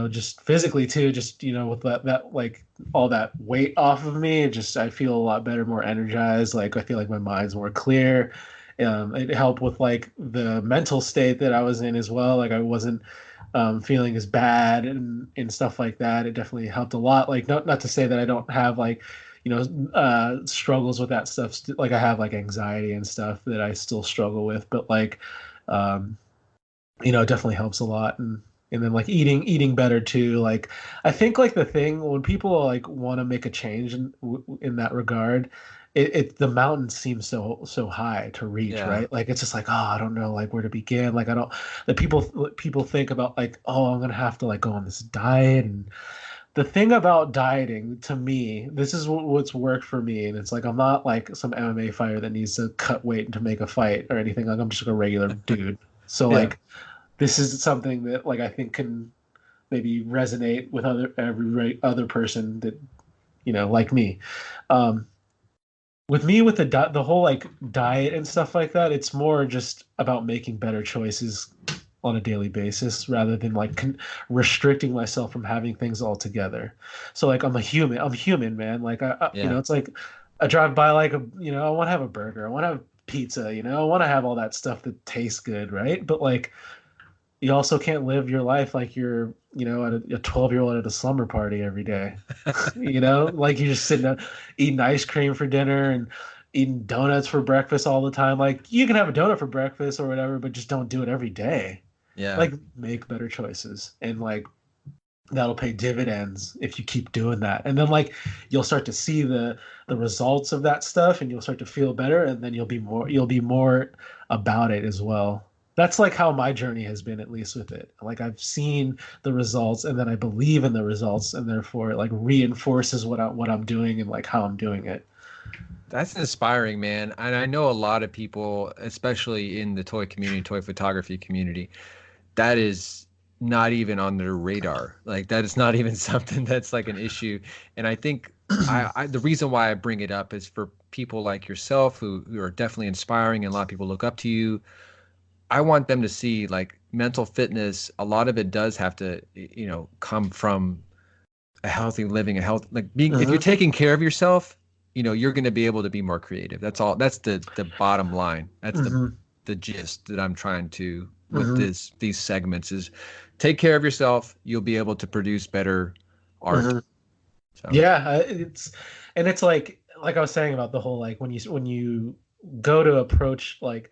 just physically too, just with that like all that weight off of me, I feel a lot better, more energized. Like I feel like my mind's more clear. It helped with like the mental state that I was in as well. Like I wasn't feeling as bad and stuff like that. It definitely helped a lot. Like not to say that I don't have like struggles with that stuff. Like I have like anxiety and stuff that I still struggle with, but like um, it definitely helps a lot. And then like eating better too. Like I think like the thing when people like want to make a change in that regard, the mountain seems so high to reach, Yeah. right? Like it's just like, oh, I don't know like where to begin. Like I don't the people think about like, oh, I'm gonna have to like go on this diet. And the thing about dieting, to me, this is what's worked for me, and it's like I'm not like some MMA fighter that needs to cut weight to make a fight or anything. Like I'm just like a regular dude. So Yeah. like this is something that like I think can maybe resonate with every other person that like me. Um, with me with the whole like diet and stuff like that, it's more just about making better choices on a daily basis rather than like restricting myself from having things altogether. So like I'm human, man. Like Yeah. it's like I drive by like I want to have a burger, I want to have pizza, I want to have all that stuff that tastes good, right? But like you also can't live your life like you're, at a 12-year-old at a slumber party every day. Like you're just sitting there eating ice cream for dinner and eating donuts for breakfast all the time. Like you can have a donut for breakfast or whatever, but just don't do it every day. Yeah. Like make better choices and like that'll pay dividends if you keep doing that. And then like you'll start to see the results of that stuff and you'll start to feel better and then you'll be more about it as well. That's like how my journey has been, at least with it. Like I've seen the results and then I believe in the results and therefore it like reinforces what I'm doing and like how I'm doing it. That's inspiring, man. And I know a lot of people, especially in the toy community, toy photography community, that is not even on their radar. Like that is not even something that's like an issue. And I think the reason why I bring it up is for people like yourself who are definitely inspiring and a lot of people look up to you. I want them to see like mental fitness. A lot of it does have to, come from a healthy living, like being, if you're Mhm. taking care of yourself, you're going to be able to be more creative. That's all. That's the bottom line. That's Mhm. the gist that I'm trying to with Mhm. these segments is take care of yourself. You'll be able to produce better art. Mhm. So Yeah, it's like I was saying about the whole like when you go to approach like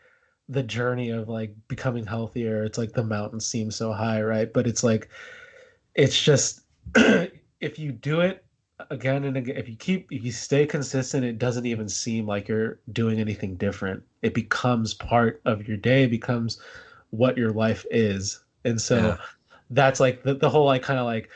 the journey of like becoming healthier, it's like the mountain seems so high, right? But it's like it's just if you do it again and again, if you stay consistent, it doesn't even seem like you're doing anything different. It becomes part of your day, it becomes what your life is. And so yeah, that's like the whole like kind of like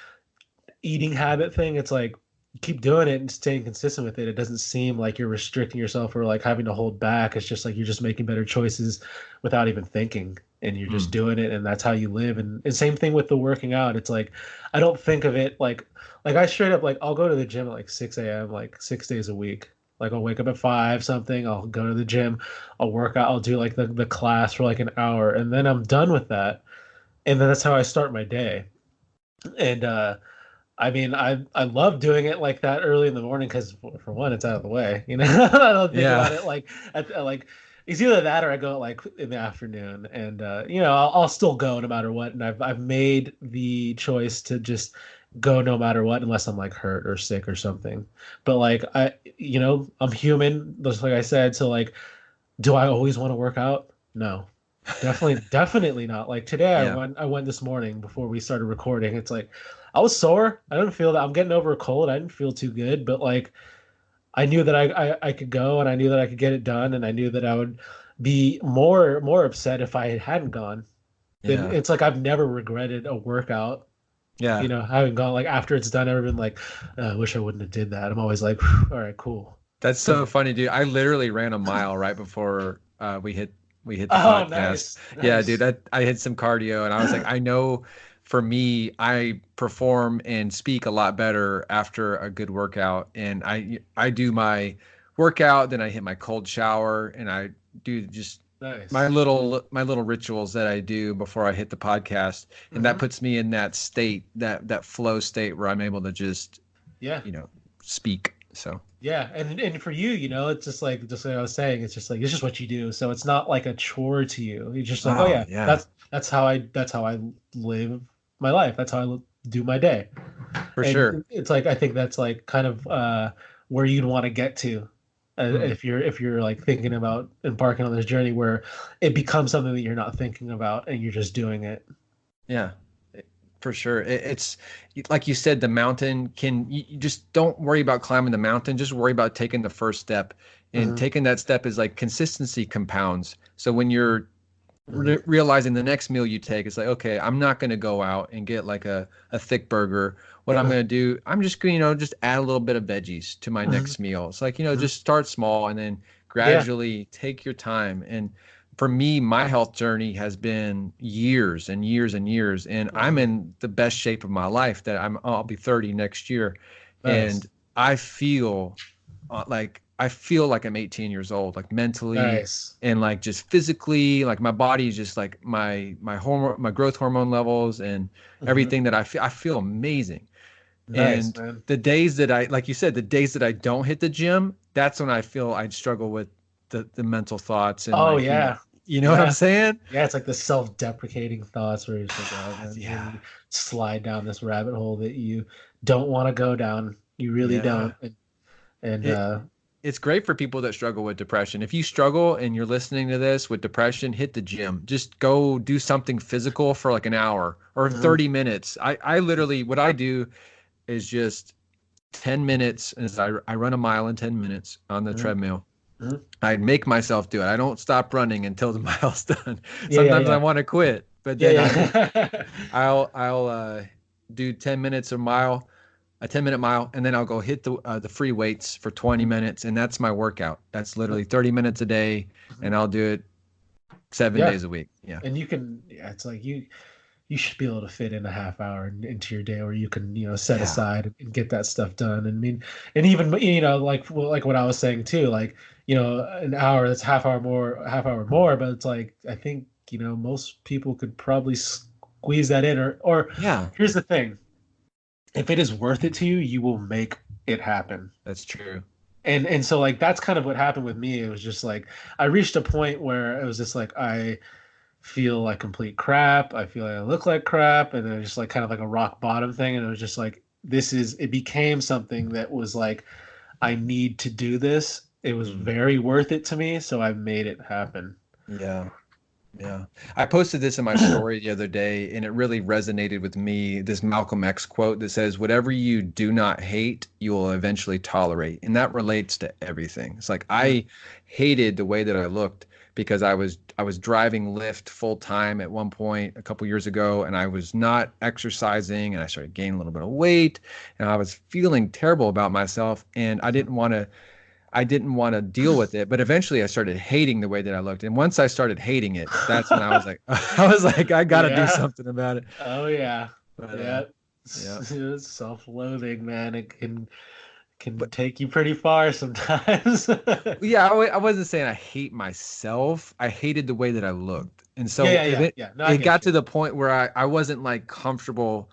eating habit thing. It's like you keep doing it and staying consistent with it. It doesn't seem like you're restricting yourself or like having to hold back. It's just like you're just making better choices without even thinking. And you're just mm, doing it, and that's how you live. And same thing with the working out. It's like I don't think of it like I straight up like I'll go to the gym at like 6 a.m. like 6 days a week. Like I'll wake up at 5 something. I'll go to the gym. I'll work out. I'll do like the class for like an hour, and then I'm done with that. And then that's how I start my day. And I mean, I love doing it like that early in the morning because for one, it's out of the way. I don't think yeah, about it like like it's either that or I go like in the afternoon, and I'll still go no matter what. And I've made the choice to just go no matter what, unless I'm like hurt or sick or something. But like I'm human, just like I said. So like, do I always want to work out? No. Definitely not. Like today yeah, I went this morning before we started recording. It's like I was sore. I didn't feel that I'm getting over a cold. I didn't feel too good, but like I knew that I could go and I knew that I could get it done and I knew that I would be more upset if I hadn't gone. Then yeah, it's like I've never regretted a workout, yeah. having gone like after it's done, ever been like, I wish I wouldn't have did that. I'm always like, all right, cool. That's Because so funny, dude. I literally ran a mile right before we hit the oh, podcast. nice, Yeah, dude, nice. I hit some cardio and I was like, I know for me, I perform and speak a lot better after a good workout. And I do my workout, then I hit my cold shower and I do just my Nice. little rituals that I do before I hit the podcast. And that Hmm. puts me in that state, that flow state where I'm able to just, Yeah. you know, speak. So Yeah, and for you, it's just like I was saying, it's just like it's just what you do. So it's not like a chore to you. You're just like, oh oh yeah, yeah, that's how I live my life. That's how do my day. for sure. And it's like I think that's like kind of where you'd want to get to Mm, if you're like thinking about embarking on this journey where it becomes something that you're not thinking about and you're just doing it. yeah, for sure. It's like you said, the mountain you just don't worry about climbing the mountain. Just worry about taking the first step. And Hmm. taking that step is like consistency compounds. So when you're Hmm. realizing the next meal you take, it's like, okay, I'm not going to go out and get like a thick burger. What I'm going to do, I'm just going to, just add a little bit of veggies to my Hmm. next meal. It's like, Hmm. just start small and then Yeah. gradually take your time. And for me, my health journey has been years and years and years, and I'm Uh-huh. in the best shape of my life. I'll be 30 next year, and Nice. I feel like I feel like I'm 18 years old, like mentally Nice. and like just physically, like my body is just like my growth hormone levels and Hmm. everything that I feel amazing. Nice, And man. the days that like you said, the days that I don't hit the gym, that's when I feel I'd struggle with the mental thoughts and Oh like, yeah. you know what I'm Yeah. saying? Yeah, it's like the self-deprecating thoughts where you're just like, oh man, you're Yeah. gonna slide down this rabbit hole that you don't want to go down. You really Yeah. don't. And It it's great for people that struggle with depression. If you struggle and you're listening to this with depression, hit the gym. Just go do something physical for like an hour or Mhm. 30 minutes. I literally, what I do is just 10 minutes as I run a mile in 10 minutes on the Mhm. treadmill. Mhm. I make myself do it. I don't stop running until the mile's done. Yeah, yeah, Sometimes I yeah. want to quit, but Yeah, then yeah. I'll do 10 minutes a 10-minute mile, and then I'll go hit the free weights for 20 minutes, and that's my workout. That's literally 30 minutes a day, and Mhm. I'll do it 7 Yeah. days a week. Yeah. And you can, yeah, it's like you should be able to fit in a half hour into your day where you can, set Yeah. aside and get that stuff done. And I mean, and even, like what I was saying too, like, an hour, that's half hour more, but it's like, I think, most people could probably squeeze that in or Yeah. here's the thing. If it is worth it to you, you will make it happen. That's true. And so like that's kind of what happened with me. It was just like I reached a point where it was just like I feel like complete crap. I feel like I look like crap, and then just like kind of like a rock bottom thing. And it was just like it became something that was like I need to do this. It was Mm. very worth it to me, so I made it happen. Yeah. Yeah. I posted this in my story the other day, and it really resonated with me. This Malcolm X quote that says, "Whatever you do not hate, you will eventually tolerate." And that relates to everything. It's like Mhm. I hated the way that I looked because I was driving Lyft full time at one point a couple years ago, and I was not exercising, and I started gaining a little bit of weight, and I was feeling terrible about myself, and I didn't want to deal with it, but eventually I started hating the way that I looked. And once I started hating it, that's when I was like, I got to do Yeah. something about it. Oh yeah. But Yeah. yeah, Self-loathing, man. It can but take you pretty far sometimes. yeah, I wasn't saying I hate myself. I hated the way that I looked. And Yeah, so yeah, yeah, yeah. No, I it get got to you. the point where I wasn't like comfortable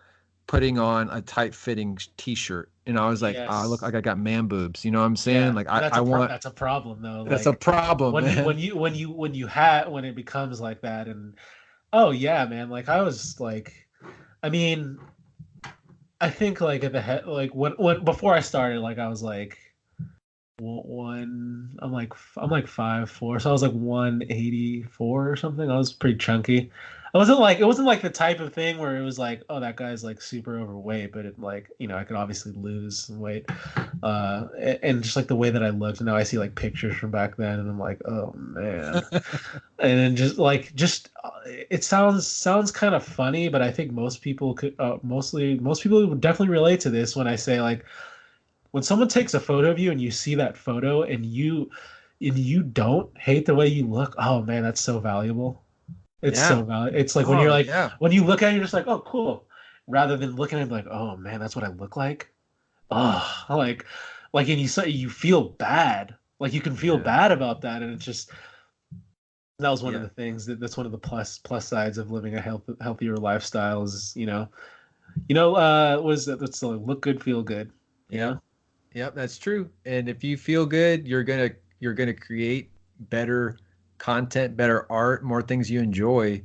putting on a tight fitting t-shirt. And I was like, oh, I look Yes. like I got man boobs. You know what I'm saying? Yeah, Like and I want, that's a problem though. that's a Like problem, man. when it becomes like that, and oh yeah, man. Like I was like, I mean, I think like at the head, like when before I started, like I was like I'm like 5'4", so I was like 184 or something. I was pretty chunky. It wasn't like the type of thing where it was like, oh, that guy's like super overweight, but it like, I could obviously lose some weight. And just like the way that I looked, and now I see like pictures from back then, and I'm like, oh man. And then it sounds kind of funny, but I think most people would definitely relate to this when I say like when someone takes a photo of you and you see that photo and you don't hate the way you look, oh man, that's so valuable. It's Yeah. so valuable. It's like when you're Oh, like yeah. when you look at it, you're just like, oh, cool. Rather than looking at it like, oh man, that's what I look like. Oh, and you say you feel bad. Like you can feel Yeah. bad about that, and it's just that was one of Yeah. the things that's one of the plus sides of living a healthier lifestyle is was that's the look good, feel good. You Yep. know, Yep, that's true. And if you feel good, you're gonna create better content, better art, more things you enjoy,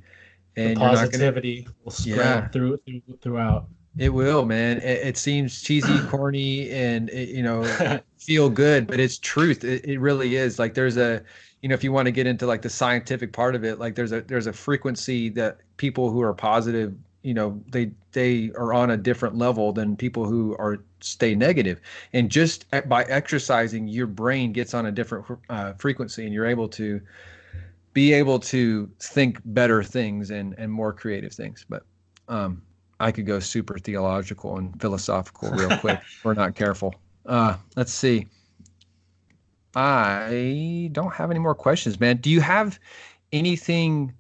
the and you're not gonna. positivity will Yeah, spread throughout. it will, man. It seems cheesy, corny, and feel good, but it's truth. It really is. Like if you want to get into like the scientific part of it, like there's a frequency that people who are positive, they are on a different level than people who are stay negative. And just by exercising, your brain gets on a different frequency, and you're able to think better things and more creative things. But um, I could go super theological and philosophical real quick if we're not careful. Let's see. I don't have any more questions, man. Do you have anything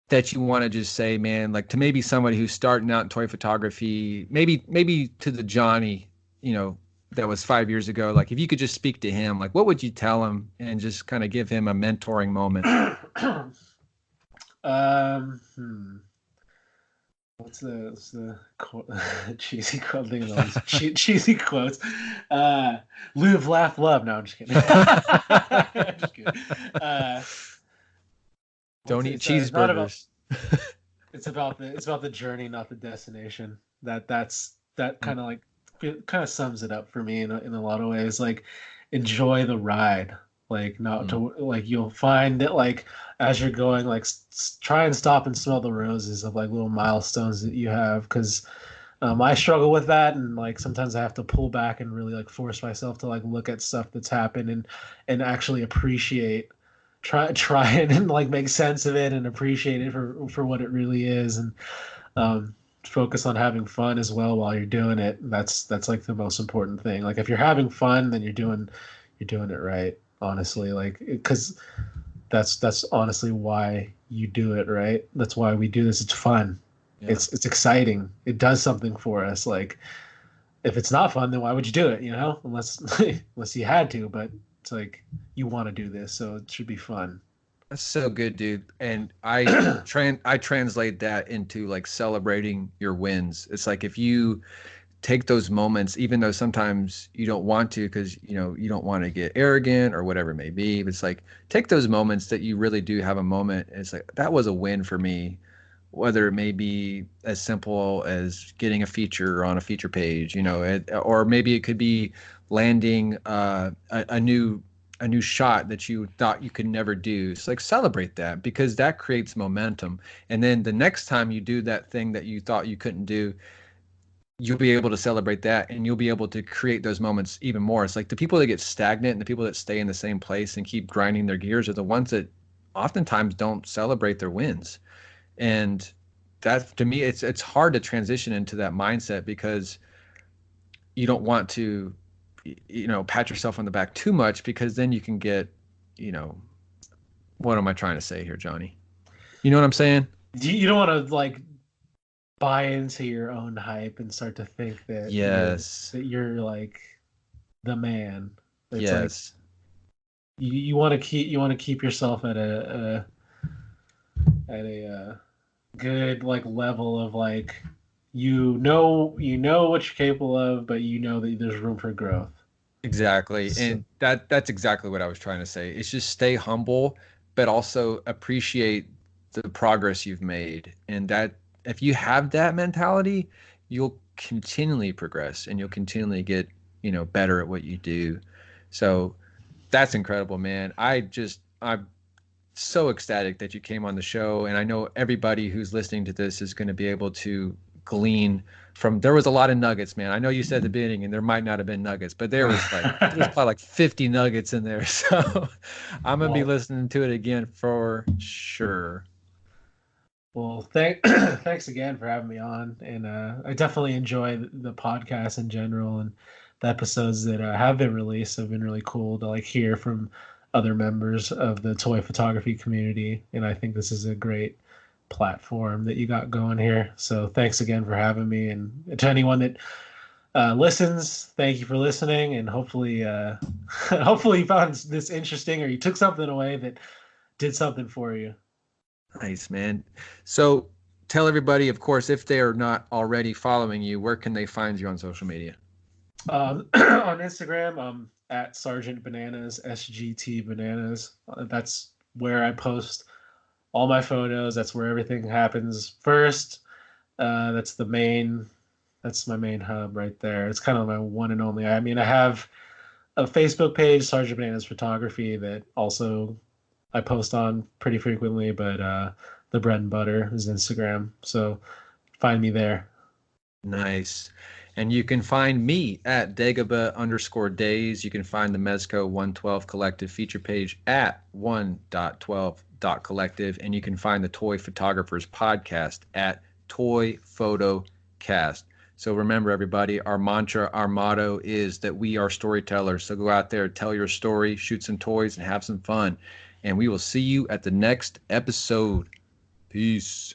that you want to just say, man, like to maybe somebody who's starting out in toy photography, maybe to the Johnny, you know, that was 5 years ago, like if you could just speak to him, like what would you tell him and just kind of give him a mentoring moment? Hmm. What's the quote? Cheesy quote thing, all these cheesy quotes. Live, laugh, love. No, I'm just kidding. I'm just kidding. Don't eat It's not about. cheeseburgers. It's about the journey, not the destination. That kind of like it kind of sums it up for me in a lot of ways. Like enjoy the ride. Like not Mm. to like you'll find that like as you're going like try and stop and smell the roses of like little milestones that you have because I struggle with that and like sometimes I have to pull back and really like force myself to like look at stuff that's happened and actually appreciate try it and like make sense of it and appreciate it for what it really is and um focus on having fun as well while you're doing it. That's like the most important thing. Like if you're having fun, then you're doing it right. Honestly, like because that's honestly why you do it, right? That's why we do this. It's fun. Yeah. It's exciting. It does something for us. Like if it's not fun, then why would you do it? Unless unless you had to. But it's like you want to do this, so it should be fun. That's so good, dude. And I translate that into like celebrating your wins. It's like if you take those moments, even though sometimes you don't want to, because you don't want to get arrogant or whatever it may be. But it's like take those moments that you really do have a moment. And it's like that was a win for me, whether it may be as simple as getting a feature on a feature page, or maybe it could be landing a new shot that you thought you could never do. It's like celebrate that because that creates momentum. And then the next time you do that thing that you thought you couldn't do, you'll be able to celebrate that and you'll be able to create those moments even more. It's like the people that get stagnant and the people that stay in the same place and keep grinding their gears are the ones that oftentimes don't celebrate their wins. And that to me, it's hard to transition into that mindset because you don't want to, pat yourself on the back too much because then you can get, you know, what am I trying to say here, Johnny? You know what I'm saying? You don't want to like buy into your own hype and start to think that Yes. you're like the man. It's like Yes. you want to keep yourself at a good like level of like you know what you're capable of, but you know that there's room for growth. Exactly. So, And that's exactly what I was trying to say. It's just stay humble, but also appreciate the progress you've made. And that if you have that mentality, you'll continually progress and you'll continually get, better at what you do. So that's incredible, man. I'm so ecstatic that you came on the show. And I know everybody who's listening to this is going to be able to glean from there was a lot of nuggets, man. I know you said at the beginning and there might not have been nuggets, but there's probably like 50 nuggets in there. So I'm gonna be well, listening to it again for sure. thanks again for having me on, and I definitely enjoy the podcast in general, and the episodes that have been released have been really cool to like hear from other members of the toy photography community, and I think this is a great platform that you got going here. So thanks again for having me, and to anyone that listens, thank you for listening, and hopefully, hopefully you found this interesting or you took something away that did something for you. Nice, man. So tell everybody, of course, if they are not already following you, where can they find you on social media? On Instagram, at SgtBananas, SgtBananas. That's where I post all my photos. That's where everything happens first. That's that's my main hub right there. It's kind of my one and only. I mean, I have a Facebook page, Sgt Bananas Photography, that also I post on pretty frequently, but the bread and butter is Instagram. So find me there. Nice. And you can find me at Dagobah_days. You can find the Mezco 112 Collective feature page at 1.12.collective. And you can find the Toy Photographers podcast at ToyPhotoCast. So remember, everybody, our mantra, our motto is that we are storytellers. So go out there, tell your story, shoot some toys, and have some fun. And we will see you at the next episode. Peace.